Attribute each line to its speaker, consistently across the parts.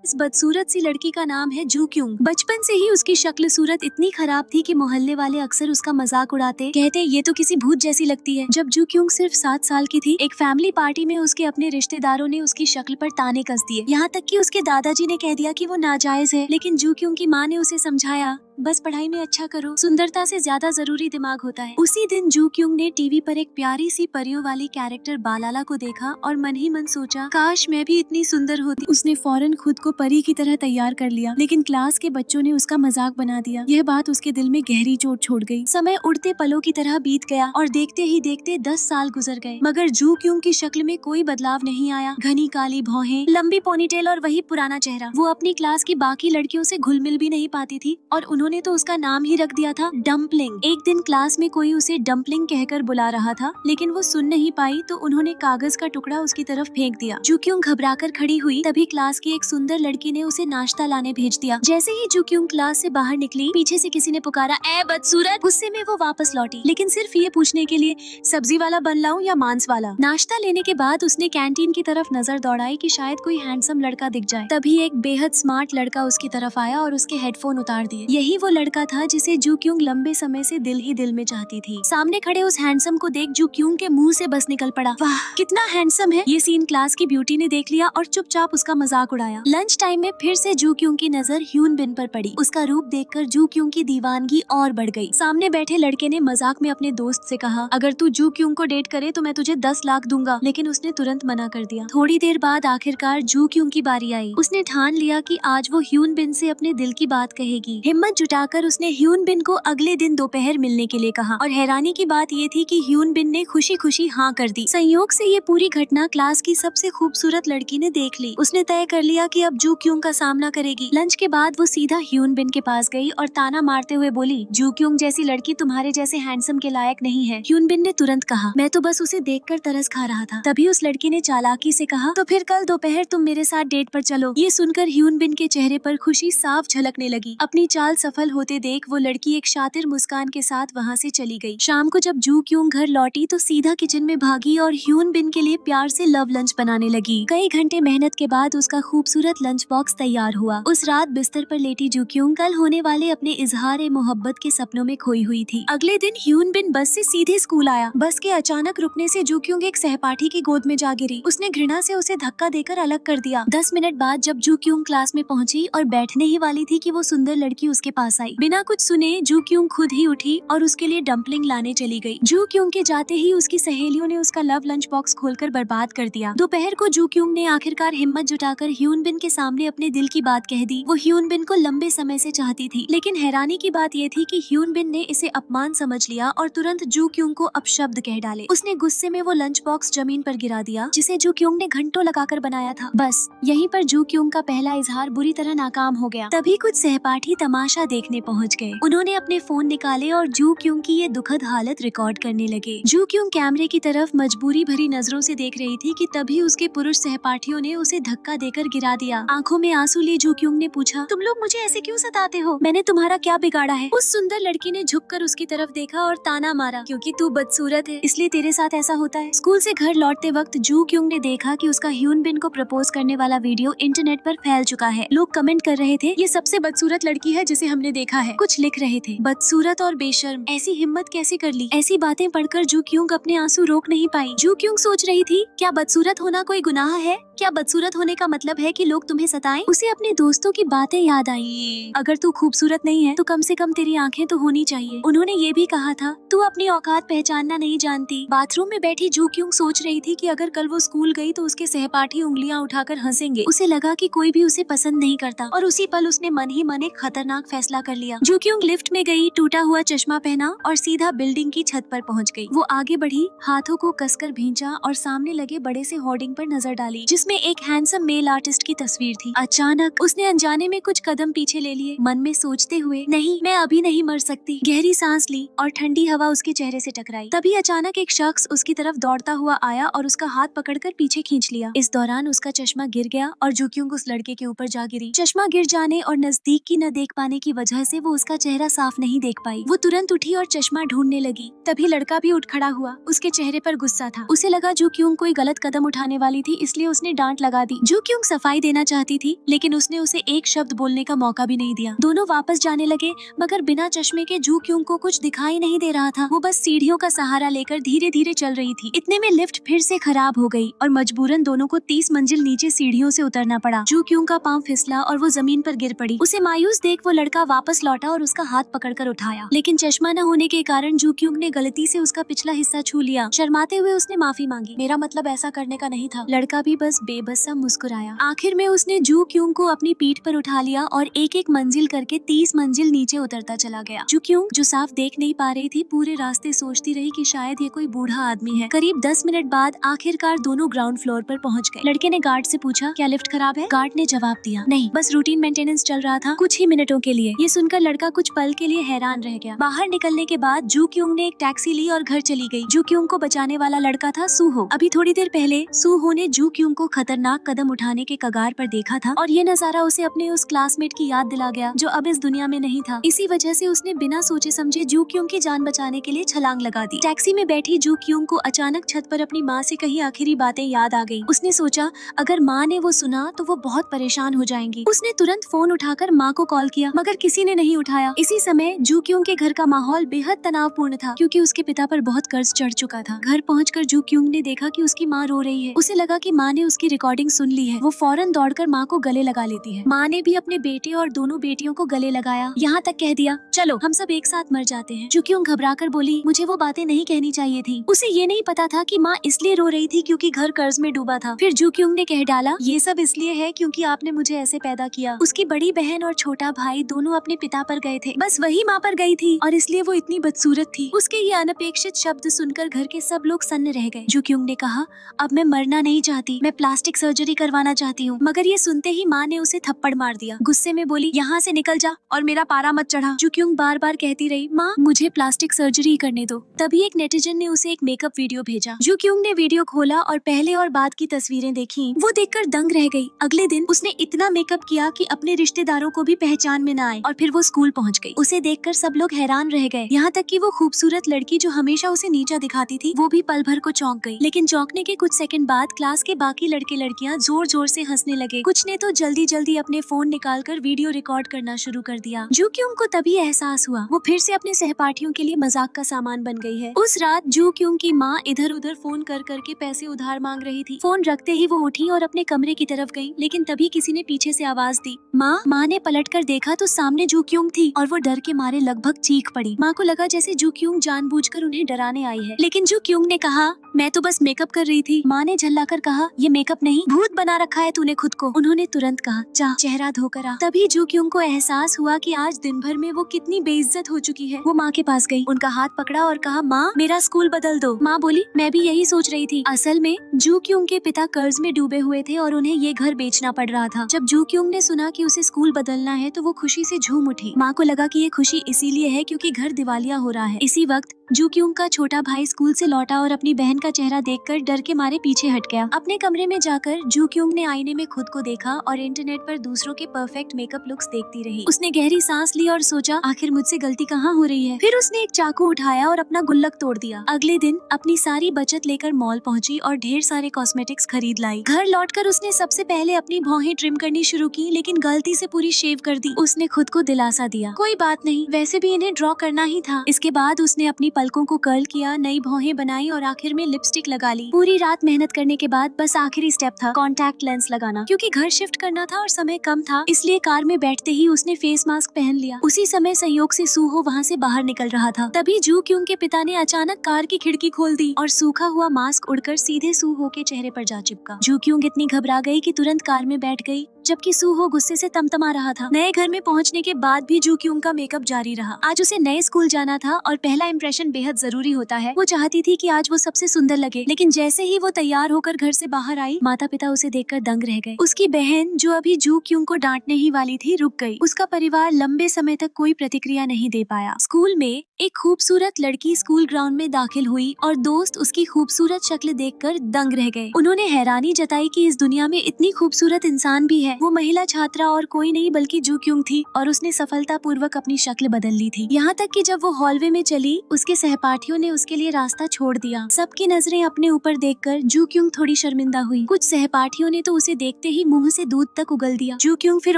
Speaker 1: इस बदसूरत सी लड़की का नाम है जू क्यूंग। बचपन से ही उसकी शक्ल सूरत इतनी खराब थी कि मोहल्ले वाले अक्सर उसका मजाक उड़ाते, कहते ये तो किसी भूत जैसी लगती है। जब जू क्यूंग सिर्फ 7 साल की थी, एक फैमिली पार्टी में उसके अपने रिश्तेदारों ने उसकी शक्ल पर ताने कस दिए। यहाँ तक कि उसके दादाजी ने कह दिया कि वो नाजायज है, लेकिन जू क्यूंग की माँ ने उसे समझाया, बस पढ़ाई में अच्छा करो, सुंदरता से ज्यादा जरूरी दिमाग होता है। उसी दिन जू क्यूंग ने टीवी पर एक प्यारी सी परियों वाली कैरेक्टर बालाला को देखा और मन ही मन सोचा, काश मैं भी इतनी सुंदर होती। उसने फौरन खुद को परी की तरह तैयार कर लिया, लेकिन क्लास के बच्चों ने उसका मजाक बना दिया। यह बात उसके दिल में गहरी चोट छोड़ गई। समय उड़ते पलों की तरह बीत गया और देखते ही देखते 10 साल गुजर गए, मगर जू क्यूंग की शक्ल में कोई बदलाव नहीं आया। घनी काली भौहें, लंबी पोनीटेल और वही पुराना चेहरा। वो अपनी क्लास की बाकी लड़कियों से घुल मिल भी नहीं पाती थी और उन्होंने तो उसका नाम ही रख दिया था डम्पलिंग। एक दिन क्लास में कोई उसे डम्पलिंग कहकर बुला रहा था, लेकिन वो सुन नहीं पाई तो उन्होंने कागज का टुकड़ा उसकी तरफ फेंक दिया। जू क्यूंग घबराकर खड़ी हुई, तभी क्लास की एक सुंदर लड़की ने उसे नाश्ता लाने भेज दिया। जैसे ही जू क्यूंग क्लास से बाहर निकली, पीछे से किसी ने पुकारा, ए बदसूरत। गुस्से में वो वापस लौटी, लेकिन सिर्फ ये पूछने के लिए, सब्जी वाला बन लाऊं या मांस वाला। नाश्ता लेने के बाद उसने कैंटीन की तरफ नजर दौड़ाई कि शायद कोई हैंडसम लड़का दिख जाए। तभी एक बेहद स्मार्ट लड़का उसकी तरफ आया और उसके हेडफोन उतार दिए। यही वो लड़का था जिसे जू क्यूंग लंबे समय से दिल ही दिल में चाहती थी। सामने खड़े उस हैंडसम को देख जू क्यूंग के मुंह से बस निकल पड़ा, वाह कितना हैंडसम है। ये सीन क्लास की ब्यूटी ने देख लिया और चुपचाप उसका मजाक उड़ाया। लंच टाइम में फिर से जू क्यूंग की नजर ह्यून बिन पर पड़ी। उसका रूप देखकर जू क्यूंग की दीवानगी और बढ़ गई। सामने बैठे लड़के ने मजाक में अपने दोस्त से कहा, अगर तू जू क्यूंग को डेट करे तो मैं तुझे 10 लाख दूंगा, लेकिन उसने तुरंत मना कर दिया। थोड़ी देर बाद आखिरकार जू क्यूंग की बारी आई। उसने ठान लिया कि आज वो ह्यून बिन से अपने दिल की बात कहेगी। हिम्मत जुटाकर उसने ह्यून बिन को अगले दिन दोपहर मिलने के लिए कहा और हैरानी की बात ये थी कि ह्यून बिन ने खुशी खुशी हाँ कर दी। संयोग से ये पूरी घटना क्लास की सबसे खूबसूरत लड़की ने देख ली। उसने तय कर लिया कि अब जू क्यूंग का सामना करेगी। लंच के बाद वो सीधा ह्यून बिन के पास गई और ताना मारते हुए बोली, जू क्यूंग जैसी लड़की तुम्हारे जैसे हैंडसम के लायक नहीं है। ह्यून बिन ने तुरंत कहा, मैं तो बस उसे देखकर तरस खा रहा था। तभी उस लड़की ने चालाकी से कहा, तो फिर कल दोपहर तुम मेरे साथ डेट पर चलो। ये सुनकर ह्यून बिन के चेहरे पर खुशी साफ झलकने लगी। अपनी चाल सफल होते देख वो लड़की एक शातिर मुस्कान के साथ वहाँ से चली गई। शाम को जब जू क्यूंग घर लौटी तो सीधा किचन में भागी और ह्यून बिन के लिए प्यार से लव लंच बनाने लगी। कई घंटे मेहनत के बाद उसका खूबसूरत लंच बॉक्स तैयार हुआ। उस रात बिस्तर पर लेटी जू क्यूंग कल होने वाले अपने इजहार ए मोहब्बत के सपनों में खोई हुई थी। अगले दिन ह्यून बिन बस से सीधे स्कूल आया। बस के अचानक रुकने से जू क्यूंग एक सहपाठी की गोद में जा गिरी। उसने घृणा से उसे धक्का देकर अलग कर दिया। 10 मिनट बाद जब जू क्यूंग क्लास में पहुंची और बैठने ही वाली थी कि वो सुंदर लड़की उसके पास आई। बिना कुछ सुने जू क्यूंग खुद ही उठी और उसके लिए डम्पलिंग लाने चली गई। जू क्यूंग के जाते ही उसकी सहेलियों ने उसका लव लंच बॉक्स खोलकर बर्बाद कर दिया। दोपहर को जू क्यूंग ने आखिरकार हिम्मत जुटाकर ह्यून बिन के सामने अपने दिल की बात कह दी। वो ह्यून बिन को लंबे समय से चाहती थी, लेकिन हैरानी की बात ये थी कि ह्यून बिन ने इसे अपमान समझ लिया और तुरंत जू क्यूंग को अपशब्द कह डाले। उसने गुस्से में वो लंच बॉक्स जमीन पर गिरा दिया, जिसे जू क्यूंग ने घंटों लगाकर बनाया था। बस यहीं पर जू क्यूंग का पहला इजहार बुरी तरह नाकाम हो गया। तभी कुछ सहपाठी तमाशा देखने पहुंच गए। उन्होंने अपने फोन निकाले और जू क्यूंग की ये दुखद हालत रिकॉर्ड करने लगे। जू क्यूंग कैमरे की तरफ मजबूरी भरी नजरों से देख रही थी कि तभी उसके पुरुष सहपाठियों ने उसे धक्का देकर गिरा दिया। आंखों में आंसू लिए जू क्यूंग ने पूछा, तुम लोग मुझे ऐसे क्यों सताते हो? मैंने तुम्हारा क्या बिगाड़ा है? उस सुंदर लड़की ने झुककर उसकी तरफ देखा और ताना मारा, क्योंकि तू बदसूरत है इसलिए तेरे साथ ऐसा होता है। स्कूल से घर लौटते वक्त जू क्यूंग ने देखा कि उसका ह्यून बिन को प्रपोज करने वाला वीडियो इंटरनेट पर फैल चुका है। लोग कमेंट कर रहे थे, ये सबसे बदसूरत लड़की है जिसे हमने देखा है। कुछ लिख रहे थे, बदसूरत और बेशर्म, ऐसी हिम्मत कैसे कर ली? ऐसी बातें पढ़कर जू क्यूंग अपने आंसू रोक नहीं पाई। जू क्यूंग सोच रही थी, क्या बदसूरत होना कोई गुनाह है? क्या बदसूरत होने का मतलब है कि लोग तुम्हें सताएं? उसे अपने दोस्तों की बातें याद आई, अगर तू खूबसूरत नहीं है तो कम से कम तेरी आंखें तो होनी चाहिए। उन्होंने ये भी कहा था, तू अपनी औकात पहचानना नहीं जानती। बाथरूम में बैठी जू क्यूंग सोच रही थी कि अगर कल वो स्कूल गई तो उसके सहपाठी उंगलियां उठाकर हंसेंगे। उसे लगा कि कोई भी उसे पसंद नहीं करता और उसी पल उसने मन ही मन एक खतरनाक फैसला कर लिया। जू क्यूंग लिफ्ट में गई, टूटा हुआ चश्मा पहना और सीधा बिल्डिंग की छत पर पहुंच गई। वो आगे बढ़ी, हाथों को कसकर भींचा और सामने लगे बड़े से होर्डिंग पर नजर डाली, जिसमें एक हैंडसम मेल आर्टिस्ट की तस्वीर थी। अचानक उसने अनजाने में कुछ कदम पीछे ले लिए, मन में सोचते हुए, नहीं मैं अभी नहीं मर सकती। गहरी सांस ली और ठंडी हवा उसके चेहरे से टकराई। तभी अचानक एक शख्स उसकी तरफ दौड़ता हुआ आया और उसका हाथ पकड़कर पीछे खींच लिया। इस दौरान उसका चश्मा गिर गया और जू क्यूंग उस लड़के के ऊपर जा गिरी। चश्मा गिर जाने और नजदीक की न देख पाने की वजह से वो उसका चेहरा साफ नहीं देख पाई। वो तुरंत उठी और चश्मा ढूंढने लगी। तभी लड़का भी उठ खड़ा हुआ। उसके चेहरे पर गुस्सा था। उसे लगा जू क्यूंग कोई गलत कदम उठाने वाली थी, इसलिए उसने डांट लगा दी। जू क्योंग सफाई देना चाहती थी लेकिन उसने उसे एक शब्द बोलने का मौका भी नहीं दिया। दोनों वापस जाने लगे मगर बिना चश्मे के जू क्योंग को कुछ दिखाई नहीं दे रहा था। वो बस सीढ़ियों का सहारा लेकर धीरे धीरे चल रही थी। इतने में लिफ्ट फिर से खराब हो गई और मजबूरन दोनों को 30 मंजिल नीचे सीढ़ियों से उतरना पड़ा। जू क्योंग का पांव फिसला और वो जमीन पर गिर पड़ी। उसे मायूस देख वो लड़का वापस लौटा और उसका हाथ पकड़कर उठाया, लेकिन चश्मा न होने के कारण जू क्योंग ने गलती से उसका पिछला हिस्सा छू लिया। शर्माते हुए उसने माफी मांगी। मेरा मतलब ऐसा करने का नहीं था। लड़का भी बस बेबस सा मुस्कुराया। आखिर में उसने जू क्योंग को अपनी पीठ पर उठा लिया और एक एक मंजिल करके 30 मंजिल नीचे उतरता चला गया। जू क्योंग जो साफ देख नहीं पा रही थी पूरे रास्ते सोचती रही कि शायद ये कोई बूढ़ा आदमी है। करीब 10 मिनट बाद आखिरकार दोनों ग्राउंड फ्लोर पर पहुंच गए। लड़के ने गार्ड से पूछा, क्या लिफ्ट खराब है? गार्ड ने जवाब दिया, नहीं, बस रूटीन मेंटेनेंस चल रहा था, कुछ ही मिनटों के लिए। ये सुनकर लड़का कुछ पल के लिए हैरान रह गया। बाहर निकलने के बाद जू क्योंग ने एक टैक्सी ली और घर चली गई। जू क्योंग को बचाने वाला लड़का था सूहो। अभी थोड़ी देर पहले सूहो ने जू क्योंग को खतरनाक कदम उठाने के कगार पर देखा था और ये नजारा उसे अपने उस क्लासमेट की याद दिला गया जो अब इस दुनिया में नहीं था। इसी वजह से उसने बिना सोचे समझे जू क्योंग की जान बचाने के लिए छलांग लगा दी। टैक्सी में बैठी जू क्योंग को अचानक छत पर अपनी माँ से कही आखिरी बातें याद आ गई। उसने सोचा अगर माँ ने वो सुना तो वो बहुत परेशान हो जाएंगी। उसने तुरंत फोन उठाकर माँ को कॉल किया मगर किसी ने नहीं उठाया। इसी समय जू क्योंग के घर का माहौल बेहद तनावपूर्ण था क्योंकि उसके पिता पर बहुत कर्ज चढ़ चुका था। घर पहुंचकर जू क्योंग ने देखा कि उसकी माँ रो रही है। उसे लगा कि माँ ने उसकी रिकॉर्डिंग सुन ली है। वो फौरन दौड़कर माँ को गले लगा लेती है। माँ ने भी अपने बेटे और दोनों बेटियों को गले लगाया, यहाँ तक कह दिया, चलो हम सब एक साथ मर जाते हैं। जू क्योंग घबराकर बोली, मुझे वो बातें नहीं कहनी चाहिए थी। उसे ये नहीं पता था कि माँ इसलिए रो रही थी क्योंकि घर कर्ज में डूबा था। फिर जू क्योंग ने कह डाला, ये सब इसलिए है क्योंकि आपने मुझे ऐसे पैदा किया। उसकी बड़ी बहन और छोटा भाई दोनों अपने पिता पर गए थे, बस वही माँ पर गई थी और इसलिए वो इतनी बदसूरत थी। उसके ये अनपेक्षित शब्द सुनकर घर के सब लोग सन्न रह गए। जू क्योंग ने कहा, अब मैं मरना नहीं चाहती, मैं प्लास्टिक सर्जरी करवाना चाहती हूँ। मगर ये सुनते ही माँ ने उसे थप्पड़ मार दिया। गुस्से में बोली, यहाँ से निकल जा और मेरा पारा मत चढ़ा। जू क्योंग बार बार कहती रही, माँ मुझे प्लास्टिक सर्जरी करने दो। तभी एक नेटिजन ने उसे एक मेकअप वीडियो भेजा। जू क्योंग ने वीडियो खोला और पहले और बाद की तस्वीरें देखी। वो देखकर दंग रह गई। अगले दिन उसने इतना मेकअप किया कि अपने रिश्तेदारों को भी पहचान में न आए और फिर वो स्कूल पहुँच गई। उसे देखकर सब लोग हैरान रह गए, यहाँ तक कि वो खूबसूरत लड़की जो हमेशा उसे नीचा दिखाती थी वो भी पल भर को चौंक गई। लेकिन चौंकने के कुछ सेकंड बाद क्लास के बाकी लड़के लड़कियाँ जोर जोर से हंसने लगे। कुछ ने तो जल्दी जल्दी अपने फोन निकालकर वीडियो रिकॉर्ड करना शुरू कर दिया। जू क्योंग को तभी एहसास हुआ वो फिर से अपने सहपाठियों के लिए मजाक का सामान बन गई है। उस रात जू क्योंग की माँ इधर उधर फोन कर करके पैसे उधार मांग रही थी। फोन रखते ही वो उठी और अपने कमरे की तरफ गई, लेकिन तभी किसी ने पीछे से आवाज दी, माँ। माँ ने पलटकर देखा तो सामने जू क्योंग थी और वो डर के मारे लगभग चीख पड़ी। माँ को लगा जैसे जू क्योंग जानबूझकर उन्हें डराने आई है, लेकिन जू क्योंग ने कहा, मैं तो बस मेकअप कर रही थी। माँ ने झल्लाकर कहा, ये मेकअप नहीं, भूत बना रखा है तूने खुद को। उन्होंने तुरंत कहा, जा चेहरा धोकर आ। तभी जू क्योंग को एहसास हुआ कि आज दिन भर में वो कितनी बेइज्जत हो चुकी है। वो माँ के पास गई, उनका हाथ पकड़ा और कहा, माँ मेरा स्कूल बदल दो। माँ बोली, मैं भी यही सोच रही थी। असल में जू क्योंग के पिता कर्ज में डूबे हुए थे और उन्हें ये घर बेचना पड़ रहा था। जब जू क्योंग ने सुना कि उसे स्कूल बदलना है तो वो खुशी से झूम उठी। माँ को लगा कि ये खुशी इसीलिए है क्योंकि घर दिवालिया हो रहा है। इसी वक्त जू क्योंग का छोटा भाई स्कूल से लौटा और अपनी बहन का चेहरा देखकर डर के मारे पीछे हट गया। अपने कमरे में जाकर जू क्योंग ने आईने में खुद को देखा और इंटरनेट पर दूसरों के परफेक्ट मेकअप लुक्स देखती रही। उसने गहरी सांस ली और सोचा, आखिर मुझसे गलती कहाँ हो रही है। फिर उसने एक चाकू उठाया और अपना गुल्लक तोड़ दिया। अगले दिन अपनी सारी बचत लेकर मॉल पहुंची और ढेर सारे कॉस्मेटिक्स खरीद लाई। घर लौटकर उसने सबसे पहले अपनी भौहें ट्रिम करनी शुरू की, लेकिन गलती से पूरी शेव कर दी। उसने खुद को दिलासा दिया, कोई बात नहीं, वैसे भी इन्हें ड्रॉ करना ही था। इसके बाद उसने अपनी पलकों को कर्ल किया, नई भौहें बनाई और आखिर में लिपस्टिक लगा ली। पूरी रात मेहनत करने के बाद बस आखिरी स्टेप था कॉन्टैक्ट लेंस लगाना। क्योंकि घर शिफ्ट करना था और समय कम था, इसलिए कार में बैठते ही उसने फेस मास्क पहन लिया। उसी समय संयोग से सूहो वहाँ से बाहर निकल रहा था। तभी जू क्योंग के पिता ने अचानक कार की खिड़की खोल दी और सूखा हुआ मास्क उड़कर सीधे सूहो के चेहरे पर जा चिपका। जू क्योंग इतनी घबरा गई कि तुरंत कार में बैठ गई, जबकि सूहो गुस्से से तमतमा रहा था। नए घर में पहुंचने के बाद भी जू क्योंग का मेकअप जारी रहा। आज उसे नए स्कूल जाना था और पहला इंप्रेशन बेहद जरूरी होता है। वो चाहती थी कि आज वो सबसे सुंदर लगे, लेकिन जैसे ही वो तैयार होकर घर से बाहर आई, माता पिता उसे देखकर दंग रह गए। उसकी बहन जो अभी जू क्योंग को डांटने ही वाली थी, रुक गई। उसका परिवार लंबे समय तक कोई प्रतिक्रिया नहीं दे पाया। स्कूल में एक खूबसूरत लड़की स्कूल ग्राउंड में दाखिल हुई और दोस्त उसकी खूबसूरत शक्ल देखकर दंग रह गए। उन्होंने हैरानी जताई कि इस दुनिया में इतनी खूबसूरत इंसान भी है। वो महिला छात्रा और कोई नहीं बल्कि जू क्यूंग थी और उसने सफलतापूर्वक अपनी शक्ल बदल ली थी। यहाँ तक कि जब वो हॉलवे में चली, उसके सहपाठियों ने उसके लिए रास्ता छोड़ दिया। सबकी नजरें अपने ऊपर देखकर जू क्यूंग थोड़ी शर्मिंदा हुई। कुछ सहपाठियों ने तो उसे देखते ही मुंह से दूध तक उगल दिया। जू क्यूंग फिर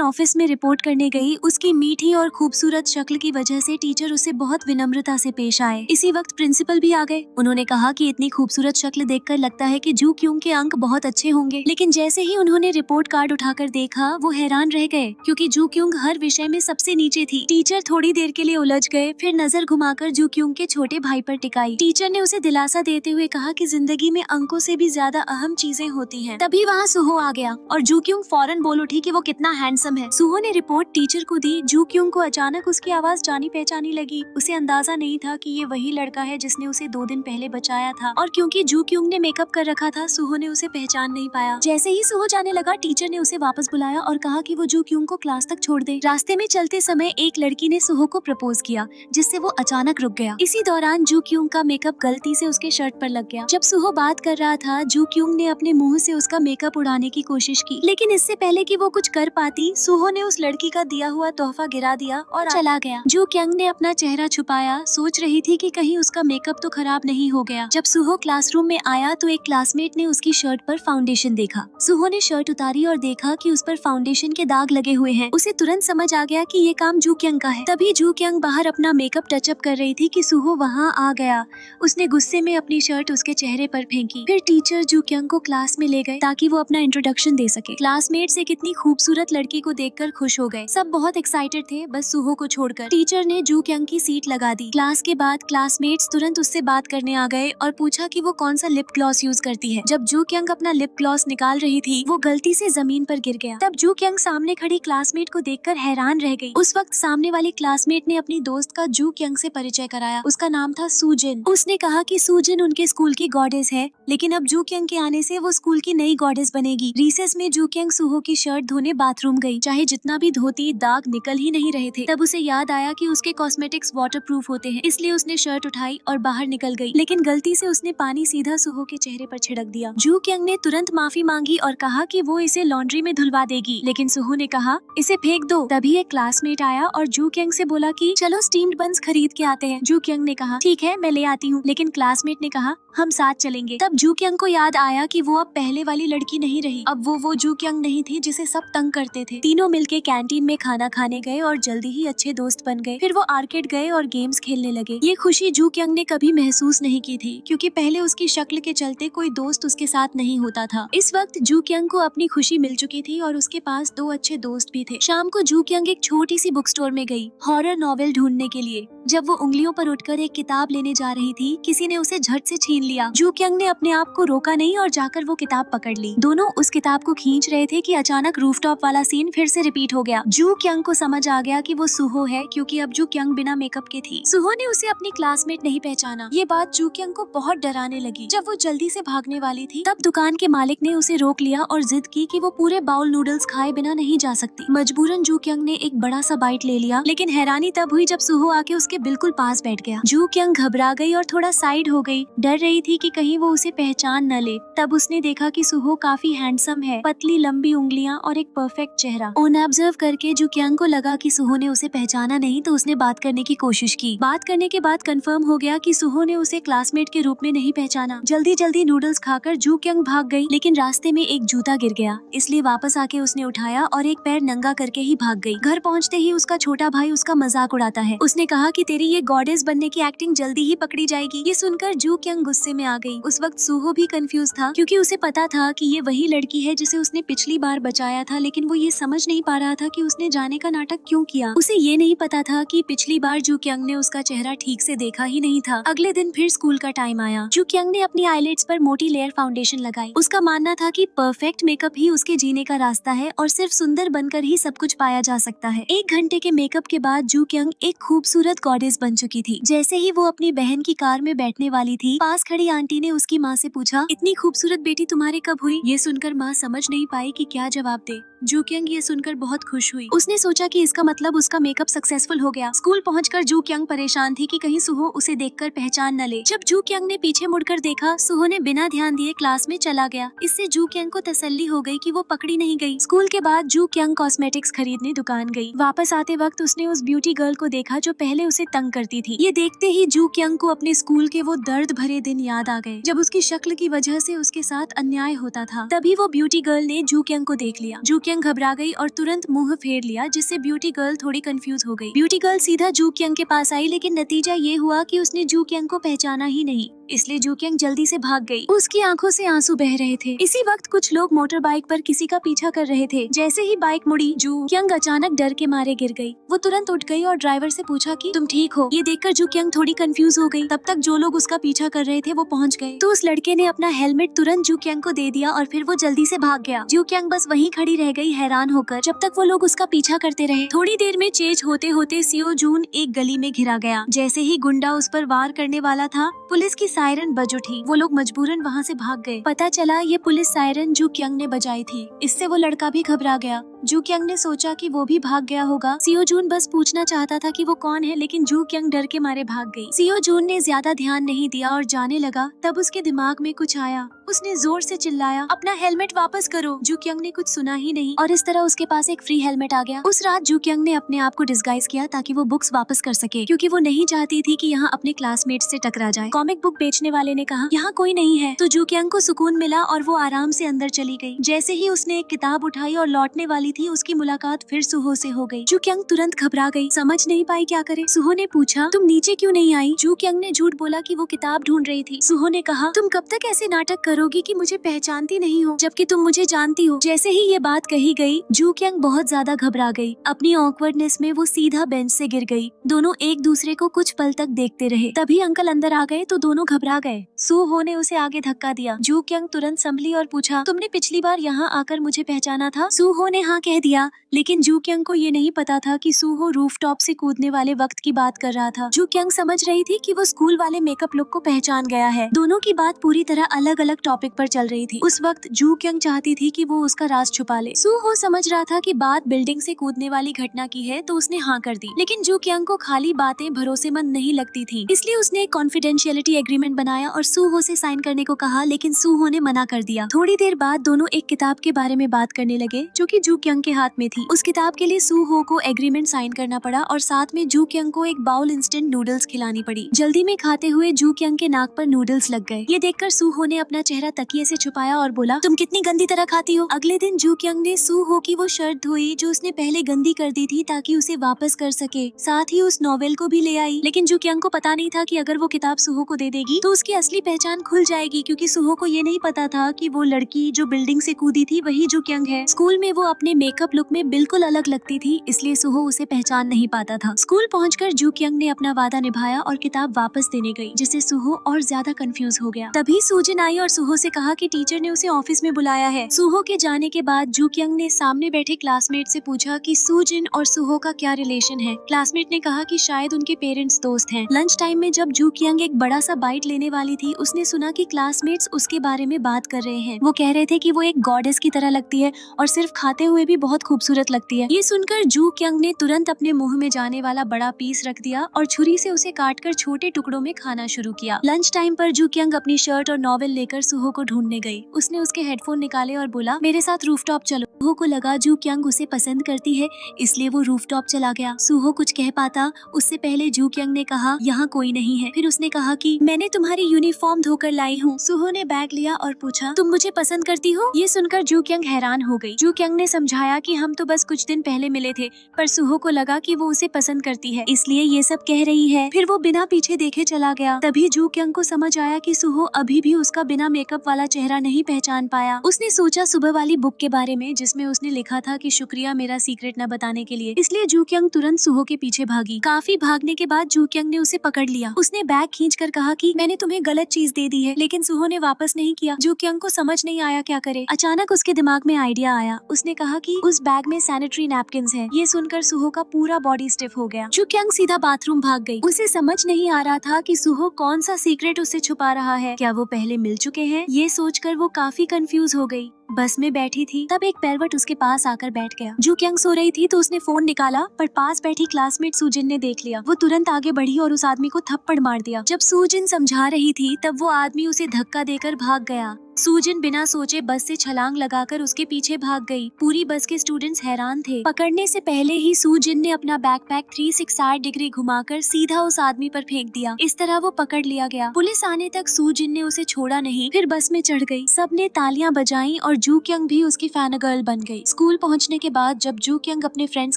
Speaker 1: ऑफिस में रिपोर्ट करने गई। उसकी मीठी और खूबसूरत शक्ल की वजह से टीचर उसे बहुत विनम्रता से पेश आए। इसी वक्त प्रिंसिपल भी आ गए। उन्होंने कहा कि इतनी खूबसूरत शक्ल देखकर लगता है कि जू क्यूंग के अंक बहुत अच्छे होंगे। लेकिन जैसे ही उन्होंने रिपोर्ट कार्ड उठाकर देखा, वो हैरान रह गए क्योंकि जू क्यूंग हर विषय में सबसे नीचे थी। टीचर थोड़ी देर के लिए उलझ गए, फिर नजर घुमाकर जू क्यूंग के छोटे भाई पर टिकाई। टीचर ने उसे दिलासा देते हुए कहा कि जिंदगी में अंकों से भी ज्यादा अहम चीजें होती हैं। तभी वहाँ सुहो आ गया और जू क्यूंग फौरन बोल उठी कि वो कितना हैंडसम है। सुहो ने रिपोर्ट टीचर को दी। जू क्यूंग को अचानक उसकी आवाज जानी पहचानी लगी। उसे अंदाजा नहीं था कि ये वही लड़का है जिसने उसे 2 दिन पहले बचाया था, और क्योंकि जू क्यूंग ने मेकअप कर रखा था, सुहो ने उसे पहचान नहीं पाया। जैसे ही सुहो जाने लगा, टीचर ने उसे वापस बुलाया और कहा कि वो जू क्यूंग को क्लास तक छोड़ दे। रास्ते में चलते समय एक लड़की ने सुहो को प्रपोज किया, जिससे वो अचानक रुक गया। इसी दौरान जू क्यूंग का मेकअप गलती से उसके शर्ट पर लग गया। जब सुहो बात कर रहा था, जू क्यूंग ने अपने मुंह से उसका मेकअप उड़ाने की कोशिश की, लेकिन इससे पहले कि वो कुछ कर पाती, सुहो ने उस लड़की का दिया हुआ तोहफा गिरा दिया और चला गया। जू क्यूंग ने अपना चेहरा छुपाया, सोच रही थी कि कहीं उसका मेकअप तो खराब नहीं हो गया। जब सुहो क्लासरूम में आया तो एक क्लासमेट ने उसकी शर्ट पर फाउंडेशन देखा। सुहो ने शर्ट उतारी और देखा कि उस पर फाउंडेशन के दाग लगे हुए हैं। उसे तुरंत समझ आ गया कि ये काम जू क्यूंग का है। तभी जू क्यूंग बाहर अपना मेकअप टचअप कर रही थी कि सुहो वहाँ आ गया। उसने गुस्से में अपनी शर्ट उसके चेहरे पर फेंकी। फिर टीचर जू क्यूंग को क्लास में ले गए ताकि वो अपना इंट्रोडक्शन दे सके। क्लासमेट्स एक इतनी खूबसूरत लड़की को देखकर खुश हो गए। सब बहुत एक्साइटेड थे, बस सुहो को छोड़कर। टीचर ने जू क्यूंग की सीट लगा दी। क्लास के बाद क्लासमेट्स तुरंत उससे बात करने आ गए और पूछा कि वो कौन सा लिप ग्लॉस यूज करती है। जब जू क्यूंग अपना लिप ग्लॉस निकाल रही थी, वो गलती से जमीन पर गिर गया। तब जू क्यूंग सामने खड़ी क्लासमेट को देखकर हैरान रह गई। उस वक्त सामने वाली क्लासमेट ने अपनी दोस्त का जू क्यूंग से परिचय कराया। उसका नाम था सुजिन। उसने कहा कि सुजिन उनके स्कूल की गॉडेस है, लेकिन अब जू क्यूंग के आने से वो स्कूल की नई गॉडेस बनेगी। रिसेस में जू क्यूंग सुहो की शर्ट धोने बाथरूम गई। चाहे जितना भी धोती, दाग निकल ही नहीं रहे थे। तब उसे याद आया कि उसके कॉस्मेटिक्स वाटरप्रूफ होते हैं, इसलिए उसने शर्ट उठाई और बाहर निकल गई। लेकिन गलती से उसने पानी सीधा सुहो के चेहरे पर छिड़क दिया। जू क्यूंग ने तुरंत माफी मांगी और कहा कि वो इसे लॉन्ड्री में धुलवा देगी, लेकिन सुहो ने कहा इसे फेंक दो। तभी एक क्लासमेट आया और जू क्यूंग से बोला कि चलो स्टीम्ड बंस खरीद के आते हैं। जू क्यूंग ने कहा ठीक है, मैं ले आती हूँ, लेकिन क्लासमेट ने कहा हम साथ चलेंगे। तब जू क्यूंग को याद आया कि वो अब पहले वाली लड़की नहीं रही। अब वो जू क्यूंग नहीं थी जिसे सब तंग करते थे। तीनों मिलके कैंटीन में खाना खाने गए और जल्दी ही अच्छे दोस्त बन गए। फिर वो आर्केड गए और गेम्स खेलने लगे। ये खुशी जू क्यूंग ने कभी महसूस नहीं की थी, क्योंकि पहले उसकी शक्ल के चलते कोई दोस्त उसके साथ नहीं होता था। इस वक्त जू क्यूंग को अपनी खुशी मिल चुकी थी और उसके पास 2 अच्छे दोस्त भी थे। शाम को जू क्यूंग एक छोटी सी बुक स्टोर में गई हॉरर नॉवेल ढूंढने के लिए। जब वो उंगलियों पर उठकर एक किताब लेने जा रही थी, किसी ने उसे झट से छीन लिया। जू क्यूंग ने अपने आप को रोका नहीं और जाकर वो किताब पकड़ ली। दोनों उस किताब को खींच रहे थे कि अचानक रूफटॉप वाला सीन फिर से रिपीट हो गया। जू क्यूंग को समझ आ गया कि वो सुहो है, क्योंकि अब जू क्यूंग बिना मेकअप के थी। सुहो ने उसे अपनी क्लासमेट नहीं पहचाना। ये बात जू क्यूंग को बहुत डराने लगी। जब वो जल्दी से भागने वाली थी, तब दुकान के मालिक ने उसे रोक लिया और जिद की कि वो पूरे बाउल नूडल्स खाए बिना नहीं जा सकती। मजबूरन जू क्यूंग ने एक बड़ा सा बाइट ले लिया, लेकिन हैरानी तब हुई जब सुहो आके उसके बिल्कुल पास बैठ गया। जू क्यूंग घबरा गई और थोड़ा साइड हो गई। डर रही थी कि कहीं वो उसे पहचान न ले। तब उसने देखा कि सुहो काफी हैंडसम है, पतली लंबी उंगलियां और एक परफेक्ट चेहरा। उन्हें ऑब्जर्व करके जू क्यूंग को लगा कि सुहो ने उसे पहचाना नहीं, तो उसने बात करने की कोशिश की। बात करने के बाद कंफर्म हो गया कि सुहो ने उसे क्लासमेट के रूप में नहीं पहचाना। जल्दी जल्दी नूडल्स खाकर जू क्यूंग भाग गई, लेकिन रास्ते में एक जूता गिर गया, इसलिए वापस आके उसने उठाया और एक पैर नंगा करके ही भाग गई। घर पहुँचते ही उसका छोटा भाई उसका मजाक उड़ाता है। उसने कहा कि तेरी ये गॉडेस बनने की एक्टिंग जल्दी ही पकड़ी जाएगी। ये सुनकर जू क्यूंग गुस्से में आ गई। उस वक्त सुहो भी कंफ्यूज था, क्योंकि उसे पता था कि ये वही लड़की है जिसे उसने पिछली बार बचाया था, लेकिन वो ये समझ नहीं पा रहा था कि उसने जाने का नाटक क्यों किया। उसे ये नहीं पता था कि पिछली बार जू क्यूंग ने उसका चेहरा ठीक से देखा ही नहीं था। अगले दिन फिर स्कूल का टाइम आया। जू क्यूंग ने अपनी आईलेट्स पर मोटी लेयर फाउंडेशन लगाई। उसका मानना था कि परफेक्ट मेकअप ही उसके जीने का रास्ता है और सिर्फ सुंदर बनकर ही सब कुछ पाया जा सकता है। 1 घंटे के मेकअप के बाद जू क्यूंग एक खूबसूरत गॉडेस बन चुकी थी। जैसे ही वो अपनी बहन की कार में बैठने वाली थी, पास खड़ी आंटी ने उसकी माँ से पूछा, इतनी खूबसूरत बेटी तुम्हारे कब हुई? ये सुनकर माँ समझ नहीं पाई कि क्या जवाब दे। जू क्यंग ये सुनकर बहुत खुश हुई। उसने सोचा कि इसका मतलब उसका मेकअप सक्सेसफुल हो गया। स्कूल पहुंचकर जू क्यंग परेशान थी कि कहीं सुहो उसे देखकर पहचान न ले। जब जू क्यंग ने पीछे मुड़कर देखा, सुहो ने बिना ध्यान दिए क्लास में चला गया। इससे जू क्यंग को तसल्ली हो गई कि वो पकड़ी नहीं गई। स्कूल के बाद जू क्यंग कॉस्मेटिक्स खरीदने दुकान गई। वापस आते वक्त उसने उस ब्यूटी गर्ल को देखा जो पहले उसे तंग करती थी। ये देखते ही जू क्यंग को अपने स्कूल के वो दर्द भरे दिन याद आ गए जब उसकी शक्ल की वजह से उसके साथ अन्याय होता था। तभी वो ब्यूटी गर्ल ने जू क्यंग को देख लिया। जू क्यंग घबरा गई और तुरंत मुंह फेर लिया, जिससे ब्यूटी गर्ल थोड़ी कंफ्यूज हो गई। ब्यूटी गर्ल सीधा जू क्यंग के पास आई, लेकिन नतीजा ये हुआ कि उसने जू क्यंग को पहचाना ही नहीं। इसलिए जू क्यंग जल्दी से भाग गई। उसकी आंखों से आंसू बह रहे थे। इसी वक्त कुछ लोग मोटर बाइक पर किसी का पीछा कर रहे थे। जैसे ही बाइक मुड़ी, जू क्यंग अचानक डर के मारे गिर गई। वो तुरंत उठ गई और ड्राइवर से पूछा कि तुम ठीक हो। ये देखकर जू क्यंग थोड़ी कंफ्यूज हो गई। तब तक जो लोग उसका पीछा कर रहे थे वो पहुंच गए। तो उस लड़के ने अपना हेलमेट तुरंत जू क्यंग को दे दिया और फिर वो जल्दी से भाग गया। जू क्यंग बस वहीं खड़ी रह गई हैरान होकर, जब तक वो लोग उसका पीछा करते रहे। थोड़ी देर में चेंज होते होते सियो जून एक गली में घिरा गया। जैसे ही गुंडा उस पर वार करने वाला था, पुलिस की सायरन बज उठी। वो लोग मजबूरन वहाँ से भाग गए। पता चला ये पुलिस सायरन जू क्यंग ने बजाई थी। इससे वो लड़का भी घबरा गया। जू क्यंग ने सोचा कि वो भी भाग गया होगा। सियो जून बस पूछना चाहता था कि वो कौन है, लेकिन जू क्यंग डर के मारे भाग गई। सियो जून ने ज्यादा ध्यान नहीं दिया और जाने लगा। तब उसके दिमाग में कुछ आया। उसने जोर से चिल्लाया, अपना हेलमेट वापस करो। जू क्यंग ने कुछ सुना ही नहीं और इस तरह उसके पास एक फ्री हेलमेट आ गया। उस रात जू क्यंग ने अपने आप को डिस्गाइज किया ताकि वो बुक्स वापस कर सके, क्योंकि वो नहीं चाहती थी कि यहाँ अपने क्लासमेट से टकरा जाए। कॉमिक बुक बेचने वाले ने कहा, यहाँ कोई नहीं है। तो जू क्यंग को सुकून मिला और वो आराम से अंदर चली गई। जैसे ही उसने एक किताब उठाई और लौटने वाली थी, उसकी मुलाकात फिर सुहो से हो गई। जू क्यंग तुरंत घबरा गई, समझ नहीं पाई क्या करे। सुहो ने पूछा, तुम नीचे क्यों नहीं आई? जू क्यंग ने झूठ बोला कि वो किताब ढूंढ रही थी। सुहो ने कहा, तुम कब तक ऐसे नाटक करोगी कि मुझे पहचानती नहीं हो, जबकि तुम मुझे जानती हो। जैसे ही ये बात कही गई, जू क्यंग बहुत ज्यादा घबरा गई। अपनी ऑकवर्डनेस में वो सीधा बेंच से गिर गई। दोनों एक दूसरे को कुछ पल तक देखते रहे। तभी अंकल अंदर आ गए तो दोनों घबरा गए। सुहो ने उसे आगे धक्का दिया। जू क्यंग तुरंत संभली और पूछा, तुमने पिछली बार यहाँ आकर मुझे पहचाना था? सुहो ने हाँ कह दिया, लेकिन जू क्यंग को ये नहीं पता था कि सुहो रूफटॉप से कूदने वाले वक्त की बात कर रहा था। जू क्यंग समझ रही थी कि वो स्कूल वाले मेकअप लुक को पहचान गया है। दोनों की बात पूरी तरह अलग अलग टॉपिक पर चल रही थी। उस वक्त जू क्यंग चाहती थी कि वो उसका राज छुपा ले। सुहो समझ रहा था कि बात बिल्डिंग से कूदने वाली घटना की है, तो उसने हाँ कर दी। लेकिन जू क्यंग को खाली बातें भरोसेमंद नहीं लगती थी, इसलिए उसने एक कॉन्फिडेंशियलिटी एग्रीमेंट बनाया और सुहो से साइन करने को कहा, लेकिन सुहो ने मना कर दिया। थोड़ी देर बाद दोनों एक किताब के बारे में बात करने लगे जो कि जू क्यंग के हाथ में थी। उस किताब के लिए सुहो को एग्रीमेंट साइन करना पड़ा और साथ में जू क्यंग को एक बाउल इंस्टेंट नूडल्स खिलानी पड़ी। जल्दी में खाते हुए जू क्यंग के नाक पर नूडल्स लग गए। ये देखकर सुहो ने अपना चेहरा तकिए से छुपाया और बोला, तुम कितनी गंदी तरह खाती हो। अगले दिन जू क्यंग ने सुहो की वो शर्ट धोई जो उसने पहले गंदी कर दी थी, ताकि उसे वापस कर सके। साथ ही उस नॉवेल को भी ले आई। लेकिन जू क्यंग को पता नहीं था कि अगर वो किताब सुहो को दे देगी तो उसकी असली पहचान खुल जाएगी, क्योंकि सुहो को ये नहीं पता था कि वो लड़की जो बिल्डिंग से कूदी थी वही जू क्यंग है। स्कूल में वो अपने मेकअप लुक में बिल्कुल अलग लगती थी, इसलिए सुहो उसे पहचान नहीं पाता था। स्कूल पहुंचकर जू क्यंग ने अपना वादा निभाया और किताब वापस देने गई, जिससे सुहो और ज्यादा कंफ्यूज हो गया। तभी सूजिन आई और सुहो से कहा कि टीचर ने उसे ऑफिस में बुलाया है। सुहो के जाने के बाद जू क्यंग ने सामने बैठे क्लासमेट से पूछा कि सूजिन और सुहो का क्या रिलेशन है। क्लासमेट ने कहा कि शायद उनके पेरेंट्स दोस्त हैं। लंच टाइम में जब जू क्यंग एक बड़ा सा बाइट लेने वाली थी, उसने सुना कि क्लासमेट्स उसके बारे में बात कर रहे हैं। वो कह रहे थे कि वो एक गॉडेस की तरह लगती है और सिर्फ खाते हुए भी बहुत खूबसूरत लगती है। ये सुनकर जू क्यंग ने तुरंत अपने मुंह में जाने वाला बड़ा पीस रख दिया और छुरी से उसे काटकर छोटे टुकड़ों में खाना शुरू किया। लंच टाइम पर जू क्यंग अपनी शर्ट और नॉवेल लेकर सुहो को ढूंढने गई। उसने उसके हेडफोन निकाले और बोला, मेरे साथ रूफटॉप चलो। सुहो को लगा जू क्यंग उसे पसंद करती है, इसलिए वो रूफटॉप चला गया। सुहो कुछ कह पाता उससे पहले जू क्यंग ने कहा, यहाँ कोई नहीं है। फिर उसने कहा कि मैंने तुम्हारी यूनिफॉर्म धोकर लाई हूँ। सुहो ने बैग लिया और पूछा, तुम मुझे पसंद करती हो? ये सुनकर जू क्यंग हैरान हो गई। जू क्यंग ने समझाया कि हम तो बस कुछ दिन पहले मिले थे, पर सुहो को लगा कि वो उसे पसंद करती है, इसलिए ये सब कह रही है। फिर वो बिना पीछे देखे चला गया। तभी जू क्यंग को समझ आया कि सुहो अभी भी उसका बिना मेकअप वाला चेहरा नहीं पहचान पाया। उसने सोचा सुबह वाली बुक के बारे में जिसमें उसने लिखा था कि शुक्रिया मेरा सीक्रेट न बताने के लिए, इसलिए जू क्यंग तुरंत सुहो के पीछे भागी। काफी भागने के बाद जू क्यंग ने उसे पकड़ लिया। उसने बैग खींचकर कहा कि मैंने तुम्हें गलत चीज दे दी है, लेकिन सुहो ने वापस नहीं किया। जू क्यंग को समझ नहीं आया क्या करे। अचानक उसके दिमाग में आइडिया आया। उसने कहा कि उस बैग में सैनिटरी नैपकिन्स हैं। ये सुनकर सुहो का पूरा बॉडी स्टिफ हो गया। जू क्यंग सीधा बाथरूम भाग गई। उसे समझ नहीं आ रहा था कि सुहो कौन सा सीक्रेट उसे छुपा रहा है। क्या वो पहले मिल चुके हैं? ये सोचकर वो काफी कंफ्यूज हो गई। बस में बैठी थी, तब एक पेरवट उसके पास आकर बैठ गया। जू क्यंग सो रही थी तो उसने फोन निकाला, पर पास बैठी क्लासमेट सूजिन ने देख लिया। वो तुरंत आगे बढ़ी और उस आदमी को थप्पड़ मार दिया। जब सूजिन समझा रही थी तब वो आदमी उसे धक्का देकर भाग गया। सूजिन बिना सोचे बस से छलांग लगाकर उसके पीछे भाग गई। पूरी बस के स्टूडेंट्स हैरान थे। पकड़ने से पहले ही सूजिन ने अपना बैकपैक 360 डिग्री घुमाकर सीधा उस आदमी पर फेंक दिया। इस तरह वो पकड़ लिया गया। पुलिस आने तक सूजिन ने उसे छोड़ा नहीं, फिर बस में चढ़ गई। सबने तालियां बजाईं और जू क्यंग भी उसकी फैन गर्ल बन गई। स्कूल पहुंचने के बाद जब जू क्यंग अपने फ्रेंड्स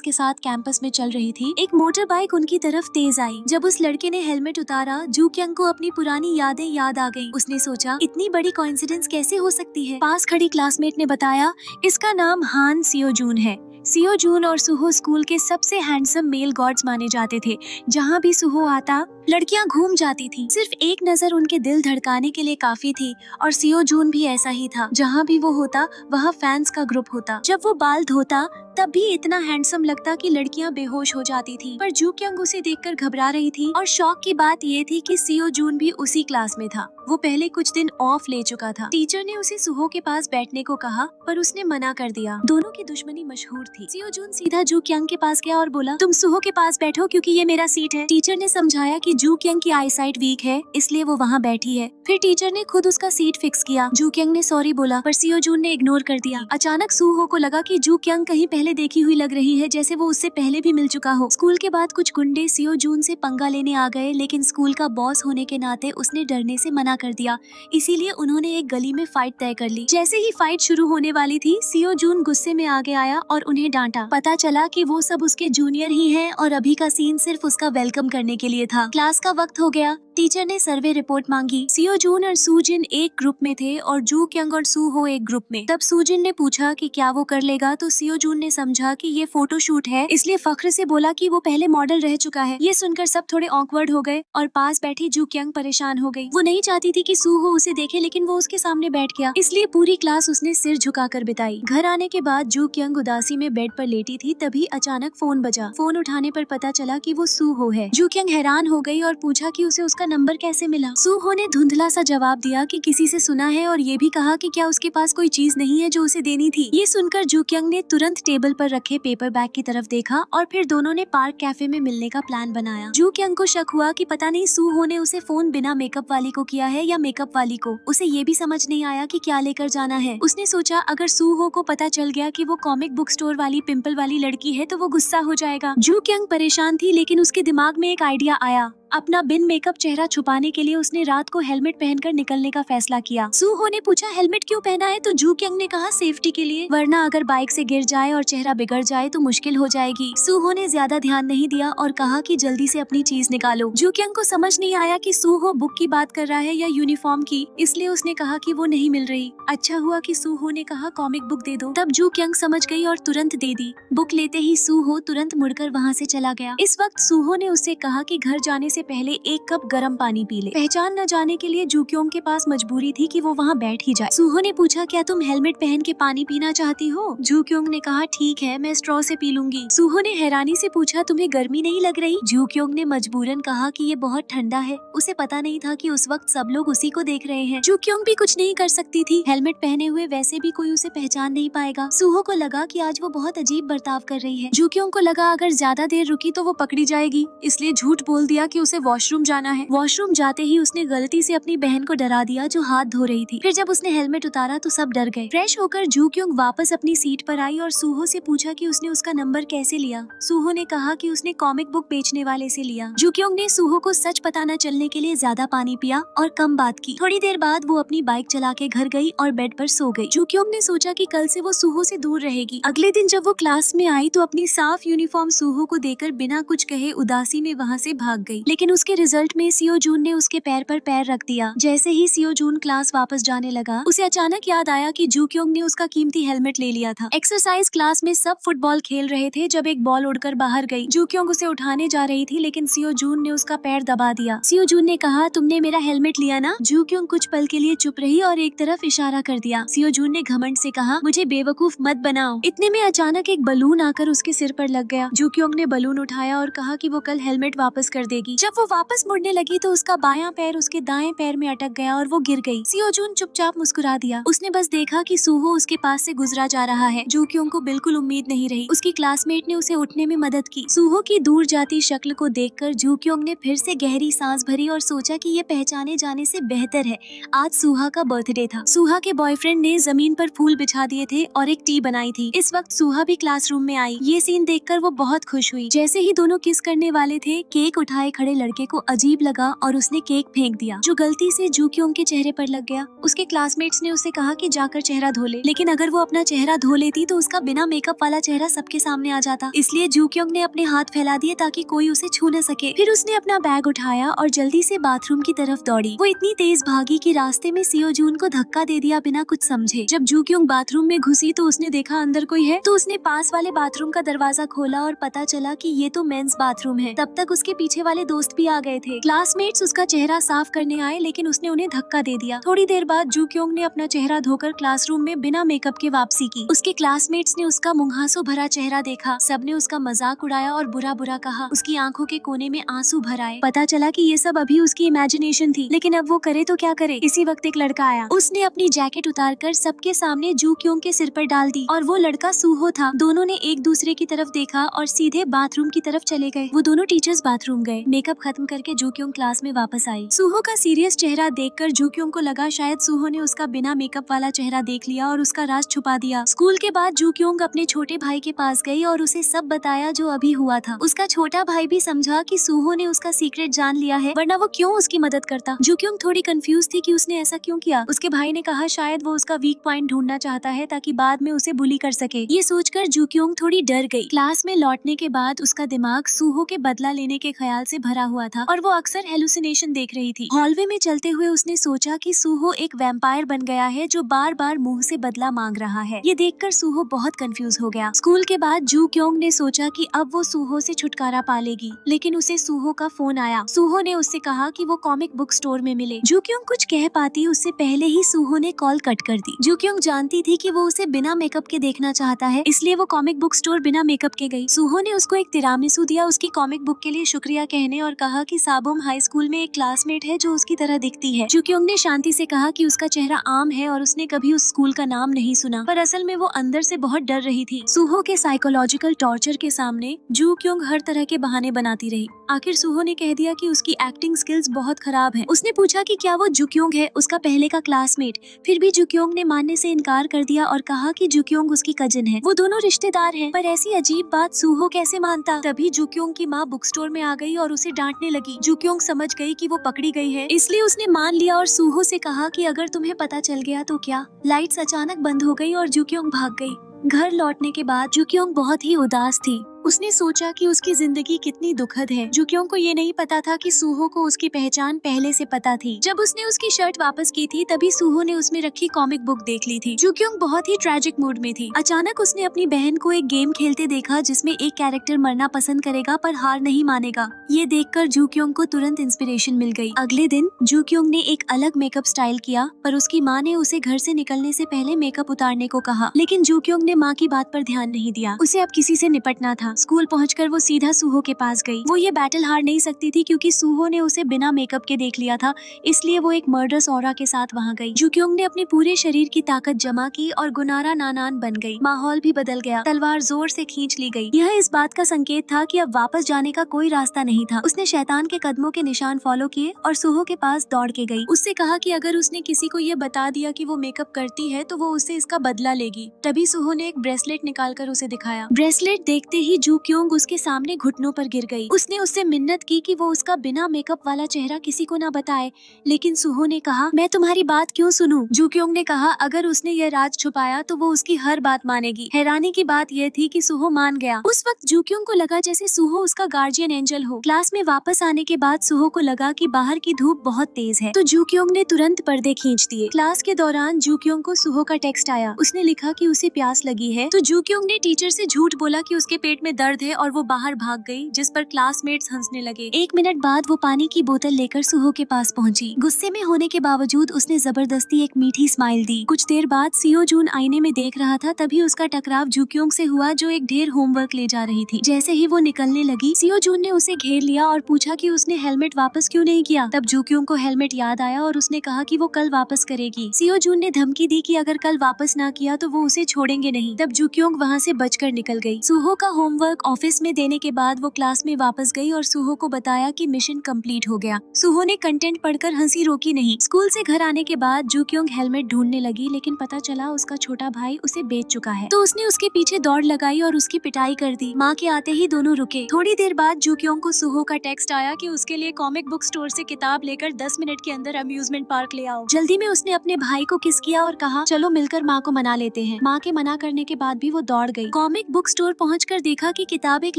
Speaker 1: के साथ कैंपस में चल रही थी, एक मोटर बाइक उनकी तरफ तेज आई। जब उस लड़के ने हेलमेट उतारा, जू क्यंग को अपनी पुरानी यादें याद आ गईं। उसने सोचा, इतनी बड़ी कोइंसिडेंस कैसे हो सकती है। पास खड़ी क्लासमेट ने बताया, इसका नाम हान सियो जून है। सियो जून और सुहो स्कूल के सबसे हैंडसम मेल गॉड्स माने जाते थे। जहाँ भी सुहो आता, लड़कियां घूम जाती थी। सिर्फ एक नजर उनके दिल धड़काने के लिए काफी थी। और सियो जून भी ऐसा ही था। जहाँ भी वो होता, वहाँ फैंस का ग्रुप होता। जब वो बाल धोता तब भी इतना हैंडसम लगता कि लड़कियां बेहोश हो जाती थी। पर जू क्यंग उसे देखकर घबरा रही थी। और शौक की बात ये थी कि सियो जून भी उसी क्लास में था। वो पहले कुछ दिन ऑफ ले चुका था। टीचर ने उसे सुहो के पास बैठने को कहा, पर उसने मना कर दिया। दोनों की दुश्मनी मशहूर थी। सियो जून सीधा जू क्यंग के पास गया और बोला, तुम सुहो के पास बैठो क्योंकि ये मेरा सीट है। टीचर ने समझाया कि जू क्यंग की आई साइट वीक है, इसलिए वो वहाँ बैठी है। फिर टीचर ने खुद उसका सीट फिक्स किया। जू क्यंग ने सॉरी बोला, पर सियो जून ने इग्नोर कर दिया। अचानक सुहो को लगा कि जू क्यंग कहीं पहले देखी हुई लग रही है, जैसे वो उससे पहले भी मिल चुका हो। स्कूल के बाद कुछ गुंडे सियो जून से पंगा लेने आ गए, लेकिन स्कूल का बॉस होने के नाते उसने डरने से मना कर दिया। इसीलिए उन्होंने एक गली में फाइट तय कर ली। जैसे ही फाइट शुरू होने वाली थी, सियो जून गुस्से में आगे आया और उन्हें डांटा। पता चला कि वो सब उसके जूनियर ही हैं और अभी का सीन सिर्फ उसका वेलकम करने के लिए था। क्लास का वक्त हो गया। टीचर ने सर्वे रिपोर्ट मांगी। सियो जून और सूजिन एक ग्रुप में थे और जू क्यंग और सुहो एक ग्रुप में। तब सूजिन ने पूछा कि क्या वो कर लेगा, तो सियो जून ने समझा कि ये फोटो शूट है, इसलिए फख्र से बोला कि वो पहले मॉडल रह चुका है। ये सुनकर सब थोड़े ऑकवर्ड हो गए और पास बैठी जू क्यंग परेशान हो गई। वो नहीं चाहती थी कि सुहो उसे देखे, लेकिन वो उसके सामने बैठ गया, इसलिए पूरी क्लास उसने सिर झुकाकर बिताई। घर आने के बाद जू क्यंग उदासी में बेड पर लेटी थी, तभी अचानक फोन बजा। फोन उठाने पर पता चला कि वो सुहो है। जू क्यंग हैरान हो गई और पूछा कि उसे उसका नंबर कैसे मिला। सुहो ने धुंधला सा जवाब दिया कि किसी से सुना है, और ये भी कहा कि क्या उसके पास कोई चीज नहीं है जो उसे देनी थी। ये सुनकर जू क्यंग ने तुरंत टेबल पर रखे पेपर बैग की तरफ देखा और फिर दोनों ने पार्क कैफे में मिलने का प्लान बनाया। जू क्यंग को शक हुआ कि पता नहीं सुहो ने उसे फोन बिना मेकअप वाली को किया है या मेकअप वाली को। उसे ये भी समझ नहीं आया कि क्या लेकर जाना है। उसने सोचा अगर सुहो को पता चल गया कि वो कॉमिक बुक स्टोर वाली पिंपल वाली लड़की है तो वो गुस्सा हो जाएगा। जू क्यंग परेशान थी, लेकिन उसके दिमाग में एक आइडिया आया। अपना बिन मेकअप चेहरा छुपाने के लिए उसने रात को हेलमेट पहनकर निकलने का फैसला किया। सुहो ने पूछा हेलमेट क्यों पहना है, तो जू क्यंग ने कहा सेफ्टी के लिए, वरना अगर बाइक से गिर जाए और चेहरा बिगड़ जाए तो मुश्किल हो जाएगी। सुहो ने ज्यादा ध्यान नहीं दिया और कहा कि जल्दी से अपनी चीज निकालो। जू क्यंग को समझ नहीं आया कि सुहो बुक की बात कर रहा है या यूनिफॉर्म की, इसलिए उसने कहा कि वो नहीं मिल रही। अच्छा हुआ कि सुहो ने कहा कॉमिक बुक दे दो। तब जू क्यंग समझ गई और तुरंत दे दी। बुक लेते ही सुहो तुरंत मुड़कर वहाँ से चला गया। इस वक्त सुहो ने उससे कहा कि घर जाने से पहले एक कप गर्म पानी पी ले। पहचान न जाने के लिए जू क्योंग के पास मजबूरी थी कि वो वहाँ बैठ ही जाए। सुहो ने पूछा क्या तुम हेलमेट पहन के पानी पीना चाहती हो? जू क्योंग ने कहा ठीक है, मैं स्ट्रॉ से पी लूंगी। सुहो ने हैरानी से पूछा तुम्हें गर्मी नहीं लग रही? जू क्योंग ने मजबूरन कहा कि ये बहुत ठंडा है। उसे पता नहीं था कि उस वक्त सब लोग उसी को देख रहे हैं। जू क्योंग भी कुछ नहीं कर सकती थी, हेलमेट पहने हुए वैसे भी कोई उसे पहचान नहीं पाएगा। सुहो को लगा कि आज वो बहुत अजीब बर्ताव कर रही है। जू क्योंग को लगा अगर ज्यादा देर रुकी तो वो पकड़ी जाएगी, इसलिए झूठ बोल दिया कि उसे वॉशरूम जाना है। वॉशरूम जाते ही उसने गलती से अपनी बहन को डरा दिया जो हाथ धो रही थी। फिर जब उसने हेलमेट उतारा तो सब डर गए। फ्रेश होकर जू क्योंग वापस अपनी सीट पर आई और सुहो से पूछा कि उसने उसका नंबर कैसे लिया। सुहो ने कहा कि उसने कॉमिक बुक बेचने वाले से लिया। जू क्योंग ने सुहो को सच पता न चलने के लिए ज्यादा पानी पिया और कम बात की। थोड़ी देर बाद वो अपनी बाइक चला के घर गई और बेड पर सो गई। जू क्योंग ने सोचा कि कल से वो सुहो से दूर रहेगी। अगले दिन जब वो क्लास में आई तो अपनी साफ यूनिफॉर्म सुहो को देकर बिना कुछ कहे उदासी में वहाँ से भाग गई। लेकिन उसके रिजल्ट में सियो जून ने उसके पैर पर पैर रख दिया। जैसे ही सियो जून क्लास वापस जाने लगा, उसे अचानक याद आया कि जू क्योंग ने उसका कीमती हेलमेट ले लिया था। एक्सरसाइज क्लास में सब फुटबॉल खेल रहे थे जब एक बॉल उड़कर बाहर गई। जू क्योंग उसे उठाने जा रही थी, लेकिन सियो जून ने उसका पैर दबा दिया। सियो जून ने कहा, तुमने मेरा हेलमेट लिया ना? जू क्योंग कुछ पल के लिए चुप रही और एक तरफ इशारा कर दिया। सियो जून ने घमंड से कहा, मुझे बेवकूफ मत बनाओ। इतने में अचानक एक बलून आकर उसके सिर पर लग गया। जू क्योंग ने बलून उठाया और कहा कि वो कल हेलमेट वापस कर देगी। जब वो वापस मुड़ने लगी तो उसका बायां पैर उसके दाएं पैर में अटक गया और वो गिर गई। सियो जून चुपचाप मुस्कुरा दिया। उसने बस देखा कि सूहो उसके पास से गुजरा जा रहा है। जू क्योंग को बिल्कुल उम्मीद नहीं रही। उसकी क्लासमेट ने उसे उठने में मदद की। सूहो की दूर जाती शक्ल को देखकर जू क्योंग ने फिर से गहरी सांस भरी और सोचा कि ये पहचाने जाने से बेहतर है। आज सूहा का बर्थडे था। सूहा के बॉयफ्रेंड ने जमीन पर फूल बिछा दिए थे और एक टी बनाई थी। इस वक्त सूहा भी क्लासरूम में आई। ये सीन देखकर वो बहुत खुश हुई। जैसे ही दोनों किस करने वाले थे, केक उठाए खड़े लड़के को अजीब लगा और उसने केक फेंक दिया, जो गलती से जू क्योंग के चेहरे पर लग गया। उसके क्लासमेट्स ने उसे कहा कि जाकर चेहरा धो ले, लेकिन अगर वो अपना चेहरा धो लेती तो उसका बिना मेकअप वाला चेहरा सबके सामने आ जाता। इसलिए जू क्योंग ने अपने हाथ फैला दिए ताकि कोई उसे छू न सके। फिर उसने अपना बैग उठाया और जल्दी से बाथरूम की तरफ दौड़ी। वो इतनी तेज भागी कि रास्ते में सियो जून को धक्का दे दिया बिना कुछ समझे। जब जू क्योंग बाथरूम में घुसी तो उसने देखा अंदर कोई है, तो उसने पास वाले बाथरूम का दरवाजा खोला और पता चला कि ये तो मेंस बाथरूम है। तब तक उसके पीछे वाले दोस्त भी आ गए थे। क्लासमेट्स उसका चेहरा साफ करने आए, लेकिन उसने उन्हें धक्का दे दिया। थोड़ी देर बाद जू क्योंग ने अपना चेहरा धोकर क्लासरूम में बिना मेकअप के वापसी की। उसके क्लासमेट्स ने उसका मुंहासों भरा चेहरा देखा। सबने उसका मजाक उड़ाया और बुरा बुरा कहा। उसकी आंखों के कोने में आंसू भर आए। पता चला कि ये सब अभी उसकी इमेजिनेशन थी, लेकिन अब वो करे तो क्या करे। इसी वक्त एक लड़का आया। उसने अपनी जैकेट उतारकर सबके सामने जू क्योंग के सिर पर डाल दी और वो लड़का सूहो था। दोनों ने एक दूसरे की तरफ देखा और सीधे बाथरूम की तरफ चले गए। वो दोनों टीचर्स बाथरूम गए। मेकअप खत्म करके जू क्योंग क्लास में वापस आई। सूहो का सीरियस चेहरा देखकर जू क्योंग को लगा शायद सूहो ने उसका बिना मेकअप वाला चेहरा देख लिया और उसका राज छुपा दिया। स्कूल के बाद जू क्योंग अपने छोटे भाई के पास गई और उसे सब बताया जो अभी हुआ था। उसका छोटा भाई भी समझा कि सूहो ने उसका सीक्रेट जान लिया है, वरना वो क्यों उसकी मदद करता। जू क्योंग थोड़ी कंफ्यूज थी कि उसने ऐसा क्यों किया। उसके भाई ने कहा शायद वो उसका वीक पॉइंट ढूंढना चाहता है ताकि बाद में उसे बुली कर सके। ये सोचकर जू क्योंग थोड़ी डर गई। क्लास में लौटने के बाद उसका दिमाग सूहो के बदला लेने के ख्याल से भरा हुआ था और वो अक्सर हेलुसिनेशन देख रही थी। हॉलवे में चलते हुए उसने सोचा कि सूहो एक वैम्पायर बन गया है जो बार बार मुंह से बदला मांग रहा है। ये देखकर सूहो बहुत कंफ्यूज हो गया। स्कूल के बाद जू क्योंग ने सोचा कि अब वो सूहो से छुटकारा पालेगी, लेकिन उसे सूहो का फोन आया। सूहो ने उससे कहा कि वो कॉमिक बुक स्टोर में मिले। जू क्योंग कुछ कह पाती उससे पहले ही सूहो ने कॉल कट कर दी। जू क्योंग जानती थी कि वो उसे बिना मेकअप के देखना चाहता है, इसलिए वो कॉमिक बुक स्टोर बिना मेकअप के गई। सूहो ने उसको एक तिरामिसू दिया उसकी कॉमिक बुक के लिए शुक्रिया कहने और कहा कि साबोम हाई स्कूल में एक क्लासमेट है जो उसकी तरह दिखती है। जू क्योंग ने शांति से कहा कि उसका चेहरा आम है और उसने कभी उस स्कूल का नाम नहीं सुना, पर असल में वो अंदर से बहुत डर रही थी। सूहो के साइकोलॉजिकल टॉर्चर के सामने जू क्योंग हर तरह के बहाने बनाती रही। आखिर सूहो ने कह दिया कि उसकी एक्टिंग स्किल्स बहुत खराब है। उसने पूछा कि क्या वो जू क्योंग है, उसका पहले का क्लासमेट। फिर भी जू क्योंग ने मानने से इनकार कर दिया और कहा कि जू क्योंग उसकी कजिन है। वो दोनों रिश्तेदार हैं। पर ऐसी अजीब बात सूहो कैसे मानता। तभी जू क्योंग की माँ बुक स्टोर में आ गई और उसे डांटने लगी। जू क्योंग समझ गई कि वो पकड़ी गई है, इसलिए उसने मान लिया और सूहो से कहा कि अगर तुम्हें पता चल गया तो क्या। लाइट्स अचानक बंद हो गई और जू क्योंग भाग गई। घर लौटने के बाद जू क्योंग बहुत ही उदास थी। उसने सोचा कि उसकी जिंदगी कितनी दुखद है। जू क्योंग को ये नहीं पता था कि सूहो को उसकी पहचान पहले से पता थी। जब उसने उसकी शर्ट वापस की थी तभी सूहो ने उसमें रखी कॉमिक बुक देख ली थी। जू क्योंग बहुत ही ट्रैजिक मूड में थी। अचानक उसने अपनी बहन को एक गेम खेलते देखा जिसमें एक कैरेक्टर मरना पसंद करेगा पर हार नहीं मानेगा। ये देखकर जू क्योंग को तुरंत इंस्पिरेशन मिल गई। अगले दिन जू क्योंग ने एक अलग मेकअप स्टाइल किया, पर उसकी माँ ने उसे घर से निकलने से पहले मेकअप उतारने को कहा, लेकिन जू क्योंग ने माँ की बात पर ध्यान नहीं दिया। उसे अब किसी से निपटना था। स्कूल पहुंचकर वो सीधा सूहो के पास गई। वो ये बैटल हार नहीं सकती थी क्योंकि सूहो ने उसे बिना मेकअप के देख लिया था, इसलिए वो एक मर्डरस ऑरा के साथ वहां गई। जू क्योंग ने अपने पूरे शरीर की ताकत जमा की और गुनारा नानान बन गई। माहौल भी बदल गया। तलवार जोर से खींच ली गई। यह इस बात का संकेत था कि अब वापस जाने का कोई रास्ता नहीं था। उसने शैतान के कदमों के निशान फॉलो किए और सूहो के पास दौड़ के गई। उससे कहा कि अगर उसने किसी को ये बता दिया कि वो मेकअप करती है तो वो उससे इसका बदला लेगी। तभी सूहो ने एक ब्रेसलेट निकालकर उसे दिखाया। ब्रेसलेट देखते ही जू क्योंग उसके सामने घुटनों पर गिर गई। उसने उससे मिन्नत की कि वो उसका बिना मेकअप वाला चेहरा किसी को ना बताए, लेकिन सुहो ने कहा, मैं तुम्हारी बात क्यों सुनूं? जू क्योंग ने कहा, अगर उसने यह राज छुपाया तो वो उसकी हर बात मानेगी। हैरानी की बात यह थी कि सुहो मान गया। उस वक्त जू क्योंग को लगा जैसे सुहो उसका गार्जियन एंजल हो। क्लास में वापस आने के बाद सुहो को लगा कि बाहर की धूप बहुत तेज है, तो जू क्योंग ने तुरंत पर्दे खींच दिए। क्लास के दौरान जू क्योंग को सुहो का टेक्स्ट आया। उसने लिखा कि उसे प्यास लगी है, तो जू क्योंग ने टीचर से झूठ बोला कि उसके पेट में दर्द है और वो बाहर भाग गई, जिस पर क्लासमेट्स हंसने लगे। 1 मिनट बाद वो पानी की बोतल लेकर सुहो के पास पहुंची। गुस्से में होने के बावजूद उसने जबरदस्ती एक मीठी स्माइल दी। कुछ देर बाद सियो जून आईने में देख रहा था, तभी उसका टकराव जू क्योंग से हुआ, जो एक ढेर होमवर्क ले जा रही थी। जैसे ही वो निकलने लगी, सियो जून ने उसे घेर लिया और पूछा कि उसने हेलमेट वापस क्यों नहीं किया। तब जू क्योंग को हेलमेट याद आया और उसने कहा कि वो कल वापस करेगी। सियो जून ने धमकी दी कि अगर कल वापस ना किया तो वो उसे छोड़ेंगे नहीं। तब जू क्योंग वहाँ से बचकर निकल गई। सुहो का होमवर्क ऑफिस में देने के बाद वो क्लास में वापस गई और सुहो को बताया कि मिशन कंप्लीट हो गया। सुहो ने कंटेंट पढ़कर हंसी रोकी नहीं। स्कूल से घर आने के बाद जू क्योंग हेलमेट ढूंढने लगी, लेकिन पता चला उसका छोटा भाई उसे बेच चुका है। तो उसने उसके पीछे दौड़ लगाई और उसकी पिटाई कर दी। माँ के आते ही दोनों रुके। थोड़ी देर बाद जू क्योंग को सुहो का टेक्स्ट आया कि उसके लिए कॉमिक बुक स्टोर से किताब लेकर 10 मिनट के अंदर अम्यूजमेंट पार्क ले आओ। जल्दी में उसने अपने भाई को किस किया और कहा, चलो मिलकर माँ को मना लेते हैं। माँ के मना करने के बाद भी वो दौड़ गई। कॉमिक बुक स्टोर पहुंचकर देखा कि किताब एक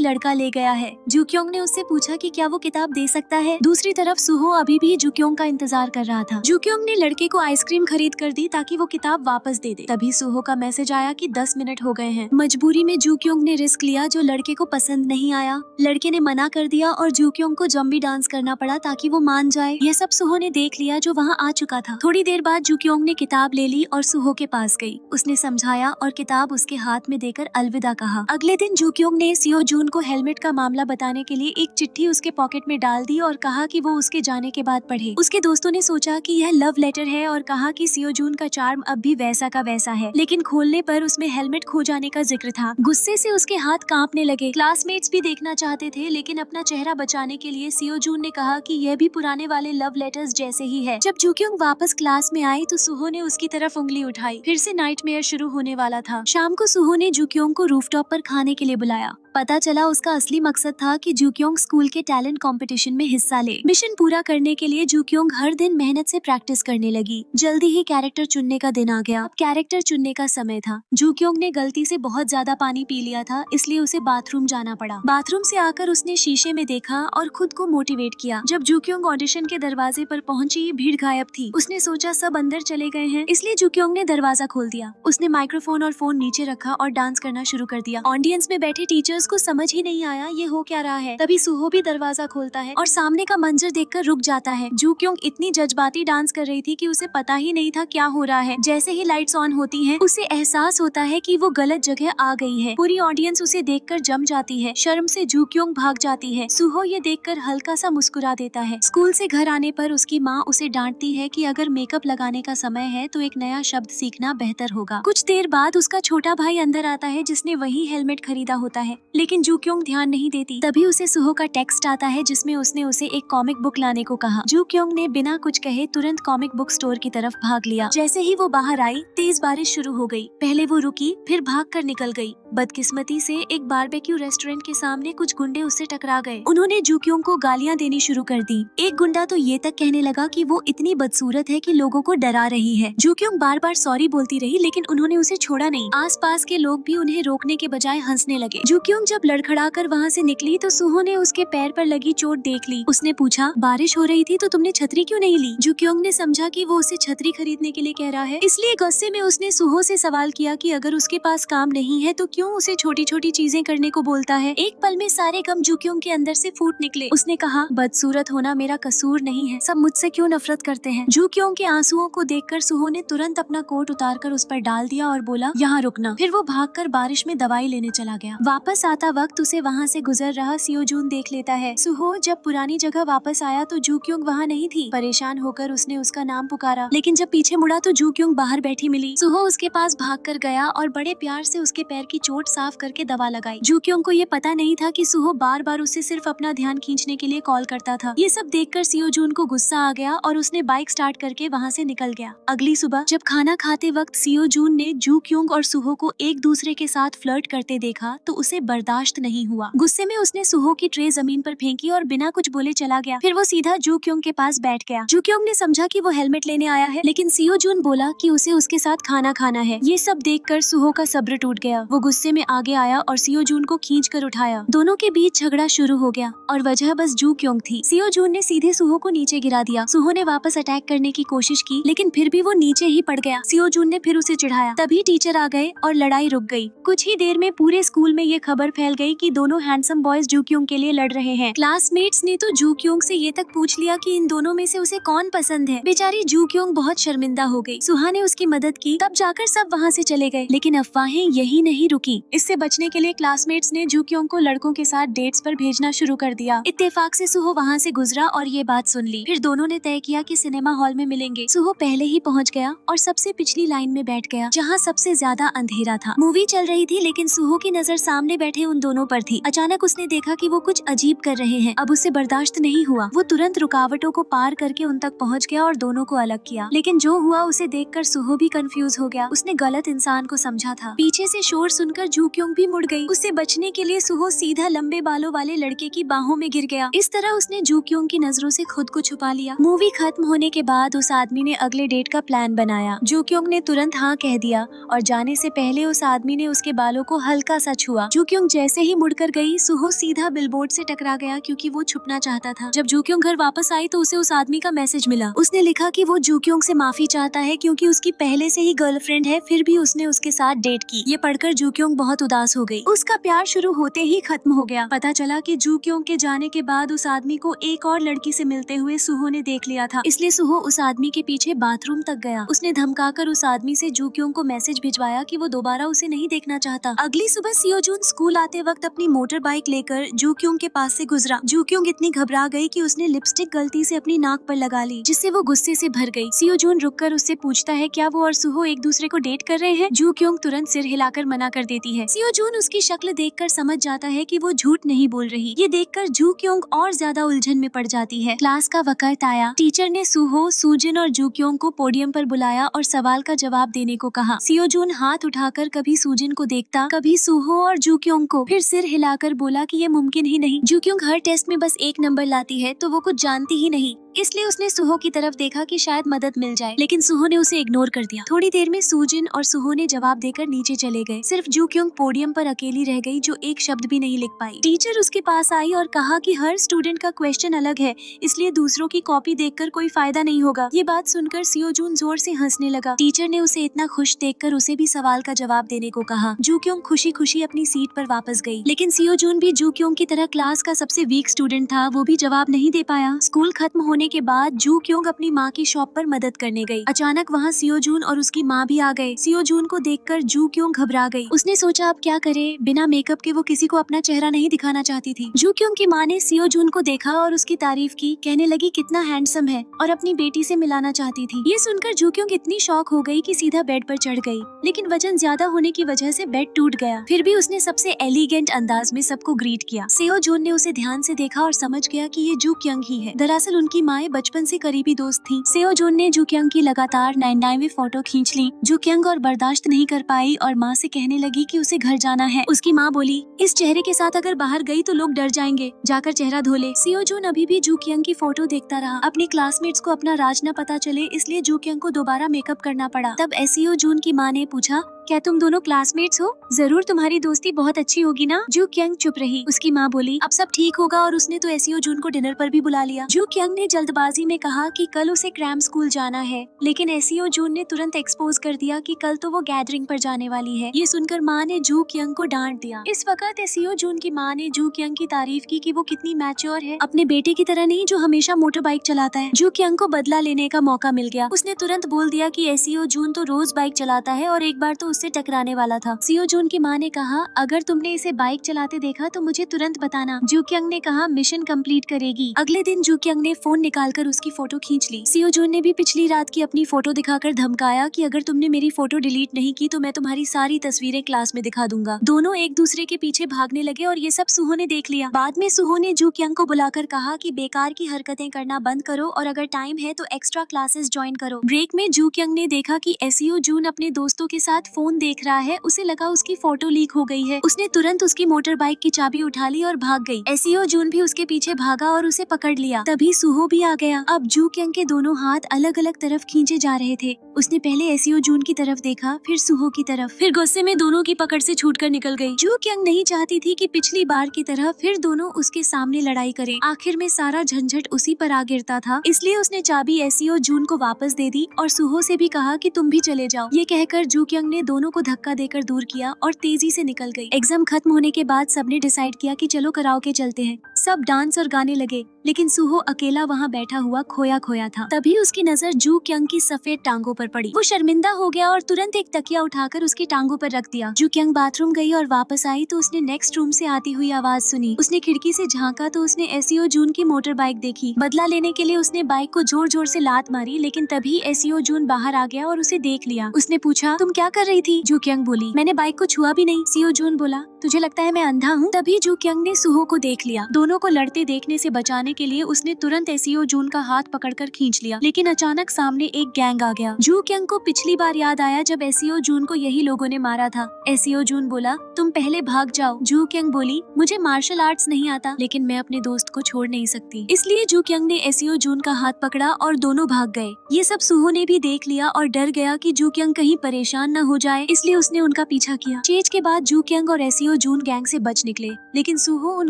Speaker 1: लड़का ले गया है। जू क्योंग ने उससे पूछा कि क्या वो किताब दे सकता है। दूसरी तरफ सुहो अभी भी जू क्योंग का इंतजार कर रहा था। जू क्योंग ने लड़के को आइसक्रीम खरीद कर दी ताकि वो किताब वापस दे दे। तभी सुहो का मैसेज आया कि 10 मिनट हो गए हैं। मजबूरी में जू क्योंग ने रिस्क लिया, जो लड़के को पसंद नहीं आया। लड़के ने मना कर दिया और जू क्योंग को जंबी डांस करना पड़ा ताकि वो मान जाए। यह सब सुहो ने देख लिया, जो वहाँ आ चुका था। थोड़ी देर बाद जू क्योंग ने किताब ले ली और सुहो के पास गई। उसने समझाया और किताब उसके हाथ में देकर अलविदा कहा। अगले दिन जू क्योंग ने सियो जून को हेलमेट का मामला बताने के लिए एक चिट्ठी उसके पॉकेट में डाल दी और कहा कि वो उसके जाने के बाद पढ़े। उसके दोस्तों ने सोचा कि यह लव लेटर है और कहा कि सियो जून का चार्म अब भी वैसा का वैसा है, लेकिन खोलने पर उसमें हेलमेट खो जाने का जिक्र था। गुस्से से उसके हाथ कांपने लगे। क्लासमेट्स भी देखना चाहते थे, लेकिन अपना चेहरा बचाने के लिए सियो जून ने कहा कि यह भी पुराने वाले लव लेटर्स जैसे ही है। जब जू क्योंग वापस क्लास में आई तो सुहो ने उसकी तरफ उंगली उठाई। फिर से नाइटमेयर शुरू होने वाला था। शाम को सुहो ने जू क्योंग को रूफटॉप पर खाने के लिए बुलाया। पता चला उसका असली मकसद था कि जू क्योंग स्कूल के टैलेंट कंपटीशन में हिस्सा ले। मिशन पूरा करने के लिए जू क्योंग हर दिन मेहनत से प्रैक्टिस करने लगी। जल्दी ही कैरेक्टर चुनने का दिन आ गया। अब कैरेक्टर चुनने का समय था। जू क्योंग ने गलती से बहुत ज्यादा पानी पी लिया था, इसलिए उसे बाथरूम जाना पड़ा। बाथरूम से आकर उसने शीशे में देखा और खुद को मोटिवेट किया। जब जू क्योंग ऑडिशन के दरवाजे पर पहुंची, भीड़ गायब थी। उसने सोचा सब अंदर चले गए हैं, इसलिए जू क्योंग ने दरवाजा खोल दिया। उसने माइक्रोफोन और फोन नीचे रखा और डांस करना शुरू कर दिया। ऑडियंस में बैठे टीचर्स को समझ ही नहीं आया ये हो क्या रहा है। तभी सुहो भी दरवाजा खोलता है और सामने का मंजर देखकर रुक जाता है। जू क्योंग इतनी जज्बाती डांस कर रही थी कि उसे पता ही नहीं था क्या हो रहा है। जैसे ही लाइट्स ऑन होती हैं, उसे एहसास होता है कि वो गलत जगह आ गई है। पूरी ऑडियंस उसे देखकर जम जाती है। शर्म से जू क्योंग भाग जाती है। सुहो ये देखकर हल्का सा मुस्कुरा देता है। स्कूल से घर आने पर उसकी माँ उसे डांटती है कि अगर मेकअप लगाने का समय है तो एक नया शब्द सीखना बेहतर होगा। कुछ देर बाद उसका छोटा भाई अंदर आता है, जिसने वही हेलमेट खरीदा होता है, लेकिन जू क्योंग ध्यान नहीं देती। तभी उसे सुहो का टेक्स्ट आता है, जिसमें उसने उसे एक कॉमिक बुक लाने को कहा। जू क्योंग ने बिना कुछ कहे तुरंत कॉमिक बुक स्टोर की तरफ भाग लिया। जैसे ही वो बाहर आई, तेज बारिश शुरू हो गई। पहले वो रुकी, फिर भागकर निकल गई। बदकिस्मती से एक बारबेक्यू रेस्टोरेंट के सामने कुछ गुंडे उससे टकरा गए। उन्होंने जू क्योंग को गालियां देनी शुरू कर दी। एक गुंडा तो ये तक कहने लगा कि वो इतनी बदसूरत है कि लोगों को डरा रही है। जू क्योंग बार बार सॉरी बोलती रही, लेकिन उन्होंने उसे छोड़ा नहीं। आसपास के लोग भी उन्हें रोकने के बजाय हंसने लगे। जू क्योंग जब लड़खड़ा कर वहाँ से निकली तो सुहो ने उसके पैर पर लगी चोट देख ली। उसने पूछा, बारिश हो रही थी तो तुमने छतरी क्यों नहीं ली? जू क्योंग ने समझा कि वो उसे छतरी खरीदने के लिए कह रहा है, इसलिए गुस्से में उसने सुहो से सवाल किया कि अगर उसके पास काम नहीं है तो क्यों उसे छोटी छोटी चीजें करने को बोलता है। एक पल में सारे गम जू क्योंग के अंदर से फूट निकले। उसने कहा, बदसूरत होना मेरा कसूर नहीं है, सब मुझसे क्यों नफरत करते हैं। जू क्योंग के आंसुओं को देखकर सुहो ने तुरंत अपना कोट उतारकर उस पर डाल दिया और बोला, यहाँ रुकना। फिर वो भागकर बारिश में दवाई लेने चला गया। वापस आता वक्त उसे वहाँ से गुजर रहा सियो जून देख लेता है। सुहो जब पुरानी जगह वापस आया तो जू क्योंग वहाँ नहीं थी। परेशान होकर उसने उसका नाम पुकारा, लेकिन जब पीछे मुड़ा तो जू क्योंग बाहर बैठी मिली। सुहो उसके पास भागकर गया और बड़े प्यार से उसके पैर की चोट साफ करके दवा लगाई। जू क्योंग को ये पता नहीं था कि सुहो बार बार उसे सिर्फ अपना ध्यान खींचने के लिए कॉल करता था। ये सब देखकर सियो जून को गुस्सा आ गया और उसने बाइक स्टार्ट करके वहाँ से निकल गया। अगली सुबह जब खाना खाते वक्त सियो जून ने जू क्योंग और सुहो को एक दूसरे के साथ फ्लर्ट करते देखा तो उसे बर्दाश्त नहीं हुआ। गुस्से में उसने सुहो की ट्रे जमीन पर फेंकी और बिना कुछ बोले चला गया। फिर वो सीधा जू क्योंग के पास बैठ गया। जू क्योंग ने समझा कि वो हेलमेट लेने आया है, लेकिन सियो जून बोला कि उसे उसके साथ खाना खाना है। ये सब देखकर सुहो का सब्र टूट गया। वो गुस्से में आगे आया और सियो जून को खींच कर उठाया। दोनों के बीच झगड़ा शुरू हो गया और वजह बस जू क्योंग थी। सियो जून ने सीधे सुहो को नीचे गिरा दिया। सुहो ने वापस अटैक करने की कोशिश की, लेकिन फिर भी वो नीचे ही पड़ गया। सियो जून ने फिर उसे चिढ़ाया। तभी टीचर आ गए और लड़ाई रुक गई। कुछ ही देर में पूरे स्कूल में ये खबर फैल गई कि दोनों हैंडसम बॉयज जू क्योंग के लिए लड़ रहे हैं। क्लासमेट्स ने तो जू क्योंग से ये तक पूछ लिया कि इन दोनों में से उसे कौन पसंद है। बेचारी जू क्योंग बहुत शर्मिंदा हो गई। सुहा ने उसकी मदद की, तब जाकर सब वहाँ से चले गए। लेकिन अफवाहें यही नहीं रुकी। इससे बचने के लिए क्लासमेट्स ने जू क्योंग को लड़कों के साथ डेट्स पर भेजना शुरू कर दिया। इत्तेफाक से सुहो वहाँ से गुजरा और ये बात सुन ली। फिर दोनों ने तय किया कि सिनेमा हॉल में मिलेंगे। सुहो पहले ही पहुँच गया और सबसे पिछली लाइन में बैठ गया, जहाँ सबसे ज्यादा अंधेरा था। मूवी चल रही थी, लेकिन सुहो की नजर सामने बैठे उन दोनों पर थी। अचानक उसने देखा कि वो कुछ अजीब कर रहे हैं। अब उसे बर्दाश्त नहीं हुआ। वो तुरंत रुकावटों को पार करके उन तक पहुंच गया और दोनों को अलग किया। लेकिन जो हुआ उसे देखकर सुहो भी कंफ्यूज हो गया। उसने गलत इंसान को समझा था। पीछे से शोर सुनकर जू क्योंग भी मुड़ गई। उससे बचने के लिए सुहो सीधा लंबे बालों वाले लड़के की बाहों में गिर गया। इस तरह उसने जू क्योंग की नजरों से खुद को छुपा लिया। मूवी खत्म होने के बाद उस आदमी ने अगले डेट का प्लान बनाया। जू क्योंग ने तुरंत हाँ कह दिया और जाने से पहले उस आदमी ने उसके बालों को हल्का सा छुआ। जू क्योंग जैसे ही मुड़कर गई, सुहो सीधा बिलबोर्ड से टकरा गया, क्योंकि वो छुपना चाहता था। जब जू क्योंग घर वापस आई तो उसे उस आदमी का मैसेज मिला। उसने लिखा कि वो जू क्योंग से माफी चाहता है क्योंकि उसकी पहले से ही गर्लफ्रेंड है, फिर भी उसने उसके साथ डेट की। ये पढ़कर जू क्योंग बहुत उदास हो गई। उसका प्यार शुरू होते ही खत्म हो गया। पता चला कि जू क्योंग के जाने के बाद उस आदमी को एक और लड़की से मिलते हुए सुहो ने देख लिया था। इसलिए सुहो उस आदमी के पीछे बाथरूम तक गया। उसने धमकाकर उस आदमी से जू क्योंग को मैसेज भिजवाया कि वो दोबारा उसे नहीं देखना चाहता। अगली सुबह सियो जून स्कूल आते वक्त अपनी मोटर बाइक लेकर जू क्योंग के पास से गुजरा। जू क्योंग इतनी घबरा गई कि उसने लिपस्टिक गलती से अपनी नाक पर लगा ली, जिससे वो गुस्से से भर गई। सियो जून रुककर उससे पूछता है क्या वो और सुहो एक दूसरे को डेट कर रहे हैं। जू क्योंग तुरंत सिर हिलाकर मना कर देती है। सियो जून उसकी शक्ल देखकर समझ जाता है कि वो झूठ नहीं बोल रही। ये देखकर जू क्योंग और ज्यादा उलझन में पड़ जाती है। क्लास का वक्त आया। टीचर ने सुहो, सुजिन और जू क्योंग को पोडियम पर बुलाया और सवाल का जवाब देने को कहा। सियो जून हाथ उठाकर कभी सुजिन को देखता, कभी सुहो और जू क्योंग को, फिर सिर हिलाकर बोला कि ये मुमकिन ही नहीं। जू क्योंग हर टेस्ट में बस 1 नंबर लाती है, तो वो कुछ जानती ही नहीं। इसलिए उसने सुहो की तरफ देखा कि शायद मदद मिल जाए, लेकिन सुहो ने उसे इग्नोर कर दिया। थोड़ी देर में सुजिन और सुहो ने जवाब देकर नीचे चले गए। सिर्फ जू क्योंग पोडियम पर अकेली रह गई, जो एक शब्द भी नहीं लिख पाई। टीचर उसके पास आई और कहा कि हर स्टूडेंट का क्वेश्चन अलग है, इसलिए दूसरों की कॉपी देखकर कोई फायदा नहीं होगा। ये बात सुनकर सियो जून जोर से हंसने लगा। टीचर ने उसे इतना खुश देखकर उसे भी सवाल का जवाब देने को कहा। जू क्योंग खुशी खुशी अपनी सीट पर वापस गई, लेकिन सियो जून भी जू क्योंग की तरह क्लास का सबसे वीक स्टूडेंट था। वो भी जवाब नहीं दे पाया। स्कूल खत्म होने के बाद जू क्योंग अपनी माँ की शॉप पर मदद करने गई। अचानक वहाँ सियो जून और उसकी माँ भी आ गए। सियो जून को देखकर जू क्योंग घबरा गई। उसने सोचा अब क्या करे, बिना मेकअप के वो किसी को अपना चेहरा नहीं दिखाना चाहती थी। जू क्योंग की माँ ने सियो जून को देखा और उसकी तारीफ की, कहने लगी कितना हैंडसम है और अपनी बेटी से मिलाना चाहती थी। ये सुनकर जू क्योंग इतनी शॉक हो गई कि सीधा बेड पर चढ़ गई, लेकिन वजन ज्यादा होने की वजह से बेड टूट गया। फिर भी उसने सबसे एलिगेंट अंदाज में सबको ग्रीट किया। सियो जून ने उसे ध्यान से देखा और समझ गया कि ये जू क्योंग ही है। दरअसल उनकी माएं बचपन से करीबी दोस्त थी। सियो जून ने जू क्योंग की लगातार 99वीं फोटो खींच ली। जू क्योंग और बर्दाश्त नहीं कर पाई और माँ से कहने लगी कि उसे घर जाना है। उसकी माँ बोली, इस चेहरे के साथ अगर बाहर गई तो लोग डर जाएंगे, जाकर चेहरा धो ले। सियो जून अभी भी जू क्योंग की फोटो देखता रहा। अपने क्लासमेट्स को अपना राज न पता चले, इसलिए जू क्योंग को दोबारा मेकअप करना पड़ा। तब सियो जून की माँ ने पूछा, क्या तुम दोनों क्लासमेट्स हो? जरूर तुम्हारी दोस्ती बहुत अच्छी होगी ना? जू क्योंग चुप रही। उसकी माँ बोली, अब सब ठीक होगा और उसने तो सियो जून को डिनर पर भी बुला लिया। जू क्योंग ने जल्दबाजी में कहा कि कल उसे क्रैम स्कूल जाना है, लेकिन सियो जून ने तुरंत एक्सपोज कर दिया कि कल तो वो गैदरिंग पर जाने वाली है। ये सुनकर माँ ने जू क्योंग को डांट दिया। इस वक्त सियो जून की माँ ने जू क्योंग की तारीफ की कि वो कितनी मैच्योर है, अपने बेटे की तरह नहीं जो हमेशा मोटर बाइक चलाता है। जू क्योंग को बदला लेने का मौका मिल गया। उसने तुरंत बोल दिया कि सियो जून तो रोज बाइक चलाता है और एक बार तो उससे टकराने वाला था। सियो जून की माँ ने कहा, अगर तुमने इसे बाइक चलाते देखा तो मुझे तुरंत बताना। जू क्योंग ने कहा, मिशन कंप्लीट करेगी। अगले दिन जू क्योंग ने फोन निकालकर उसकी फोटो खींच ली। सियो जून ने भी पिछली रात की अपनी फोटो दिखाकर धमकाया कि अगर तुमने मेरी फोटो डिलीट नहीं की तो मैं तुम्हारी सारी तस्वीरें क्लास में दिखा दूंगा। दोनों एक दूसरे के पीछे भागने लगे और ये सब सुहो ने देख लिया। बाद में सुहो ने जू क्योंग को बुलाकर कहा कि बेकार की हरकतें करना बंद करो और अगर टाइम है तो एक्स्ट्रा क्लासेस ज्वाइन करो। ब्रेक में जू क्योंग ने देखा कि सियो जून अपने दोस्तों के साथ फोन फोन देख रहा है, उसे लगा उसकी फोटो लीक हो गई है। उसने तुरंत उसकी मोटर बाइक की चाबी उठा ली और भाग गई। एसीओ जून भी उसके पीछे भागा और उसे पकड़ लिया। तभी सुहो भी आ गया। अब जू क्यंग के दोनों हाथ अलग अलग तरफ खींचे जा रहे थे। उसने पहले एसीओ जून की तरफ देखा, फिर सुहो की तरफ, फिर गुस्से में दोनों की पकड़ से छूटकर निकल गई। जू क्यंग नहीं चाहती थी कि पिछली बार की तरह फिर दोनों उसके सामने लड़ाई करें। आखिर में सारा झंझट उसी पर आ गिरता था, इसलिए उसने चाबी एसीओ जून को वापस दे दी और सुहो से भी कहा कि तुम भी चले जाओ। ये कहकर जू क्यंग ने दोनों को धक्का देकर दूर किया और तेजी से निकल गई। एग्जाम खत्म होने के बाद सबने डिसाइड किया कि चलो कराओके चलते हैं। सब डांस और गाने लगे, लेकिन सुहो अकेला वहाँ बैठा हुआ खोया खोया था। तभी उसकी नजर जू क्यंग की सफेद टांगों पर पड़ी। वो शर्मिंदा हो गया और तुरंत एक तकिया उठाकर उसकी टांगों पर रख दिया। जू क्यंग बाथरूम गई और वापस आई तो उसने नेक्स्ट रूम से आती हुई आवाज सुनी। उसने खिड़की से झांका तो उसने एसीओ जून की मोटर बाइक देखी। बदला लेने के लिए उसने बाइक को जोर जोर से लात मारी, लेकिन तभी एसीओ जून बाहर आ गया और उसे देख लिया। उसने पूछा, तुम क्या कर रही थी? जू क्यंग बोली, मैंने बाइक को छुआ भी नहीं। एसीओ जून बोला, तुझे लगता है मैं अंधा हूँ? तभी जू क्यंग ने सुहो को देख लिया। दोनों को लड़ते देखने से बचाने के लिए उसने तुरंत एसीओ जून का हाथ पकड़कर खींच लिया, लेकिन अचानक सामने एक गैंग आ गया। जू क्यंग को पिछली बार याद आया जब एसीओ जून को यही लोगों ने मारा था। एसीओ जून बोला, तुम पहले भाग जाओ। जू क्यंग बोली, मुझे मार्शल आर्ट्स नहीं आता, लेकिन मैं अपने दोस्त को छोड़ नहीं सकती। इसलिए जू क्यंग ने एसीओ जून का हाथ पकड़ा और दोनों भाग गए। ये सब सुहो ने भी देख लिया और डर गया कि जू क्यंग कहीं परेशान न हो जाए, इसलिए उसने उनका पीछा किया। चेज के बाद जू क्यंग और एसीओ जून गैंग से बच निकले, लेकिन सुहो उन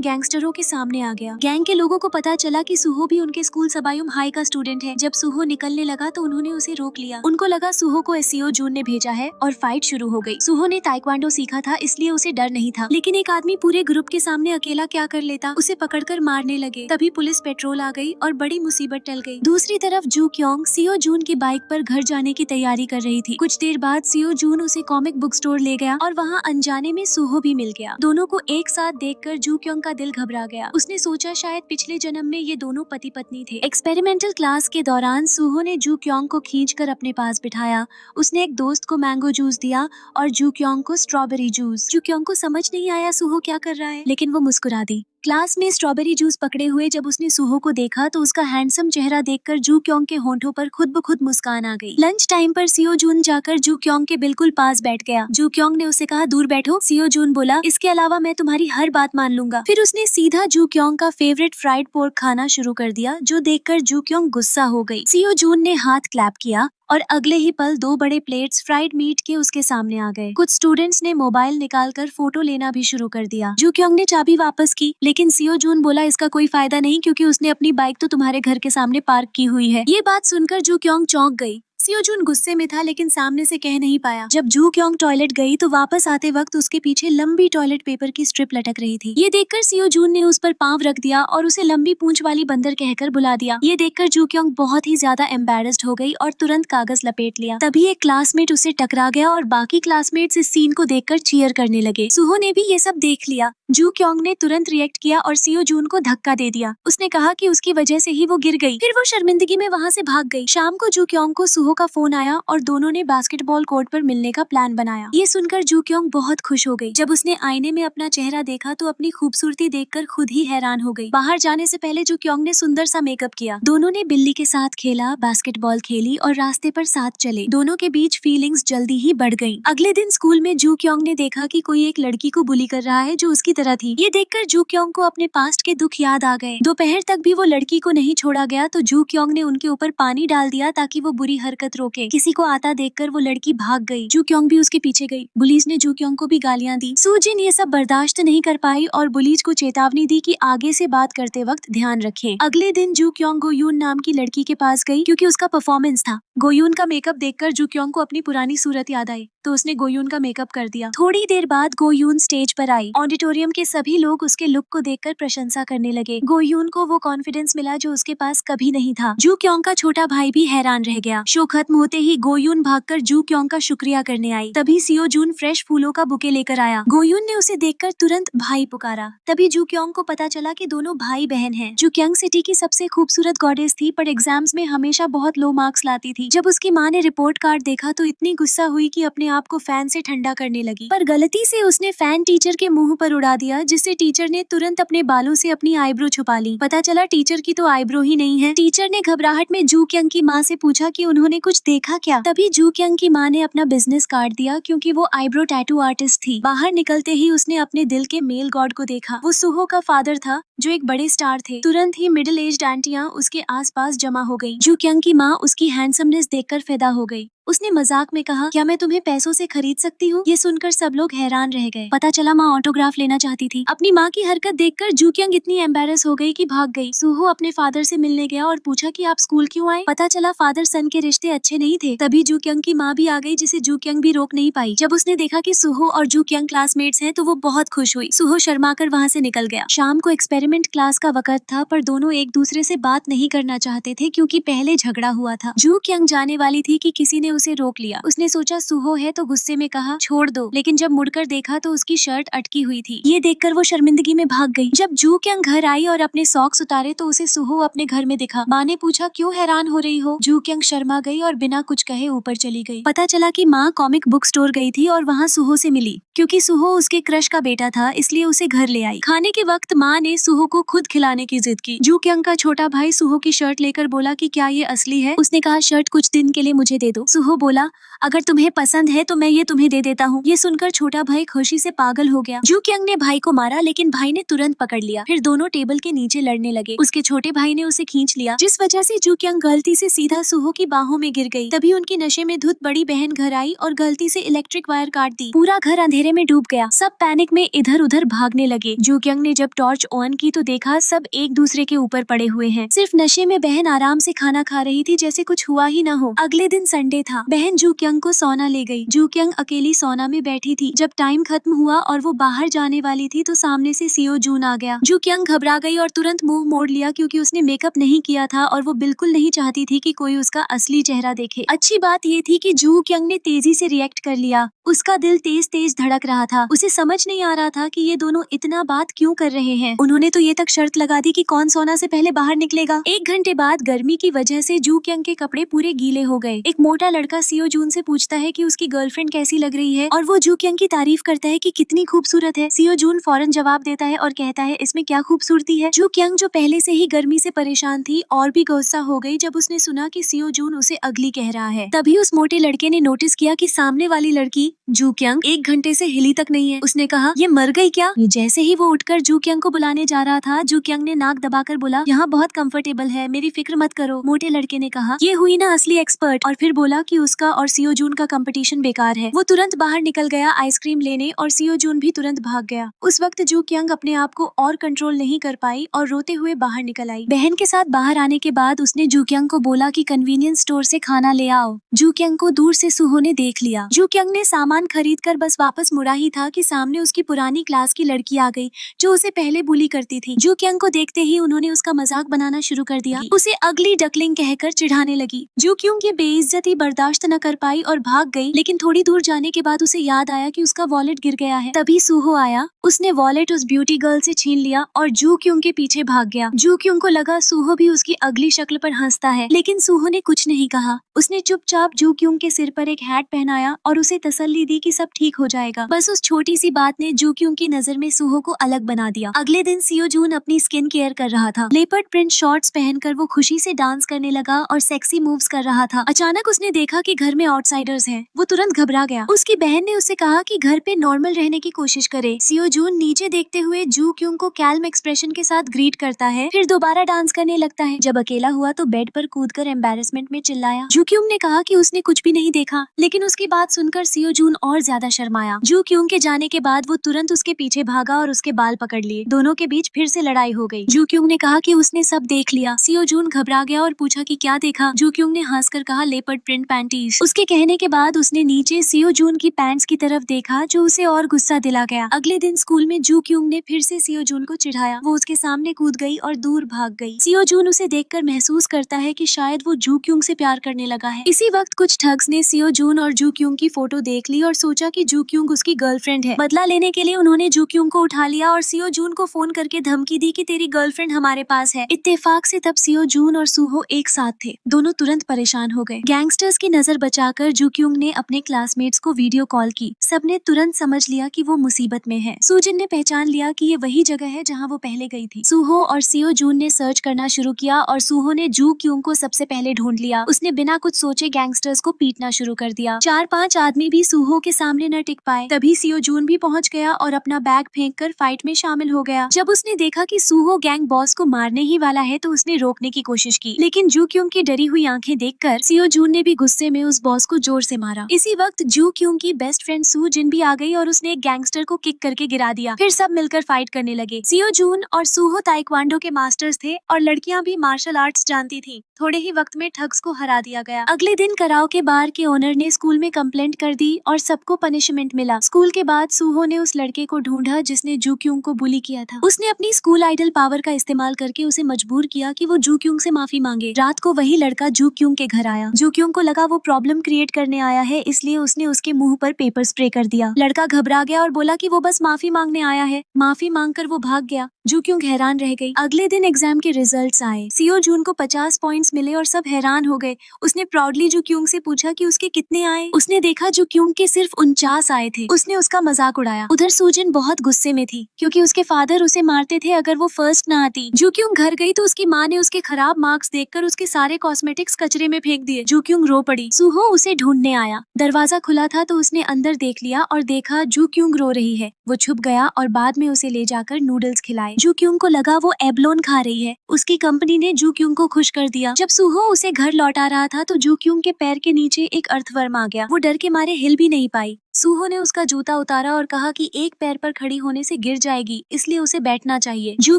Speaker 1: गैंगस्टरों के सामने आ गया। गैंग के लोगों को पता चला कि सुहो भी उनके स्कूल सबायुम हाई का स्टूडेंट है। जब सुहो निकलने लगा तो उन्होंने उसे रोक लिया। उनको लगा सुहो को एसीओ जून ने भेजा है और फाइट शुरू हो गई। सुहो ने ताइक्वांडो सीखा था, इसलिए उसे डर नहीं था, लेकिन एक आदमी पूरे ग्रुप के सामने अकेला क्या कर लेता। उसे पकड़कर मारने लगे। तभी पुलिस पेट्रोल आ गई और बड़ी मुसीबत टल गई। दूसरी तरफ जू क्योंग सीओ जून की बाइक पर घर जाने की तैयारी कर रही थी। कुछ देर बाद सीओ जून उसे कॉमिक बुक स्टोर ले गया और वहाँ अनजाने में सुहो भी मिल गया। दोनों को एक साथ देखकर जू क्योंग का दिल घबरा गया। उसने सोचा शायद पिछले जन्म में ये दोनों पति पत्नी थे। एक्सपेरिमेंटल क्लास के दौरान सुहो ने जू क्योंग को खींचकर अपने पास बिठाया। उसने एक दोस्त को मैंगो जूस दिया और जू क्योंग को स्ट्रॉबेरी जूस। जू क्योंग को समझ नहीं आया सुहो क्या कर रहा है, लेकिन वो मुस्कुरा दी। क्लास में स्ट्रॉबेरी जूस पकड़े हुए जब उसने सुहो को देखा तो उसका हैंडसम चेहरा देखकर जू क्योंग के होंठों पर खुद ब खुद मुस्कान आ गई। लंच टाइम पर सीओ जून जाकर जू क्योंग के बिल्कुल पास बैठ गया। जू क्योंग ने उसे कहा, दूर बैठो। सीओ जून बोला, इसके अलावा मैं तुम्हारी हर बात मान लूंगा। फिर उसने सीधा जू क्योंग का फेवरेट फ्राइड पोर्क खाना शुरू कर दिया, जो देखकर जू क्योंग गुस्सा हो गई। सीओ जून ने हाथ क्लैप किया और अगले ही पल 2 बड़े प्लेट्स फ्राइड मीट के उसके सामने आ गए। कुछ स्टूडेंट्स ने मोबाइल निकालकर फोटो लेना भी शुरू कर दिया। जू क्योंग ने चाबी वापस की, लेकिन सीओ जून बोला, इसका कोई फायदा नहीं क्योंकि उसने अपनी बाइक तो तुम्हारे घर के सामने पार्क की हुई है। ये बात सुनकर जू क्योंग चौंक गई। सीओ जून गुस्से में था, लेकिन सामने से कह नहीं पाया। जब जू क्योंग टॉयलेट गई तो वापस आते वक्त उसके पीछे लंबी टॉयलेट पेपर की स्ट्रिप लटक रही थी। ये देखकर सीओ जून ने उस पर पांव रख दिया और उसे लंबी पूंछ वाली बंदर कहकर बुला दिया। ये देखकर जू क्योंग बहुत ही ज्यादा एम्बैरेस्ड हो गई और तुरंत कागज लपेट लिया। तभी एक क्लासमेट उसे टकरा गया और बाकी क्लासमेट्स इस सीन को देखकर चीयर करने लगे। सुहो ने भी ये सब देख लिया। जू क्योंग ने तुरंत रिएक्ट किया और सीओ जून को धक्का दे दिया। उसने कहा कि उसकी वजह से ही वो गिर गई। फिर वो शर्मिंदगी में वहाँ से भाग गई। शाम को जू क्योंग को सुहो का फोन आया और दोनों ने बास्केटबॉल कोर्ट पर मिलने का प्लान बनाया। ये सुनकर जू क्योंग बहुत खुश हो गई। जब उसने आईने में अपना चेहरा देखा तो अपनी खूबसूरती देखकर खुद ही हैरान हो गई। बाहर जाने से पहले जू क्योंग ने सुंदर सा मेकअप किया। दोनों ने बिल्ली के साथ खेला, बास्केटबॉल खेली और रास्ते पर साथ चले। दोनों के बीच फीलिंग्स जल्दी ही बढ़ गयी। अगले दिन स्कूल में जू क्योंग ने देखा कि कोई एक लड़की को बुली कर रहा है जो उसकी तरह थी। ये देखकर जू क्योंग को अपने पास्ट के दुख याद आ गए। दोपहर तक भी वो लड़की को नहीं छोड़ा गया तो जू क्योंग ने उनके ऊपर पानी डाल दिया ताकि वो बुरी हरकत रोके। किसी को आता देखकर वो लड़की भाग गई। जू क्योंग भी उसके पीछे गई। पुलिस ने जू क्योंग को भी गालियां दी। सूजिन ये सब बर्दाश्त नहीं कर पाई और पुलिस को चेतावनी दी कि आगे से बात करते वक्त ध्यान रखें। अगले दिन जू क्योंग गोयून नाम की लड़की के पास गई क्योंकि उसका परफॉर्मेंस था। गोयून का मेकअप देखकर जू क्योंग को अपनी पुरानी सूरत याद आई तो उसने गोयून का मेकअप कर दिया। थोड़ी देर बाद गोयून स्टेज पर आई। ऑडिटोरियम के सभी लोग उसके लुक को देखकर प्रशंसा करने लगे। गोयून को वो कॉन्फिडेंस मिला जो उसके पास कभी नहीं था। जू क्योंग का छोटा भाई भी हैरान रह गया। शो खत्म होते ही गोयून भागकर जू क्योंग का शुक्रिया करने आई। तभी सीओ जून फ्रेश फूलों का बुके लेकर आया। गोयून ने उसे देखकर तुरंत भाई पुकारा। तभी जू क्योंग को पता चला कि दोनों भाई बहन हैं। जू क्योंग सिटी की सबसे खूबसूरत गॉडेस थी पर एग्जाम्स में हमेशा बहुत लो मार्क्स लाती थी। जब उसकी माँ ने रिपोर्ट कार्ड देखा तो इतनी गुस्सा हुई कि अपने आप को फैन से ठंडा करने लगी, पर गलती से उसने फैन टीचर के मुंह पर उड़ा दिया, जिससे टीचर ने तुरंत अपने बालों से अपनी आईब्रो छुपा ली। पता चला टीचर की तो आईब्रो ही नहीं है। टीचर ने घबराहट में जू क्यंग की माँ से पूछा कि उन्होंने कुछ देखा क्या। तभी जू क्यंग की माँ ने अपना बिजनेस काट दिया, क्योंकि वो आईब्रो टैटू आर्टिस्ट थी। बाहर निकलते ही उसने अपने दिल के मेल गॉड को देखा। वो सुहो का फादर था, जो एक बड़े स्टार थे। तुरंत ही मिडिल एज आंटियां उसके आसपास जमा हो गई। जू क्यंग की माँ उसकी हैंडसमनेस देखकर फिदा हो गई। उसने मजाक में कहा, क्या मैं तुम्हें पैसों से खरीद सकती हूँ? ये सुनकर सब लोग हैरान रह गए। पता चला माँ ऑटोग्राफ लेना चाहती थी। अपनी माँ की हरकत देखकर जू क्यंग इतनी एम्बेरस हो गई कि भाग गई। सुहो अपने फादर से मिलने गया और पूछा कि आप स्कूल क्यों आए? पता चला फादर सन के रिश्ते अच्छे नहीं थे। तभी जू क्यंग की माँ भी आ गई, जिसे जू क्यंग भी रोक नहीं पाई। जब उसने देखा कि सुहो और जू क्यंग क्लासमेट्स हैं, तो वो बहुत खुश हुई। सुहो शर्माकर वहाँ से निकल गया। शाम को एक्सपेरिमेंट क्लास का वक्त था, पर दोनों एक दूसरे से बात नहीं करना चाहते थे, क्योंकि पहले झगड़ा हुआ था। जू क्यंग जाने वाली थी कि किसी ने उसे रोक लिया। उसने सोचा सुहो है, तो गुस्से में कहा छोड़ दो, लेकिन जब मुड़कर देखा तो उसकी शर्ट अटकी हुई थी। ये देखकर वो शर्मिंदगी में भाग गई। जब जू क्यंग घर आई और अपने सॉक्स उतारे तो उसे सुहो अपने घर में दिखा। माँ ने पूछा क्यों हैरान हो रही हो? जू क्यंग शर्मा गई और बिना कुछ कहे ऊपर चली गई। पता चला कि माँ कॉमिक बुक स्टोर गई थी और वहाँ सुहो से मिली। क्योंकि सुहो उसके क्रश का बेटा था, इसलिए उसे घर ले आई। खाने के वक्त माँ ने सुहो को खुद खिलाने की जिद की। जू क्यंग का छोटा भाई सुहो की शर्ट लेकर बोला कि क्या ये असली है? उसने कहा शर्ट कुछ दिन के लिए मुझे दे दो। सुहो बोला अगर तुम्हें पसंद है तो मैं ये तुम्हें दे देता हूँ। ये सुनकर छोटा भाई खुशी से पागल हो गया। जू क्यंग ने भाई को मारा, लेकिन भाई ने तुरंत पकड़ लिया। फिर दोनों टेबल के नीचे लड़ने लगे। उसके छोटे भाई ने उसे खींच लिया, जिस वजह से जू क्यंग गलती से सीधा सुहो की बाहों में गिर गई। तभी उनकी नशे में धुत बड़ी बहन घर आई और गलती से इलेक्ट्रिक वायर काट दी। पूरा घर अंधेरे में डूब गया। सब पैनिक में इधर उधर भागने लगे। जू क्यंग ने जब टॉर्च ऑन की तो देखा सब एक दूसरे के ऊपर पड़े हुए हैं। सिर्फ नशे में बहन आराम से खाना खा रही थी, जैसे कुछ हुआ ही न हो। अगले दिन संडे था। बहन जू क्यंग को सोना ले गई। जू क्यंग अकेली सोना में बैठी थी। जब टाइम खत्म हुआ और वो बाहर जाने वाली थी तो सामने से सियो जून आ गया। जू क्यंग घबरा गई और तुरंत मुंह मोड़ लिया, क्योंकि उसने मेकअप नहीं किया था और वो बिल्कुल नहीं चाहती थी कि कोई उसका असली चेहरा देखे। अच्छी बात ये थी कि जू क्यंग ने तेजी से रिएक्ट कर लिया। उसका दिल तेज तेज धड़क रहा था। उसे समझ नहीं आ रहा था कि ये दोनों इतना बात क्यों कर रहे हैं। उन्होंने तो ये तक शर्त लगा दी कि कौन सोना से पहले बाहर निकलेगा। 1 घंटे बाद गर्मी की वजह से जू क्यंग के कपड़े पूरे गीले हो गए। एक मोटा लड़का सियो जून से पूछता है कि उसकी गर्लफ्रेंड कैसी लग रही है और वो जू क्यंग की तारीफ करता है कि कितनी खूबसूरत है। सियो जून फौरन जवाब देता है और कहता है इसमें क्या खूबसूरती है। जू क्यंग जो पहले से ही गर्मी से परेशान थी और भी गुस्सा हो गई जब उसने सुना कि सियो जून उसे अगली कह रहा है। तभी उस मोटे लड़के ने नोटिस किया कि सामने वाली लड़की जू क्यंग 1 घंटे से हिली तक नहीं है। उसने कहा ये मर गई क्या? जैसे ही वो उठकर जू क्यंग को बुलाने जा रहा था, जू क्यंग ने नाक दबाकर बोला यहाँ बहुत कंफर्टेबल है, मेरी फिक्र मत करो। मोटे लड़के ने कहा ये हुई ना असली एक्सपर्ट, और फिर बोला कि उसका और सियो जून का कंपटीशन बेकार है। वो तुरंत बाहर निकल गया आइसक्रीम लेने और सियो जून भी तुरंत भाग गया। उस वक्त जू क्यंग अपने आप को और कंट्रोल नहीं कर पाई और रोते हुए बाहर निकल आई। बहन के साथ बाहर आने के बाद उसने जू क्यंग को बोला कि कन्वीनियंस स्टोर से खाना ले आओ। जू क्यंग को दूर से सुहो ने देख लिया। जू क्यंग ने सामान खरीद कर बस वापस मुड़ा ही था कि सामने उसकी पुरानी क्लास की लड़की आ गई, जो उसे पहले बुली करती थी। जू क्यंग को देखते ही उन्होंने उसका मजाक बनाना शुरू कर दिया। उसे अगली डकलिंग कहकर चिढ़ाने लगी। जू क्यंग की बेइज्जती बर्दाश्त न कर पाई और भाग गई, लेकिन थोड़ी दूर जाने के बाद उसे याद आया कि उसका वॉलेट गिर गया है। तभी सुहो आया, उसने वॉलेट उस ब्यूटी गर्ल से छीन लिया और जू क्यंग के पीछे भाग गया। जू क्यंग को लगा सुहो भी उसकी अगली शक्ल पर हंसता है, लेकिन सुहो ने कुछ नहीं कहा। उसने चुपचाप जू क्यंग के सिर पर एक हैट पहनाया और उसे तसल्ली दी कि सब ठीक हो जाएगा। बस उस छोटी सी बात ने जू क्यंग की नजर में सुहो को अलग बना दिया। अगले दिन सियो जून अपनी स्किन केयर कर रहा था। लेपर्ड प्रिंट शॉर्ट्स पहनकर वो खुशी से डांस करने लगा और सेक्सी मूव्स कर रहा था। अचानक उसने देखा कि घर में आउटसाइडर्स हैं। वो तुरंत घबरा गया। उसकी बहन ने उसे कहा कि घर पे नॉर्मल रहने की कोशिश करे। सियो जून नीचे देखते हुए जू क्यंग को कैल्म एक्सप्रेशन के साथ ग्रीट करता है, फिर दोबारा डांस करने लगता है। जब अकेला हुआ तो बेड पर कूदकर एम्बैरेसमेंट में चिल्लाया। जू क्यंग ने कहा कि उसने कुछ भी नहीं देखा, लेकिन उसकी बात सुनकर सियो जून और ज्यादा शर्माया। जू क्यंग के जाने के बाद वो तुरंत उसके पीछे भागा और उसके बाल पकड़ लिए। दोनों के बीच फिर से लड़ाई हो गई। जू क्यंग ने कहा कि उसने सब देख लिया। सियो जून घबरा गया और पूछा कि क्या देखा। जू क्यंग ने हंसकर कहा लेपर्ड प्रिंट पैंटीज। उसके कहने के बाद उसने नीचे सियो जून की पैंट्स की तरफ देखा, जो उसे और गुस्सा दिला गया। अगले दिन स्कूल में जू क्यंग ने फिर से सियो जून को चिढ़ाया। वो उसके सामने कूद गई और दूर भाग गई। सियो जून उसे देखकर महसूस करता है कि शायद वो जू क्यंग से प्यार करने लगा है। इसी वक्त कुछ ठग्स ने सियो जून और जू क्यंग की फोटो देख ली और सोचा कि जू क्यंग उसकी गर्लफ्रेंड है। बदला लेने के लिए उन्होंने जू क्यूंग को उठा लिया और सियो जून को फोन करके धमकी दी कि तेरी गर्लफ्रेंड हमारे पास है। इत्तेफाक से तब सियो जून और सूहो एक साथ थे। दोनों तुरंत परेशान हो गए। गैंगस्टर्स की नजर बचाकर जू क्यूंग ने अपने क्लासमेट्स को वीडियो कॉल की। सबने तुरंत समझ लिया कि वो मुसीबत में है। सूजिन ने पहचान लिया कि ये वही जगह है जहाँ वो पहले गई थी। सूहो और सियो जून ने सर्च करना शुरू किया और सूहो ने जू क्यूंग को सबसे पहले ढूंढ लिया। उसने बिना कुछ सोचे गैंगस्टर्स को पीटना शुरू कर दिया। 4-5 आदमी भी सूहो के सामने न टिक पाए। तभी सियो जून भी पहुंच गया और अपना बैग फेंककर फाइट में शामिल हो गया। जब उसने देखा कि सूहो गैंग बॉस को मारने ही वाला है तो उसने रोकने की कोशिश की, लेकिन जू क्यूंग की डरी हुई आंखें देखकर सियो जून ने भी गुस्से में उस बॉस को जोर से मारा। इसी वक्त जू क्यूंग की बेस्ट फ्रेंड सू जिन भी आ गई और उसने एक गैंगस्टर को किक करके गिरा दिया। फिर सब मिलकर फाइट करने लगे। सियो जून और सूहो ताइक्वांडो के मास्टर्स थे और लड़कियां भी मार्शल आर्ट्स जानती थी। थोड़े ही वक्त में ठग्स को हरा दिया गया। अगले दिन कराओके बार के ओनर ने स्कूल में कंप्लेंट कर दी और सबको पनिशमेंट मिला। स्कूल के बाद सूहो ने उस लड़के को ढूंढा जिसने जू क्यूंग को बुली किया था। उसने अपनी स्कूल आइडल पावर का इस्तेमाल करके उसे मजबूर किया कि वो जू क्यूंग से माफी मांगे। रात को वही लड़का जू क्यूंग के घर आया। जू क्यूंग को लगा वो प्रॉब्लम क्रिएट करने आया है, इसलिए उसने उसके मुंह पर पेपर स्प्रे कर दिया। लड़का घबरा गया और बोला कि वो बस माफी मांगने आया है। माफी मांगकर वो भाग गया। जू क्यूंग हैरान रह गई। अगले दिन एग्जाम के रिजल्ट्स आए। सियो जून को 50 पॉइंट्स मिले और सब हैरान हो गए। उसने प्राउडली जू क्यूंग से पूछा कि उसके कितने आए। उसने देखा जू क्यूंग के सिर्फ 49 आए थे। उसने उसका मजाक उड़ाया। उधर सूजिन बहुत गुस्से में थी क्योंकि उसके फादर उसे मारते थे अगर वो फर्स्ट ना आती। जू क्यूंग घर गई तो उसकी माँ ने उसके खराब मार्क्स देखकर उसके सारे कॉस्मेटिक्स कचरे में फेंक दिए। जू क्यूंग रो पड़ी। सूहो उसे ढूंढने आया। दरवाजा खुला था तो उसने अंदर देख लिया और देखा जू क्यूंग रो रही है। वो छुप गया और बाद में उसे ले जाकर नूडल्स खिलाए। जू क्यूंग को लगा वो एबलोन खा रही है। उसकी कंपनी ने जू क्यूंग को खुश कर दिया। जब सूहो उसे घर लौटा रहा था तो जू क्यूंग के पैर के नीचे एक अर्थवर्म आ गया। वो डर के मारे हिल भी नहीं पाई। सूहो ने उसका जूता उतारा और कहा कि एक पैर पर खड़ी होने से गिर जाएगी, इसलिए उसे बैठना चाहिए। जू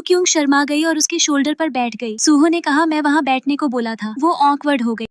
Speaker 1: क्यूंग शर्मा गई और उसके शोल्डर पर बैठ गई। सूहो ने कहा मैं वहाँ बैठने को बोला था। वो ऑकवर्ड हो गई,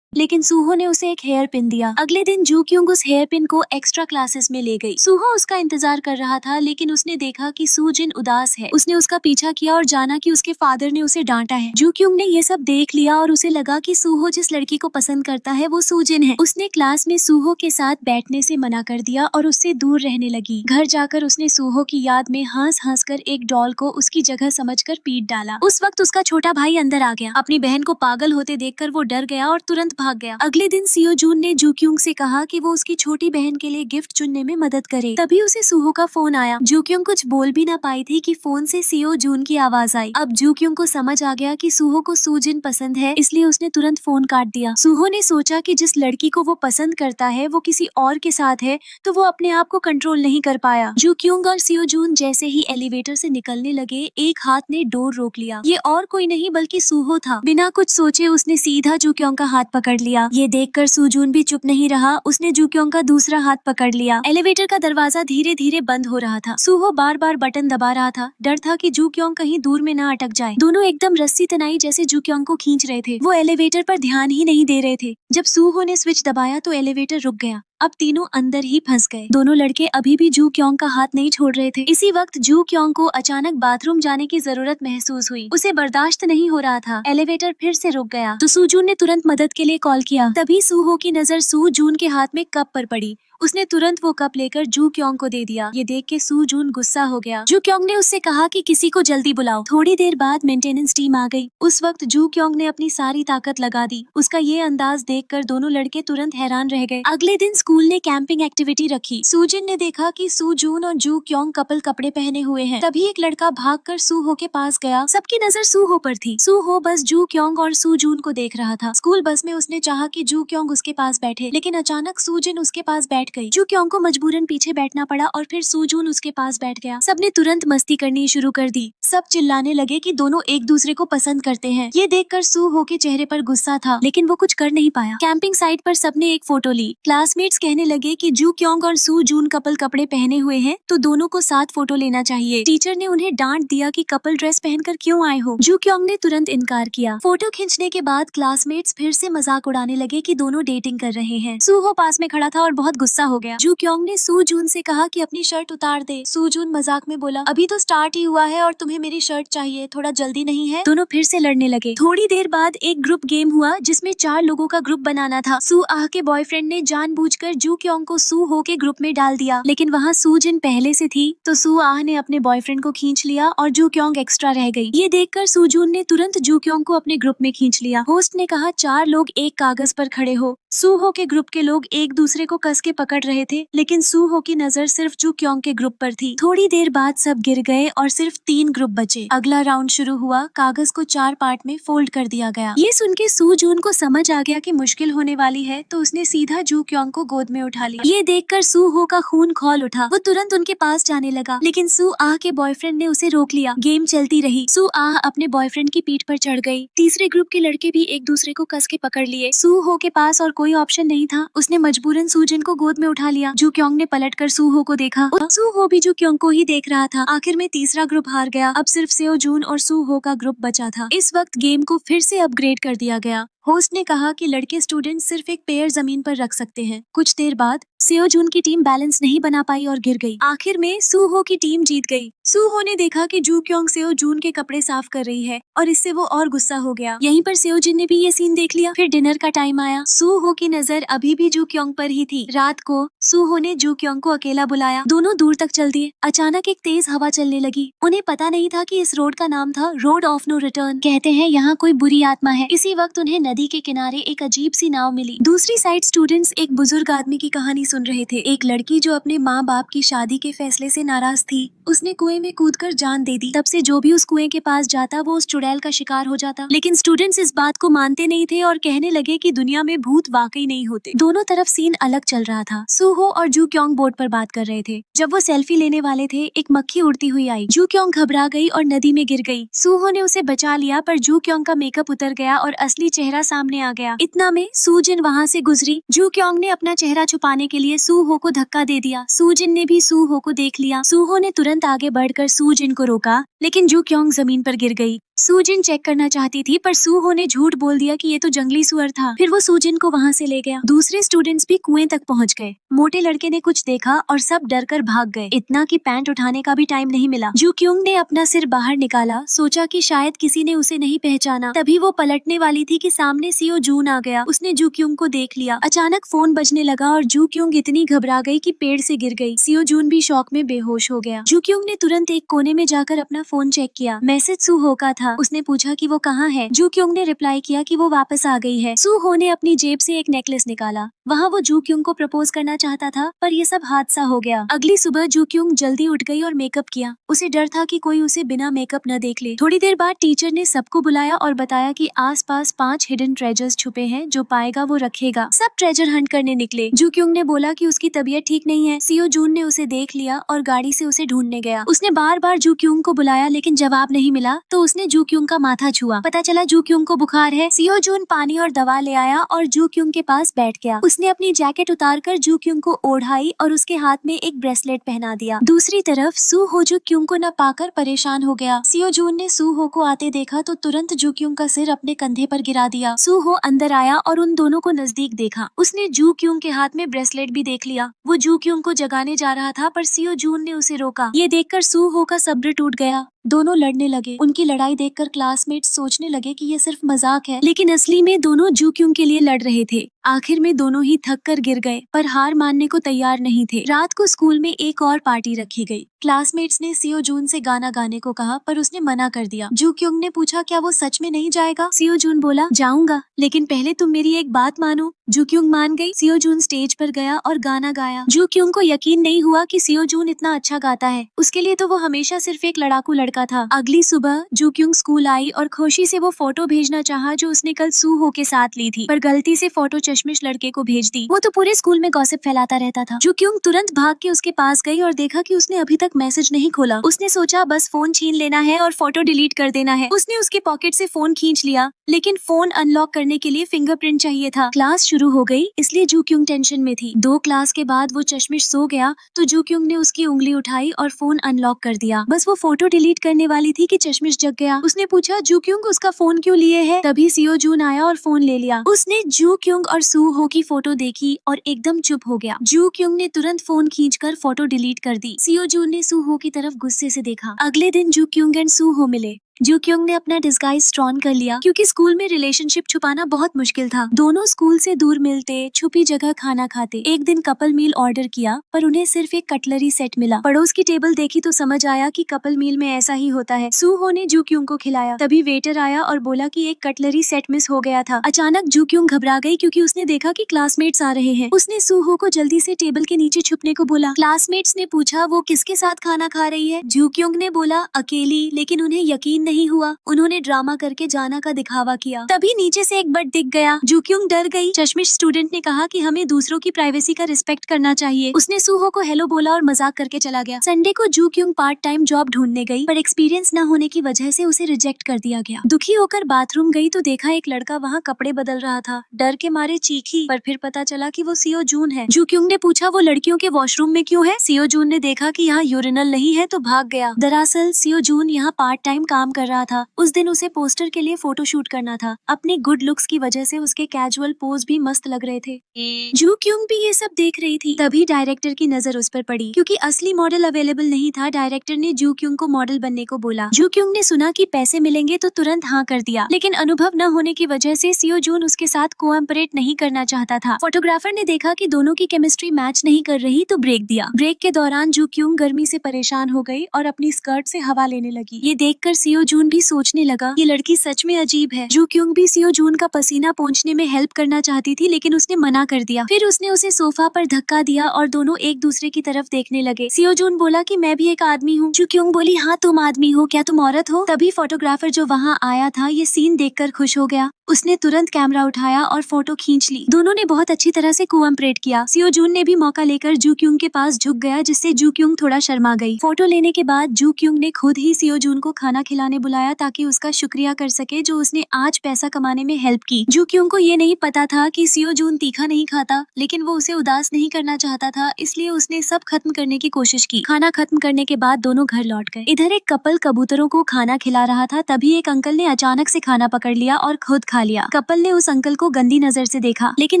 Speaker 1: लेकिन सूहो ने उसे एक हेयर पिन दिया। अगले दिन जू क्यूंग उस हेयर पिन को एक्स्ट्रा क्लासेस में ले गई। सूहो उसका इंतजार कर रहा था, लेकिन उसने देखा कि सूजिन उदास है। उसने उसका पीछा किया और जाना कि उसके फादर ने उसे डांटा है। जू क्यूंग ने ये सब देख लिया और उसे लगा कि सूहो जिस लड़की को पसंद करता है वो सूजिन है। उसने क्लास में सूहो के साथ बैठने से मना कर दिया और उससे दूर रहने लगी। घर जाकर उसने सूहो की याद में हंस हंस कर एक डॉल को उसकी जगह समझकर पीट डाला। उस वक्त उसका छोटा भाई अंदर आ गया। अपनी बहन को पागल होते देखकर वो डर गया और तुरंत भाग गया। अगले दिन सियो जून ने जू क्यूंग से कहा कि वो उसकी छोटी बहन के लिए गिफ्ट चुनने में मदद करे। तभी उसे सूहो का फोन आया। जू क्यूंग कुछ बोल भी ना पाई थी कि फोन से सियो जून की आवाज आई। अब जू क्यूंग को समझ आ गया कि सूहो को सूजिन पसंद है, इसलिए उसने तुरंत फोन काट दिया। सूहो ने सोचा कि जिस लड़की को वो पसंद करता है वो किसी और के साथ है तो वो अपने आप को कंट्रोल नहीं कर पाया। जू क्यूंग और सियो जून जैसे ही एलिवेटर से निकलने लगे, एक हाथ ने डोर रोक लिया। ये और कोई नहीं बल्कि सूहो था। बिना कुछ सोचे उसने सीधा जू क्यूंग का हाथ पकड़ लिया। ये देखकर सूजून भी चुप नहीं रहा। उसने जू क्यूंग का दूसरा हाथ पकड़ लिया। एलिवेटर का दरवाजा धीरे धीरे बंद हो रहा था। सूहो बार बार बटन दबा रहा था। डर था कि जू क्यूंग कहीं दूर में ना अटक जाए। दोनों एकदम रस्सी तनाई जैसे जू क्यूंग को खींच रहे थे। वो एलिवेटर पर ध्यान ही नहीं दे रहे थे। जब सूहो ने स्विच दबाया तो एलिवेटर रुक गया। अब तीनों अंदर ही फंस गए। दोनों लड़के अभी भी जू क्यूंग का हाथ नहीं छोड़ रहे थे। इसी वक्त जू क्यूंग को अचानक बाथरूम जाने की जरूरत महसूस हुई। उसे बर्दाश्त नहीं हो रहा था। एलिवेटर फिर से रुक गया तो सूजून ने तुरंत मदद के लिए कॉल किया। तभी सूहो की नजर सूजून के हाथ में कप पर पड़ी। उसने तुरंत वो कप लेकर जू क्यूंग को दे दिया। ये देख के सूजून गुस्सा हो गया। जू क्यूंग ने उससे कहा कि किसी को जल्दी बुलाओ। थोड़ी देर बाद मेंटेनेंस टीम आ गई। उस वक्त जू क्यूंग ने अपनी सारी ताकत लगा दी। उसका ये अंदाज देखकर दोनों लड़के तुरंत हैरान रह गए। अगले दिन स्कूल ने कैंपिंग एक्टिविटी रखी। सूजिन ने देखा कि सूजून और जू क्यूंग कपल कपड़े पहने हुए हैं। तभी एक लड़का भागकर सूहो के पास गया। सबकी नजर सूहो पर थी। सूहो बस जू क्यूंग और सूजून को देख रहा था। स्कूल बस में उसने चाहा कि जू क्यूंग उसके पास बैठे, लेकिन अचानक सूजिन उसके पास बैठ गई। जू क्यूंग को मजबूरन पीछे बैठना पड़ा और फिर सूजून उसके पास बैठ गया। सबने तुरंत मस्ती करनी शुरू कर दी। सब चिल्लाने लगे कि दोनों एक दूसरे को पसंद करते हैं। ये देखकर सूहो के चेहरे पर गुस्सा था, लेकिन वो कुछ कर नहीं पाया। कैंपिंग साइट पर सबने एक फोटो ली। क्लासमेट्स कहने लगे कि जू क्यूंग और सूजून कपल कपड़े पहने हुए हैं तो दोनों को साथ फोटो लेना चाहिए। टीचर ने उन्हें डांट दिया कि कपल ड्रेस पहनकर क्यों आए हो। जू क्यूंग ने तुरंत इनकार किया। फोटो खींचने के बाद क्लासमेट्स फिर से मजाक उड़ाने लगे कि दोनों डेटिंग कर रहे हैं। सूहो पास में खड़ा था और बहुत गुस्सा हो गया। जू क्यूंग ने सूजून से कहा कि अपनी शर्ट उतार दे। सूजून मजाक में बोला, अभी तो स्टार्ट ही हुआ है और तुम्हें मेरी शर्ट चाहिए, थोड़ा जल्दी नहीं है? दोनों फिर से लड़ने लगे। थोड़ी देर बाद एक ग्रुप गेम हुआ जिसमें 4 लोगों का ग्रुप बनाना था। सू आह के बॉयफ्रेंड ने जानबूझकर जू क्योंग को सू हो के ग्रुप में डाल दिया, लेकिन वहाँ सू जिन पहले से थी तो सू आह ने अपने बॉयफ्रेंड को खींच लिया और जू क्योंग एक्स्ट्रा रह गई। ये देखकर सू जून ने तुरंत जू क्योंग को अपने ग्रुप में खींच लिया। होस्ट ने कहा 4 लोग एक कागज पर खड़े हो। सू हो के ग्रुप के लोग एक दूसरे को कस के पकड़ रहे थे, लेकिन सू हो की नजर सिर्फ जू क्योंग के ग्रुप पर थी। थोड़ी देर बाद सब गिर गए और सिर्फ 3 ग्रुप बचे। अगला राउंड शुरू हुआ। कागज को 4 पार्ट में फोल्ड कर दिया गया। ये सुन के सू जून को समझ आ गया कि मुश्किल होने वाली है, तो उसने सीधा जू क्योंग को गोद में उठा लिया। ये देखकर सू हो का खून खौल उठा। वो तुरंत उनके पास जाने लगा, लेकिन सू आह के बॉयफ्रेंड ने उसे रोक लिया। गेम चलती रही। सू आह अपने बॉयफ्रेंड की पीठ पर चढ़ गई। तीसरे ग्रुप के लड़के भी एक दूसरे को कस के पकड़ लिए। सू हो के पास और कोई ऑप्शन नहीं था। उसने मजबूरन सू जिन को गोद में उठा लिया। जू क्योंग ने पलटकर सू हो को देखा। सू हो भी जू क्योंग को ही देख रहा था। आखिर में तीसरा ग्रुप हार गया। अब सिर्फ सेओ जून और सू हो का ग्रुप बचा था। इस वक्त गेम को फिर से अपग्रेड कर दिया गया। होस्ट ने कहा कि लड़के स्टूडेंट सिर्फ एक पेयर जमीन पर रख सकते हैं। कुछ देर बाद सेओ जून की टीम बैलेंस नहीं बना पाई और गिर गई। आखिर में सू हो की टीम जीत गई। सू हो ने देखा कि जू क्योंग सेओ जून के कपड़े साफ कर रही है और इससे वो और गुस्सा हो गया। यहीं पर सेओ जिन ने भी ये सीन देख लिया। फिर डिनर का टाइम आया। सू हो की नजर अभी भी जू क्योंग पर ही थी। रात को सू हो ने जू क्योंग को अकेला बुलाया। दोनों दूर तक चल दिए। अचानक एक तेज हवा चलने लगी। उन्हें पता नहीं था कि इस रोड का नाम था रोड ऑफ नो रिटर्न। कहते हैं यहाँ कोई बुरी आत्मा है। इसी वक्त उन्हें नदी के किनारे एक अजीब सी नाव मिली। दूसरी साइड स्टूडेंट्स एक बुजुर्ग आदमी की कहानी सुन रहे थे। एक लड़की जो अपने माँ बाप की शादी के फैसले से नाराज थी, उसने कुएं में कूदकर जान दे दी। तब से जो भी उस कुएं के पास जाता वो उस चुड़ैल का शिकार हो जाता। लेकिन स्टूडेंट्स इस बात को मानते नहीं थे और कहने लगे कि दुनिया में भूत वाकई नहीं होते। दोनों तरफ सीन अलग चल रहा था। सू हो और जू क्योंग बोट पर बात कर रहे थे। जब वो सेल्फी लेने वाले थे, एक मक्खी उड़ती हुई आई। जू क्योंग घबरा गई और नदी में गिर गई। सू हो ने उसे बचा लिया, पर जू क्योंग का मेकअप उतर गया और असली चेहरा सामने आ गया। इतना में सू जिन वहाँ से गुजरी। जू क्योंग ने अपना चेहरा छुपाने के लिए सू हो को धक्का दे दिया। सू जिन ने भी सू हो को देख लिया। सू हो ने तुरंत आगे बढ़कर सू जिन को रोका, लेकिन जू क्योंग जमीन पर गिर गई। सू जिन चेक करना चाहती थी, पर सू हो ने झूठ बोल दिया कि ये तो जंगली सुअर था। फिर वो सू जिन को वहाँ से ले गया। दूसरे स्टूडेंट्स भी कुएं तक पहुँच गए। मोटे लड़के ने कुछ देखा और सब डर कर भाग गए। इतना कि पैंट उठाने का भी टाइम नहीं मिला। जू क्योंग ने अपना सिर बाहर निकाला, सोचा कि शायद किसी ने उसे नहीं पहचाना। तभी वो पलटने वाली थी कि सामने सेओ जून आ गया। उसने जू क्योंग को देख लिया। अचानक फोन बजने लगा और जू क्योंग इतनी घबरा गई कि पेड़ से गिर गई। सेओ जून भी शौक में बेहोश हो गया। जू क्योंग ने तुरंत एक कोने में जाकर अपना फोन चेक किया। मैसेज सू हो का था। उसने पूछा कि वो कहाँ है। जू क्योंग ने रिप्लाई किया कि वो वापस आ गई है। सू हो ने अपनी जेब से एक नेकलेस निकाला। वहाँ वो जू क्योंग को प्रपोज करना चाहता था, पर ये सब हादसा हो गया। अगली सुबह जू क्योंग जल्दी उठ गई और मेकअप किया। उसे डर था कि कोई उसे बिना मेकअप न देख ले। थोड़ी देर बाद टीचर ने सबको बुलाया और बताया कि आसपास 5 हिडन ट्रेजर्स छुपे हैं, जो पाएगा वो रखेगा। सब ट्रेजर हंट करने निकले। जू क्योंग ने बोला कि उसकी तबीयत ठीक नहीं है। सेओ जून ने उसे देख लिया और गाड़ी से उसे ढूंढने गया। उसने बार बार जू क्योंग को बुलाया, लेकिन जवाब नहीं मिला, तो उसने जू क्योंग का माथा छुआ। पता चला जू क्योंग को बुखार है। सेओ जून पानी और दवा ले आया और जू क्योंग के पास बैठ गया। उसने अपनी जैकेट उतारकर जू क्योंग को ओढ़ाई और उसके हाथ में एक ब्रेसलेट पहना दिया। दूसरी तरफ सू हो जू क्योंग को न पाकर परेशान हो गया। सेओ जून ने सू हो को आते देखा तो तुरंत जू क्योंग का सिर अपने कंधे पर गिरा दिया। सू हो अंदर आया और उन दोनों को नजदीक देखा। उसने जू क्योंग के हाथ में ब्रेसलेट भी देख लिया। वो जू क्योंग को जगाने जा रहा था, पर सेओ जून ने उसे रोका। ये देखकर सू हो का सब्र टूट गया। दोनों लड़ने लगे। उनकी लड़ाई देखकर क्लासमेट्स सोचने लगे कि ये सिर्फ मजाक है, लेकिन असली में दोनों जू क्योंग के लिए लड़ रहे थे। आखिर में दोनों ही थक कर गिर गए, पर हार मानने को तैयार नहीं थे। रात को स्कूल में एक और पार्टी रखी गई। क्लासमेट्स ने सेओ जून से गाना गाने को कहा, पर उसने मना कर दिया। जू क्योंग ने पूछा क्या वो सच में नहीं जाएगा। सेओ जून बोला जाऊंगा, लेकिन पहले तुम मेरी एक बात मानो। जू क्योंग मान गई। सेओ जून स्टेज पर गया और गाना गाया। जू क्योंग को यकीन नहीं हुआ कि सेओ जून इतना अच्छा गाता है। उसके लिए तो वो हमेशा सिर्फ एक लड़ाकू लड़का था। अगली सुबह जू क्योंग स्कूल आई और खुशी से वो फोटो भेजना चाहा जो उसने कल सू हो के साथ ली थी, पर गलती से फोटो चश्मिश लड़के को भेज दी। वो तो पूरे स्कूल में गॉसिप फैलाता रहता था। जू क्योंग तुरंत भाग के उसके पास गई और देखा कि उसने अभी तक मैसेज नहीं खोला। उसने सोचा बस फोन छीन लेना है और फोटो डिलीट कर देना है। उसने उसके पॉकेट से फोन खींच लिया, लेकिन फोन अनलॉक करने के लिए फिंगरप्रिंट चाहिए था। क्लास शुरू हो गई, इसलिए जू क्योंग टेंशन में थी। 2 क्लास के बाद वो चश्मिश सो गया तो जू क्योंग ने उसकी उंगली उठाई और फोन अनलॉक कर दिया। बस वो फोटो डिलीट करने वाली थी कि चश्मिश जग गया। उसने पूछा जू क्योंग उसका फोन क्यों लिए है। तभी सेओ जून आया और फोन ले लिया। उसने जू क्योंग और सू हो की फोटो देखी और एकदम चुप हो गया। जू क्योंग ने तुरंत फोन खींचकर फोटो डिलीट कर दी। सियो जून ने सू हो की तरफ गुस्से से देखा। अगले दिन जू क्योंग एंड सू हो मिले। जू क्योंग ने अपना डिस्गाइज स्ट्रॉन कर लिया क्योंकि स्कूल में रिलेशनशिप छुपाना बहुत मुश्किल था। दोनों स्कूल से दूर मिलते, छुपी जगह खाना खाते। एक दिन कपल मील ऑर्डर किया पर उन्हें सिर्फ एक कटलरी सेट मिला। पड़ोस की टेबल देखी तो समझ आया कि कपल मील में ऐसा ही होता है। सू हो ने जू क्योंग को खिलाया। तभी वेटर आया और बोला कि एक कटलरी सेट मिस हो गया था। अचानक जू क्योंग घबरा गई क्योंकि उसने देखा कि क्लासमेट्स आ रहे हैं। उसने सू हो को जल्दी से टेबल के नीचे छुपने को बोला। क्लासमेट्स ने पूछा वो किसके साथ खाना खा रही है। जू क्योंग ने बोला अकेली, लेकिन उन्हें यकीन नहीं हुआ। उन्होंने ड्रामा करके जाना का दिखावा किया। तभी नीचे से एक बट दिख गया। जू क्योंग डर गई। चश्मिश स्टूडेंट ने कहा कि हमें दूसरों की प्राइवेसी का रिस्पेक्ट करना चाहिए। उसने सू हो को हेलो बोला और मजाक करके चला गया। संडे को जू क्योंग पार्ट टाइम जॉब ढूंढने गई पर एक्सपीरियंस न होने की वजह से उसे रिजेक्ट कर दिया गया। दुखी होकर बाथरूम गई तो देखा एक लड़का वहाँ कपड़े बदल रहा था। डर के मारे चीखी पर फिर पता चला कि वो सियो जून है। जू क्योंग ने पूछा वो लड़कियों के वॉशरूम में क्यों है। सियो जून ने देखा कि यहाँ यूरिनल नहीं है तो भाग गया। दरअसल सियो जून यहाँ पार्ट टाइम काम कर रहा था। उस दिन उसे पोस्टर के लिए फोटो शूट करना था। अपनी गुड लुक्स की वजह से उसके कैजुअल पोज भी मस्त लग रहे थे। जू क्योंग भी ये सब देख रही थी। तभी डायरेक्टर की नजर उस पर पड़ी। क्योंकि असली मॉडल अवेलेबल नहीं था, डायरेक्टर ने जू क्योंग को मॉडल बनने को बोला। जू क्योंग ने सुना कि पैसे मिलेंगे तो तुरंत हाँ कर दिया, लेकिन अनुभव न होने की वजह से सियो जून उसके साथ कोऑपरेट नहीं करना चाहता था। फोटोग्राफर ने देखा कि दोनों की केमिस्ट्री मैच नहीं कर रही तो ब्रेक दिया। ब्रेक के दौरान जू क्योंग गर्मी से परेशान हो गई और अपनी स्कर्ट से हवा लेने लगी। ये देखकर सियो जून भी सोचने लगा ये लड़की सच में अजीब है। जू क्योंग भी सियो जून का पसीना पोंछने में हेल्प करना चाहती थी, लेकिन उसने मना कर दिया। फिर उसने उसे सोफा पर धक्का दिया और दोनों एक दूसरे की तरफ देखने लगे। सियो जून बोला कि मैं भी एक आदमी हूँ। जू क्योंग बोली हाँ तुम आदमी हो, क्या तुम औरत हो। तभी फोटोग्राफर जो वहाँ आया था ये सीन देखकर खुश हो गया। उसने तुरंत कैमरा उठाया और फोटो खींच ली। दोनों ने बहुत अच्छी तरह से कोऑपरेट किया। सियो जून ने भी मौका लेकर जू क्योंग के पास झुक गया, जिससे जू क्योंग थोड़ा शर्मा गई। फोटो लेने के बाद जू क्योंग ने खुद ही सियो जून को खाना खिलाने बुलाया ताकि उसका शुक्रिया कर सके जो उसने आज पैसा कमाने में हेल्प की। जू क्योंग को ये नहीं पता था कि सियो जून तीखा नहीं खाता, लेकिन वो उसे उदास नहीं करना चाहता था, इसलिए उसने सब खत्म करने की कोशिश की। खाना खत्म करने के बाद दोनों घर लौट गए। इधर एक कपल कबूतरों को खाना खिला रहा था। तभी एक अंकल ने अचानक से खाना पकड़ लिया और खुद खा लिया। कपल ने उस अंकल को गंदी नजर से देखा, लेकिन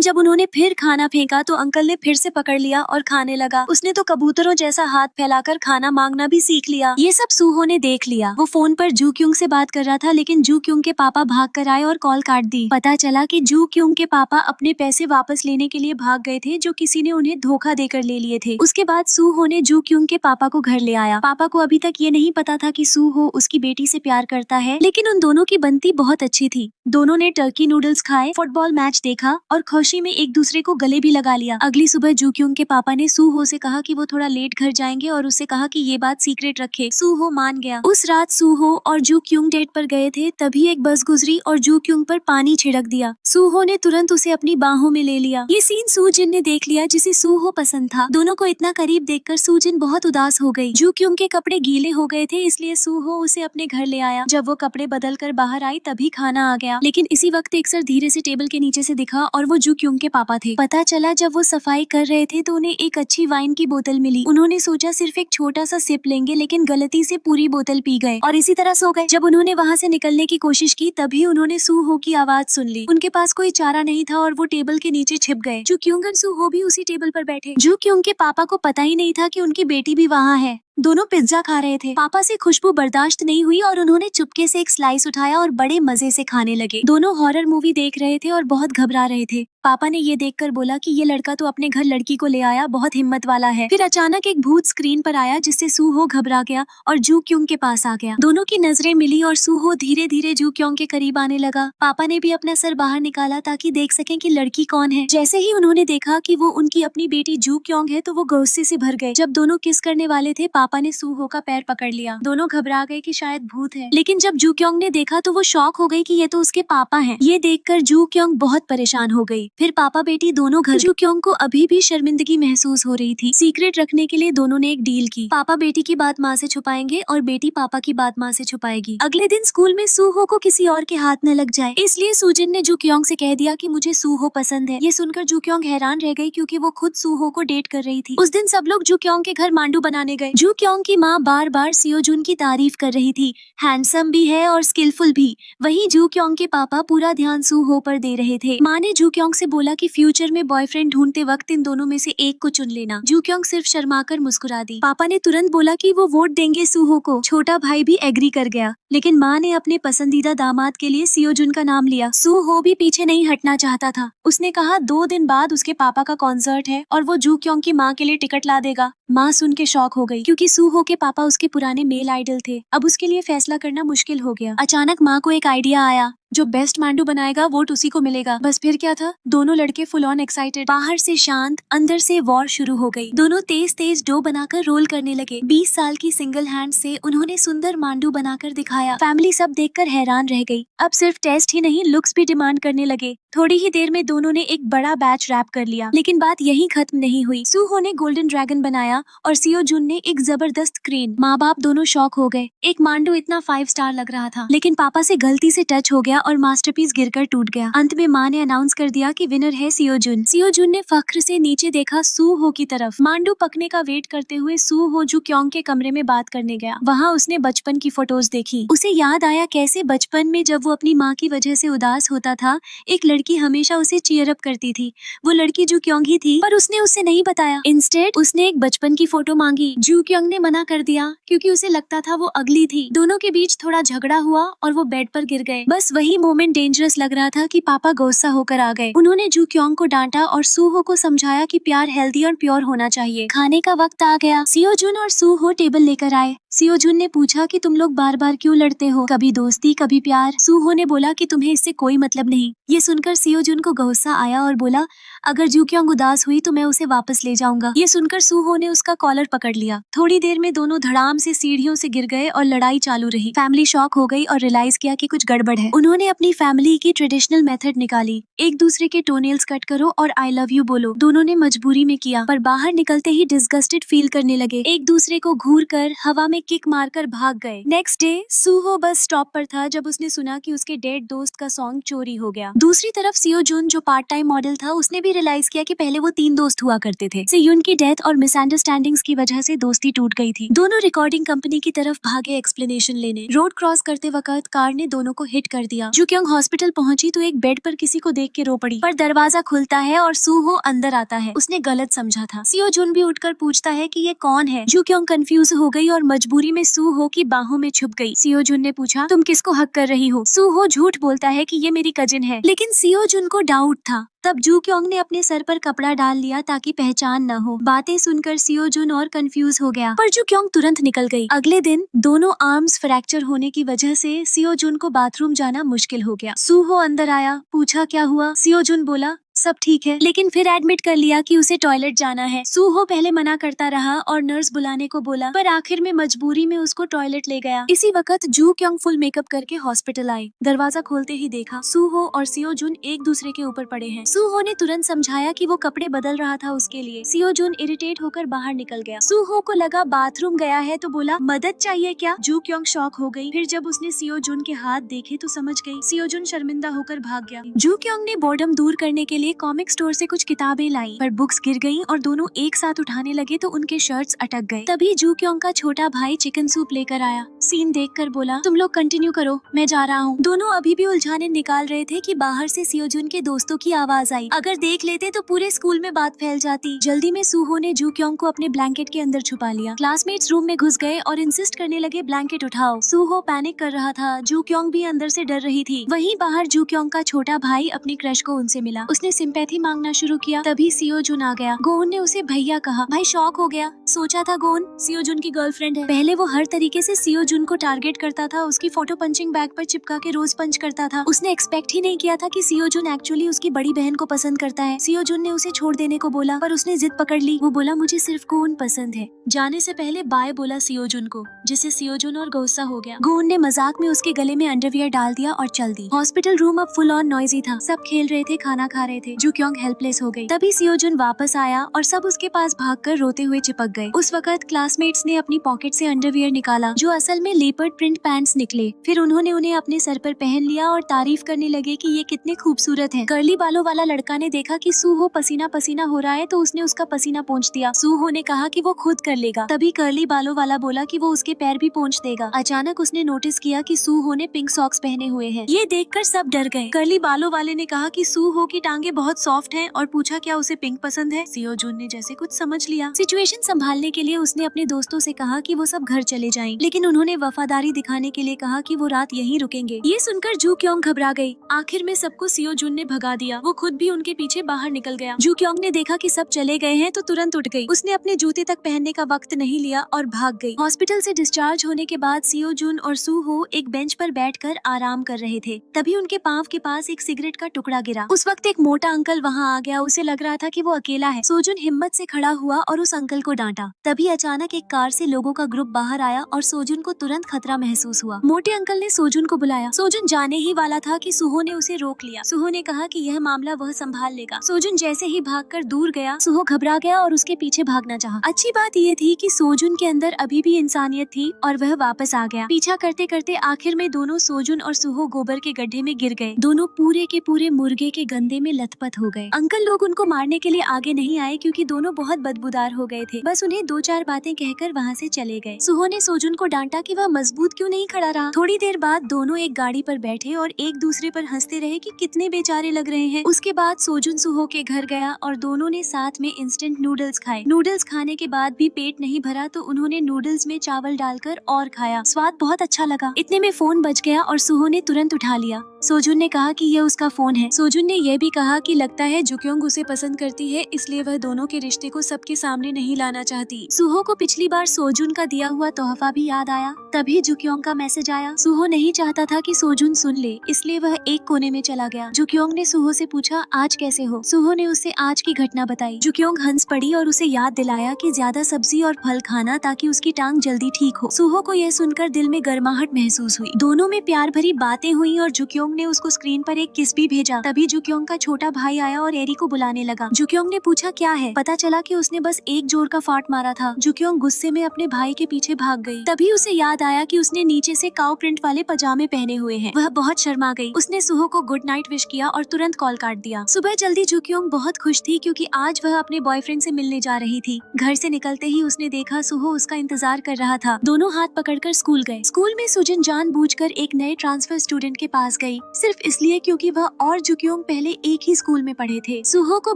Speaker 1: जब उन्होंने फिर खाना फेंका तो अंकल ने फिर से पकड़ लिया और खाने लगा। उसने तो कबूतरों जैसा हाथ फैलाकर खाना मांगना भी सीख लिया। ये सब सूहो ने देख लिया। वो फोन पर जू क्योंग से बात कर रहा था, लेकिन जू क्योंग के पापा भाग कर आए और कॉल काट दी। पता चला कि जू क्योंग के पापा अपने पैसे वापस लेने के लिए भाग गए थे, जो किसी ने उन्हें धोखा देकर ले लिए थे। उसके बाद सूहो ने जू क्योंग के पापा को घर ले आया। पापा को अभी तक ये नहीं पता था कि सूहो उसकी बेटी से प्यार करता है, लेकिन उन दोनों की बनती बहुत अच्छी थी। दोनों ने टर्की नूडल्स खाए, फुटबॉल मैच देखा और खुशी में एक दूसरे को गले भी लगा लिया। अगली सुबह जू क्योंग के पापा ने सूहो से कहा कि वो थोड़ा लेट घर जाएंगे और उससे कहा कि ये बात सीक्रेट रखे। सूहो मान गया। उस रात सूहो और जू क्योंग डेट पर गए थे। तभी एक बस गुजरी और जू क्योंग पर पानी छिड़क दिया। सूहो ने तुरंत उसे अपनी बाहों में ले लिया। ये सीन सूजिन ने देख लिया, जिसे सूहो पसंद था। दोनों को इतना करीब देखकर सूजिन बहुत उदास हो गई। जू क्योंग के कपड़े गीले हो गए थे, इसलिए सूहो उसे अपने घर ले आया। जब वो कपड़े बदल कर बाहर आई तभी खाना आ गया, लेकिन इसी वक्त एक सर धीरे से टेबल के नीचे से दिखा और वो जू क्योंग के पापा थे। पता चला जब वो सफाई कर रहे थे तो उन्हें एक अच्छी वाइन की बोतल मिली। उन्होंने सोचा सिर्फ एक छोटा सा सिप लेंगे, लेकिन गलती से पूरी बोतल पी गए और इसी तरह सो गए। जब उन्होंने वहाँ से निकलने की कोशिश की तभी उन्होंने सूहो की आवाज सुन ली। उनके पास कोई चारा नहीं था और वो टेबल के नीचे छिप गए। जू क्योंग और सूहो भी उसी टेबल पर बैठे। जू क्योंग के पापा को पता ही नहीं था कि उनकी बेटी भी वहाँ है। दोनों पिज्जा खा रहे थे। पापा से खुशबू बर्दाश्त नहीं हुई और उन्होंने चुपके से एक स्लाइस उठाया और बड़े मजे से खाने लगे। दोनों हॉरर मूवी देख रहे थे और बहुत घबरा रहे थे। पापा ने ये देखकर बोला कि ये लड़का तो अपने घर लड़की को ले आया, बहुत हिम्मत वाला है। फिर अचानक एक भूत स्क्रीन पर आया, जिससे सूहो घबरा गया और जू क्योंग के पास आ गया। दोनों की नजरें मिली और सूहो धीरे धीरे जू क्योंग के करीब आने लगा। पापा ने भी अपना सर बाहर निकाला ताकि देख सकें कि लड़की कौन है। जैसे ही उन्होंने देखा कि वो उनकी अपनी बेटी जू क्योंग है तो वो गुस्से से भर गए। जब दोनों किस करने वाले थे पापा ने सूहो का पैर पकड़ लिया। दोनों घबरा गए कि शायद भूत है, लेकिन जब जू क्योंग ने देखा तो वो शॉक हो गई कि ये तो उसके पापा हैं। ये देखकर जू क्योंग बहुत परेशान हो गई। फिर पापा बेटी दोनों घर। जू क्योंग को अभी भी शर्मिंदगी महसूस हो रही थी। सीक्रेट रखने के लिए दोनों ने एक डील की। पापा बेटी की बात माँ से छुपाएंगे और बेटी पापा की बात माँ से छुपाएगी। अगले दिन स्कूल में सूहो को किसी और के हाथ न लग जाए, इसलिए सूजिन ने जू क्योंग से कह दिया कि मुझे सूहो पसंद है। ये सुनकर जू क्योंग हैरान रह गई, क्योंकि वो खुद सूहो को डेट कर रही थी। उस दिन सब लोग जू क्योंग के घर मांडू बनाने गए। जू क्योंग की माँ बार बार सियो जून की तारीफ कर रही थी। हैंडसम भी है और स्किलफुल भी। वहीं जू क्योंग के पापा पूरा ध्यान सूहो पर दे रहे थे। माँ ने जू क्योंग से से बोला कि फ्यूचर में बॉयफ्रेंड ढूंढते वक्त इन दोनों में से एक को चुन लेना। जू क्योंग सिर्फ शर्माकर मुस्कुरा दी। पापा ने तुरंत बोला कि वो वोट देंगे सूहो को। छोटा भाई भी एग्री कर गया, लेकिन माँ ने अपने पसंदीदा दामाद के लिए सियोजुन का नाम लिया। सूहो भी पीछे नहीं हटना चाहता था। उसने कहा 2 दिन बाद उसके पापा का कॉन्सर्ट है और वो जू क्योंग की माँ के लिए टिकट ला देगा। माँ सुन के शॉक हो गई, क्योंकि सूहो के पापा उसके पुराने मेल आइडल थे। अब उसके लिए फैसला करना मुश्किल हो गया। अचानक माँ को एक आइडिया आया, जो बेस्ट मांडू बनाएगा वोट उसी को मिलेगा। बस फिर क्या था, दोनों लड़के फुल ऑन एक्साइटेड। बाहर से शांत, अंदर से वॉर शुरू हो गई। दोनों तेज तेज डो बनाकर रोल करने लगे। 20 साल की सिंगल हैंड से उन्होंने सुंदर मांडू बनाकर दिखाया। फैमिली सब देखकर हैरान रह गई। अब सिर्फ टेस्ट ही नहीं, लुक्स भी डिमांड करने लगे। थोड़ी ही देर में दोनों ने एक बड़ा बैच रैप कर लिया। लेकिन बात यहीं खत्म नहीं हुई। सूहो ने गोल्डन ड्रैगन बनाया और सियोजुन ने एक जबरदस्त क्रेन। माँ बाप दोनों शॉक हो गए। एक मांडू इतना 5 स्टार लग रहा था, लेकिन पापा से गलती से टच हो गया और मास्टरपीस गिरकर टूट गया। अंत में माँ ने अनाउंस कर दिया कि विनर है सियोजुन। सियोजुन ने फख्र से नीचे देखा सूहो की तरफ। मांडू पकने का वेट करते हुए सूहो जू क्योंग के कमरे में बात करने गया। वहाँ उसने बचपन की फोटोज देखी। उसे याद आया कैसे बचपन में जब वो अपनी माँ की वजह से उदास होता था, एक लड़की हमेशा उसे चीयर अप करती थी। वो लड़की जू क्योंग ही थी, पर उसने उसे नहीं बताया। इंस्टेड उसने एक बचपन की फोटो मांगी। जू क्योंग ने मना कर दिया, क्योंकि उसे लगता था वो अगली थी। दोनों के बीच थोड़ा झगड़ा हुआ और वो बेड पर गिर गए। बस वही मोमेंट डेंजरस लग रहा था कि पापा गुस्सा होकर आ गए। उन्होंने जू क्योंग को डांटा और सूहो को समझाया कि प्यार हेल्दी और प्योर होना चाहिए। खाने का वक्त आ गया। सियोजुन और सूहो टेबल लेकर आए। सियोजुन ने पूछा कि तुम लोग बार बार क्यों लड़ते हो, कभी दोस्ती कभी प्यार। सूहो ने बोला कि तुम्हें इससे कोई मतलब नहीं। ये सुनकर सियोजुन को गुस्सा आया और बोला, अगर जू क्योंग उदास हुई तो मैं उसे वापस ले जाऊंगा। ये सुनकर सूहो ने उसका कॉलर पकड़ लिया। थोड़ी देर में दोनों धड़ाम से सीढ़ियों से गिर गए और लड़ाई चालू रही। फैमिली शॉक हो गई और रियलाइज किया कि कुछ गड़बड़ है। उन्होंने अपनी फैमिली की ट्रेडिशनल मेथड निकाली। एक दूसरे के टोनेल्स कट करो और आई लव यू बोलो। दोनों ने मजबूरी में किया, पर बाहर निकलते ही डिस्गस्टेड फील करने लगे। एक दूसरे को घूर कर हवा में किक मारकर भाग गए। नेक्स्ट डे सूहो बस स्टॉप पर था जब उसने सुना कि उसके डेड दोस्त का सॉन्ग चोरी हो गया। दूसरी तरफ सियोजुन, जो पार्ट टाइम मॉडल था, उसने भी रियलाइज किया कि पहले वो 3 दोस्त हुआ करते थे। सियुन की डेथ और मिसअंडरस्टैंडिंग्स की वजह से दोस्ती टूट गई थी। दोनों रिकॉर्डिंग कंपनी की तरफ भागे एक्सप्लेनेशन लेने। रोड क्रॉस करते वक्त कार ने दोनों को हिट कर दिया। जू क्योंग हॉस्पिटल पहुंची तो एक बेड पर किसी को देख के रो पड़ी, पर दरवाजा खुलता है और सूहो अंदर आता है। उसने गलत समझा था। सियोजुन भी उठकर पूछता है कि ये कौन है। जू क्योंग कंफ्यूज हो गई और मजबूरी में सूहो की बाहों में छुप गई। सियोजुन ने पूछा, तुम किसको हक कर रही हो? सूहो झूठ बोलता है कि ये मेरी कजिन है, लेकिन सियोजुन को डाउट था। तब जू क्योंग ने अपने सर पर कपड़ा डाल लिया ताकि पहचान न हो। बातें सुनकर सियोजुन और कंफ्यूज हो गया, पर जू क्योंग तुरंत निकल गई। अगले दिन दोनों आर्म्स फ्रैक्चर होने की वजह से सियोजुन को बाथरूम जाना मुश्किल हो गया। सूहो अंदर आया, पूछा क्या हुआ। सियोजुन बोला सब ठीक है, लेकिन फिर एडमिट कर लिया कि उसे टॉयलेट जाना है। सूहो पहले मना करता रहा और नर्स बुलाने को बोला, पर आखिर में मजबूरी में उसको टॉयलेट ले गया। इसी वक्त जू क्योंग फुल मेकअप करके हॉस्पिटल आई। दरवाजा खोलते ही देखा सूहो और सियोजुन एक दूसरे के ऊपर पड़े हैं। सूहो ने तुरंत समझाया कि वो कपड़े बदल रहा था उसके लिए। सियोजुन इरिटेट होकर बाहर निकल गया। सूहो को लगा बाथरूम गया है तो बोला, मदद चाहिए क्या? जू क्योंग शॉक हो गई। फिर जब उसने सियोजुन के हाथ देखे तो समझ गई। सियोजुन शर्मिंदा होकर भाग गया। जू क्योंग ने बोर्डम दूर करने के लिए कॉमिक स्टोर से कुछ किताबें लाई, पर बुक्स गिर गईं और दोनों एक साथ उठाने लगे तो उनके शर्ट्स अटक गए। तभी जू क्योंग का छोटा भाई चिकन सूप लेकर आया। सीन देखकर बोला, तुम लोग कंटिन्यू करो, मैं जा रहा हूँ। दोनों अभी भी उलझाने निकाल रहे थे कि बाहर से सियोजुन के दोस्तों की आवाज आई। अगर देख लेते तो पूरे स्कूल में बात फैल जाती। जल्दी में सूहो ने जू क्योंग को अपने ब्लैंकेट के अंदर छुपा लिया। क्लासमेट्स रूम में घुस गए और इंसिस्ट करने लगे ब्लैंकेट उठाओ। सूहो पैनिक कर रहा था। जू क्योंग भी अंदर से डर रही थी। वहीं बाहर जू क्योंग का छोटा भाई अपनी क्रश को उनसे मिला। उसने सिंपैथी मांगना शुरू किया। तभी सियोजुन आ गया। गोन ने उसे भैया कहा। भाई शॉक हो गया। सोचा था गोन सियोजुन की गर्लफ्रेंड है। पहले वो हर तरीके से सियोजुन को टारगेट करता था, उसकी फोटो पंचिंग बैग पर चिपका के रोज पंच करता था। उसने एक्सपेक्ट ही नहीं किया था कि सियोजुन एक्चुअली उसकी बड़ी बहन को पसंद करता है। सियोजुन ने उसे छोड़ देने को बोला, पर उसने जिद पकड़ ली। वो बोला, मुझे सिर्फ गोन पसंद है। जाने से पहले बाय बोला सियोजुन को, जिससे सियोजुन और गुस्सा हो गया। गोन ने मजाक में उसके गले में अंडरवियर डाल दिया और चल दी। हॉस्पिटल रूम अब फुल ऑन नॉइजी था। सब खेल रहे थे, खाना खा रहे थे। जू क्योंग हेल्पलेस हो गई। तभी सियोजुन वापस आया और सब उसके पास भागकर रोते हुए चिपक गए। उस वक्त क्लासमेट्स ने अपनी पॉकेट से अंडरवियर निकाला, जो असल में लेपर्ड प्रिंट पैंट्स निकले। फिर उन्होंने उन्हें अपने सर पर पहन लिया और तारीफ करने लगे कि ये कितने खूबसूरत हैं। कर्ली बालों वाला लड़का ने देखा कि सूहो पसीना पसीना हो रहा है तो उसने उसका पसीना पोंछ दिया। सूहो ने कहा कि वो खुद कर लेगा। तभी कर्ली बालों वाला बोला कि वो उसके पैर भी पोंछ देगा। अचानक उसने नोटिस किया कि सूहो ने पिंक सॉक्स पहने हुए हैं। ये देखकर सब डर गए। कर्ली बालों वाले ने कहा कि सूहो की टांगे बहुत सॉफ्ट हैं और पूछा क्या उसे पिंक पसंद है। सियो जून ने जैसे कुछ समझ लिया। सिचुएशन संभालने के लिए उसने अपने दोस्तों से कहा कि वो सब घर चले जाएं, लेकिन उन्होंने वफादारी दिखाने के लिए कहा कि वो रात यहीं रुकेंगे। ये सुनकर जू क्योंग घबरा गई। आखिर में सबको सियो जून ने भगा दिया। वो खुद भी उनके पीछे बाहर निकल गया। जू क्योंग ने देखा कि सब चले गए हैं तो तुरंत उठ गई। उसने अपने जूते तक पहनने का वक्त नहीं लिया और भाग गई। हॉस्पिटल से डिस्चार्ज होने के बाद सियो जून और सू हो एक बेंच पर बैठकर आराम कर रहे थे। तभी उनके पांव के पास एक सिगरेट का टुकड़ा गिरा। उस वक्त एक मोटा अंकल वहां आ गया। उसे लग रहा था कि वो अकेला है। सोजुन हिम्मत से खड़ा हुआ और उस अंकल को डांटा। तभी अचानक एक कार से लोगों का ग्रुप बाहर आया और सोजुन को तुरंत खतरा महसूस हुआ। मोटे अंकल ने सोजुन को बुलाया। सोजुन जाने ही वाला था कि सुहो ने उसे रोक लिया। सुहो ने कहा कि यह मामला वह संभाल लेगा। सोजुन जैसे ही भागकर दूर गया, सुहो घबरा गया और उसके पीछे भागना चाहा। अच्छी बात यह थी कि सोजुन के अंदर अभी भी इंसानियत थी और वह वापस आ गया। पीछा करते करते आखिर में दोनों सोजुन और सुहो गोबर के गड्ढे में गिर गए। दोनों पूरे के पूरे मुर्गे के गंदे में लथपथ हो गए। अंकल लोग उनको मारने के लिए आगे नहीं आए क्योंकि दोनों बहुत बदबूदार हो गए थे। बस उन्हें 2-4 बातें कहकर वहाँ से चले गए। सुहो ने सोजुन को डांटा कि वह मजबूत क्यों नहीं खड़ा रहा। थोड़ी देर बाद दोनों एक गाड़ी पर बैठे और एक दूसरे पर हंसते रहे कि कितने बेचारे लग रहे हैं। उसके बाद सोजुन सुहो के घर गया और दोनों ने साथ में इंस्टेंट नूडल्स खाए। नूडल्स खाने के बाद भी पेट नहीं भरा तो उन्होंने नूडल्स में चावल डालकर और खाया। स्वाद बहुत अच्छा लगा। इतने में फोन बज गया और सुहो ने तुरंत उठा लिया। सोजुन ने कहा कि यह उसका फोन है। सोजुन ने यह भी कहा कि लगता है जुक्योंग उसे पसंद करती है, इसलिए वह दोनों के रिश्ते को सबके सामने नहीं लाना चाहती। सुहो को पिछली बार सोजुन का दिया हुआ तोहफा भी याद आया। तभी जुक्योंग का मैसेज आया। सुहो नहीं चाहता था कि सोजुन सुन ले, इसलिए वह एक कोने में चला गया। जुक्योंग ने सुहो से पूछा, आज कैसे हो? सुहो ने उसे आज की घटना बताई। जुक्योंग हंस पड़ी और उसे याद दिलाया कि ज्यादा सब्जी और फल खाना ताकि उसकी टांग जल्दी ठीक हो। सुहो को यह सुनकर दिल में गर्माहट महसूस हुई। दोनों में प्यार भरी बातें हुई और जुक्योंग ने उसको स्क्रीन पर एक किस भी भेजा। तभी जुक्योंग का छोटा भाई आया और एरी को बुलाने लगा। जुक्योंग ने पूछा क्या है? पता चला कि उसने बस एक जोर का फाट मारा था। जुक्योंग गुस्से में अपने भाई के पीछे भाग गई। तभी उसे याद आया कि उसने नीचे से काउ प्रिंट वाले पजामे पहने हुए हैं। वह बहुत शर्मा गई। उसने सुहो को गुड नाइट विश किया और तुरंत कॉल काट दिया। सुबह जल्दी जुक्योंग बहुत खुश थी क्योंकि आज वह अपने बॉयफ्रेंड से मिलने जा रही थी। घर से निकलते ही उसने देखा सुहो उसका इंतजार कर रहा था। दोनों हाथ पकड़कर स्कूल गए। स्कूल में सुजिन जानबूझकर एक नए ट्रांसफर स्टूडेंट के पास गई, सिर्फ इसलिए क्योंकि वह और जुक्योंग पहले एक ही स्कूल में पढ़े थे। सुहो को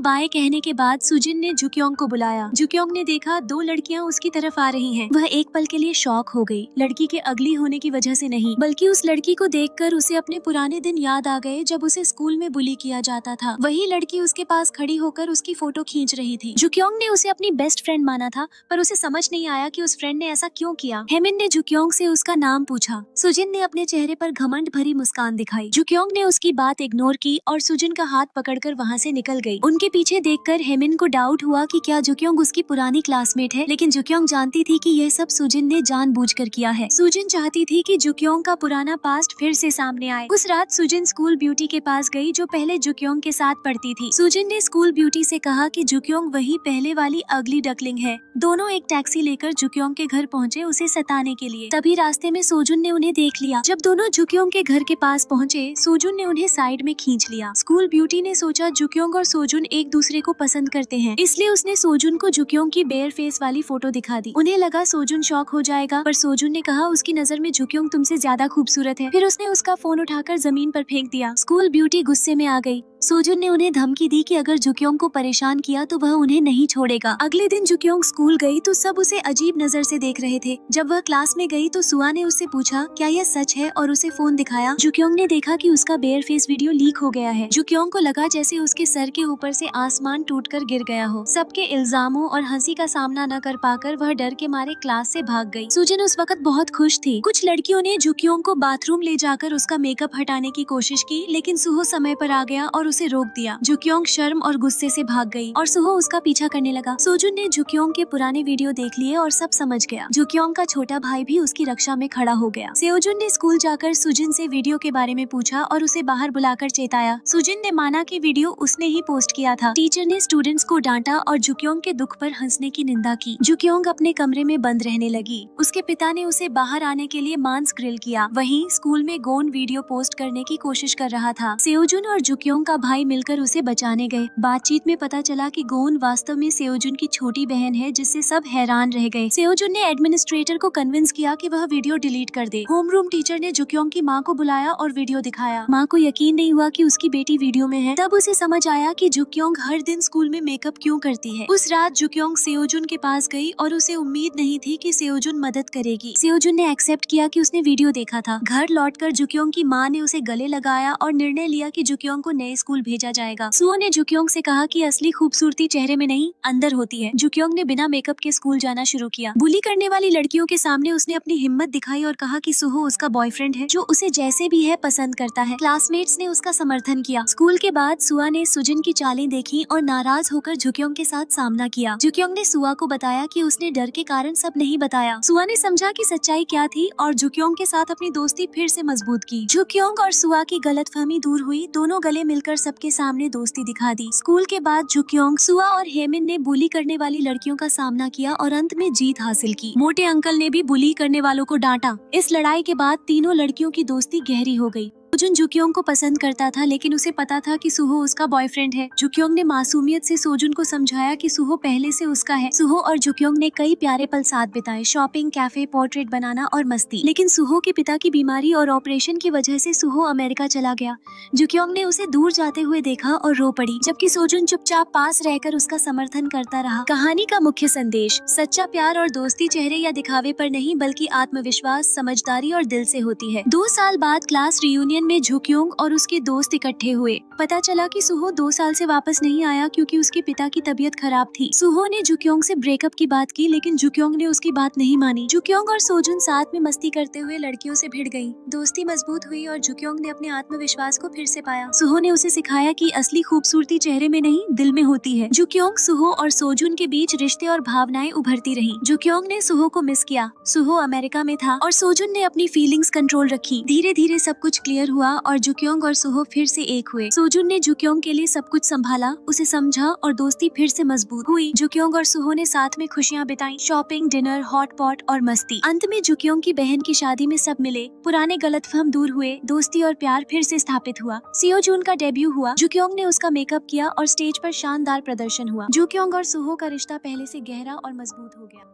Speaker 1: बाय कहने के बाद सुजिन ने जुक्योंग को बुलाया। जुक्योंग ने देखा 2 लड़कियां उसकी तरफ आ रही हैं। वह एक पल के लिए शॉक हो गई। लड़की के अगली होने की वजह से नहीं, बल्कि उस लड़की को देखकर उसे अपने पुराने दिन याद आ गए जब उसे स्कूल में बुली किया जाता था। वही लड़की उसके पास खड़ी होकर उसकी फोटो खींच रही थी। जुक्योंग ने उसे अपनी बेस्ट फ्रेंड माना था, पर उसे समझ नहीं आया कि उस फ्रेंड ने ऐसा क्यों किया। हेमिन ने जुक्योंग से उसका नाम पूछा। सुजिन ने अपने चेहरे पर घमंड भरी मुस्कान दिखाई। जुक्योंग ने उसकी बात इग्नोर की और सुजिन का हाथ पकड़कर वहाँ से निकल गई। उनके पीछे देखकर हेमिन को डाउट हुआ कि क्या जुक्योंग उसकी पुरानी क्लासमेट है, लेकिन जुक्योंग जानती थी कि यह सब सुजिन ने जानबूझकर किया है। सुजिन चाहती थी कि जुक्योंग का पुराना पास्ट फिर से सामने आए। उस रात सुजिन स्कूल ब्यूटी के पास गई जो पहले जुक्योंग के साथ पढ़ती थी। सुजिन ने स्कूल ब्यूटी से कहा कि जुक्योंग वही पहले वाली अगली डकलिंग है। दोनों एक टैक्सी लेकर जुक्योंग के घर पहुँचे उसे सताने के लिए। तभी रास्ते में सोजुन ने उन्हें देख लिया। जब दोनों जुक्योंग के घर के पास पहुँचे, सोजुन ने उन्हें साइड में खींच लिया। स्कूल ब्यूटी ने सोचा जुक्योंग और सोजुन एक दूसरे को पसंद करते हैं, इसलिए उसने सोजुन को जुक्योंग की बेयर फेस वाली फोटो दिखा दी। उन्हें लगा सोजुन शॉक हो जाएगा, पर सोजुन ने कहा उसकी नजर में जुक्योंग तुमसे ज्यादा खूबसूरत है। फिर उसने उसका फोन उठाकर जमीन पर फेंक दिया। स्कूल ब्यूटी गुस्से में आ गई। सोजुन ने उन्हें धमकी दी कि अगर जुक्योंग को परेशान किया तो वह उन्हें नहीं छोड़ेगा। अगले दिन जुक्योंग स्कूल गई तो सब उसे अजीब नजर से देख रहे थे। जब वह क्लास में गई तो सुआ ने उससे पूछा क्या यह सच है और उसे फोन दिखाया। जुक्योंग ने देखा कि उसका बेयर फेस वीडियो लीक हो गया है। जुक्योंग को लगा जैसे उसके सर के ऊपर से आसमान टूटकर गिर गया हो। सबके इल्जामों और हंसी का सामना न कर पाकर वह डर के मारे क्लास से भाग गई। सुजिन उस वक्त बहुत खुश थी। कुछ लड़कियों ने जुक्योंग को बाथरूम ले जाकर उसका मेकअप हटाने की कोशिश की, लेकिन सुहो समय पर आ गया और उसे रोक दिया। जुक्योंग शर्म और गुस्से से भाग गई और सुहो उसका पीछा करने लगा। सोजुन ने जुक्योंग के पुराने वीडियो देख लिए और सब समझ गया। जुक्योंग का छोटा भाई भी उसकी रक्षा में खड़ा हो गया। सेओजुन ने स्कूल जाकर सुजिन से वीडियो के बारे में पूछा और उसे बाहर बुलाकर चेताया। सुजिन ने माना कि वीडियो उसने ही पोस्ट किया था। टीचर ने स्टूडेंट्स को डांटा और जुक्योंग के दुख पर हंसने की निंदा की। जुक्योंग अपने कमरे में बंद रहने लगी। उसके पिता ने उसे बाहर आने के लिए मांस ग्रिल किया। वहीं स्कूल में गोन वीडियो पोस्ट करने की कोशिश कर रहा था। सेओजुन और जुक्योंग का का भाई मिलकर उसे बचाने गए। बातचीत में पता चला कि गोन वास्तव में सेओजुन की छोटी बहन है, जिससे सब हैरान रह गए। सेओजुन ने एडमिनिस्ट्रेटर को कन्विंस किया कि वह वीडियो डिलीट कर दे। होमरूम टीचर ने जुक्योंग की माँ को बुलाया और वीडियो दिखाया। माँ को यकीन नहीं हुआ कि उसकी बेटी वीडियो में है। तब उसे समझ आया कि जुक्योंग हर दिन स्कूल में मेकअप क्यों करती है। उस रात जुक्योंग सेओजुन के पास गई और उसे उम्मीद नहीं थी कि सेओजुन मदद करेगी। सेओजुन ने एक्सेप्ट किया कि उसने वीडियो देखा था। घर लौटकर जुक्योंग की माँ ने उसे गले लगाया और निर्णय लिया कि जुक्योंग को नए स्कूल भेजा जाएगा। सुओ ने जुक्योंग से कहा कि असली खूबसूरती चेहरे में नहीं, अंदर होती है। जुक्योंग ने बिना मेकअप के स्कूल जाना शुरू किया। बुली करने वाली लड़कियों के सामने उसने अपनी हिम्मत दिखाई और कहा कि सुहो उसका बॉयफ्रेंड है, जो उसे जैसे भी है पसंद करता है। क्लासमेट्स ने उसका समर्थन किया। स्कूल के बाद सुआ ने सुजिन की चालें देखी और नाराज होकर जुक्योंग के साथ सामना किया। जुक्योंग ने सुआ को बताया कि उसने डर के कारण सब नहीं बताया। सुआ ने समझा कि सच्चाई क्या थी और जुक्योंग के साथ अपनी दोस्ती फिर से मजबूत की। जुक्योंग और सुआ की गलतफहमी दूर हुई। दोनों गले मिलकर सबके सामने दोस्ती दिखा दी। स्कूल के बाद जुक्योंग, सुआ और हेमिन ने बुली करने वाली लड़कियों का सामना किया और अंत में जीत हासिल की। मोटे अंकल ने भी बुली करने वालों को डांटा। इस लड़ाई के बाद तीनों लड़कियों की दोस्ती गहरी हो गई। सोजुन जुक्योंग को पसंद करता था, लेकिन उसे पता था कि सुहो उसका बॉयफ्रेंड है। जुक्योंग ने मासूमियत से सोजुन को समझाया कि सुहो पहले से उसका है। सुहो और जुक्योंग ने कई प्यारे पल साथ बिताए, शॉपिंग, कैफे, पोर्ट्रेट बनाना और मस्ती। लेकिन सुहो के पिता की बीमारी और ऑपरेशन की वजह से सुहो अमेरिका चला गया। जुक्योंग ने उसे दूर जाते हुए देखा और रो पड़ी, जबकि सोजुन चुपचाप पास रहकर उसका समर्थन करता रहा। कहानी का मुख्य संदेश: सच्चा प्यार और दोस्ती चेहरे या दिखावे पर नहीं, बल्कि आत्मविश्वास, समझदारी और दिल से होती है। 2 साल बाद क्लास रियूनियन में जुक्योंग और उसके दोस्त इकट्ठे हुए। पता चला कि सुहो 2 साल से वापस नहीं आया क्योंकि उसके पिता की तबीयत खराब थी। सुहो ने जुक्योंग से ब्रेकअप की बात की, लेकिन जुक्योंग ने उसकी बात नहीं मानी। जुक्योंग और सोजुन साथ में मस्ती करते हुए लड़कियों से भिड़ गईं। दोस्ती मजबूत हुई और जुक्योंग ने अपने आत्मविश्वास को फिर से पाया। सुहो ने उसे सिखाया कि असली खूबसूरती चेहरे में नहीं, दिल में होती है। जुक्योंग, सुहो और सोजुन के बीच रिश्ते और भावनाएं उभरती रहीं। जुक्योंग ने सुहो को मिस किया। सुहो अमेरिका में था और सोजुन ने अपनी फीलिंग्स कंट्रोल रखी। धीरे धीरे सब कुछ क्लियर हुआ और जुक्योंग और सुहो फिर से एक हुए। सोजुन ने जुक्योंग के लिए सब कुछ संभाला, उसे समझा और दोस्ती फिर से मजबूत हुई। जुक्योंग और सुहो ने साथ में खुशियां बिताई, शॉपिंग, डिनर, हॉट पॉट और मस्ती। अंत में जुक्योंग की बहन की शादी में सब मिले, पुराने गलतफहम दूर हुए, दोस्ती और प्यार फिर से स्थापित हुआ। सेओजुन का डेब्यू हुआ। जुक्योंग ने उसका मेकअप किया और स्टेज पर शानदार प्रदर्शन हुआ। जुक्योंग और सुहो का रिश्ता पहले से गहरा और मजबूत हो गया।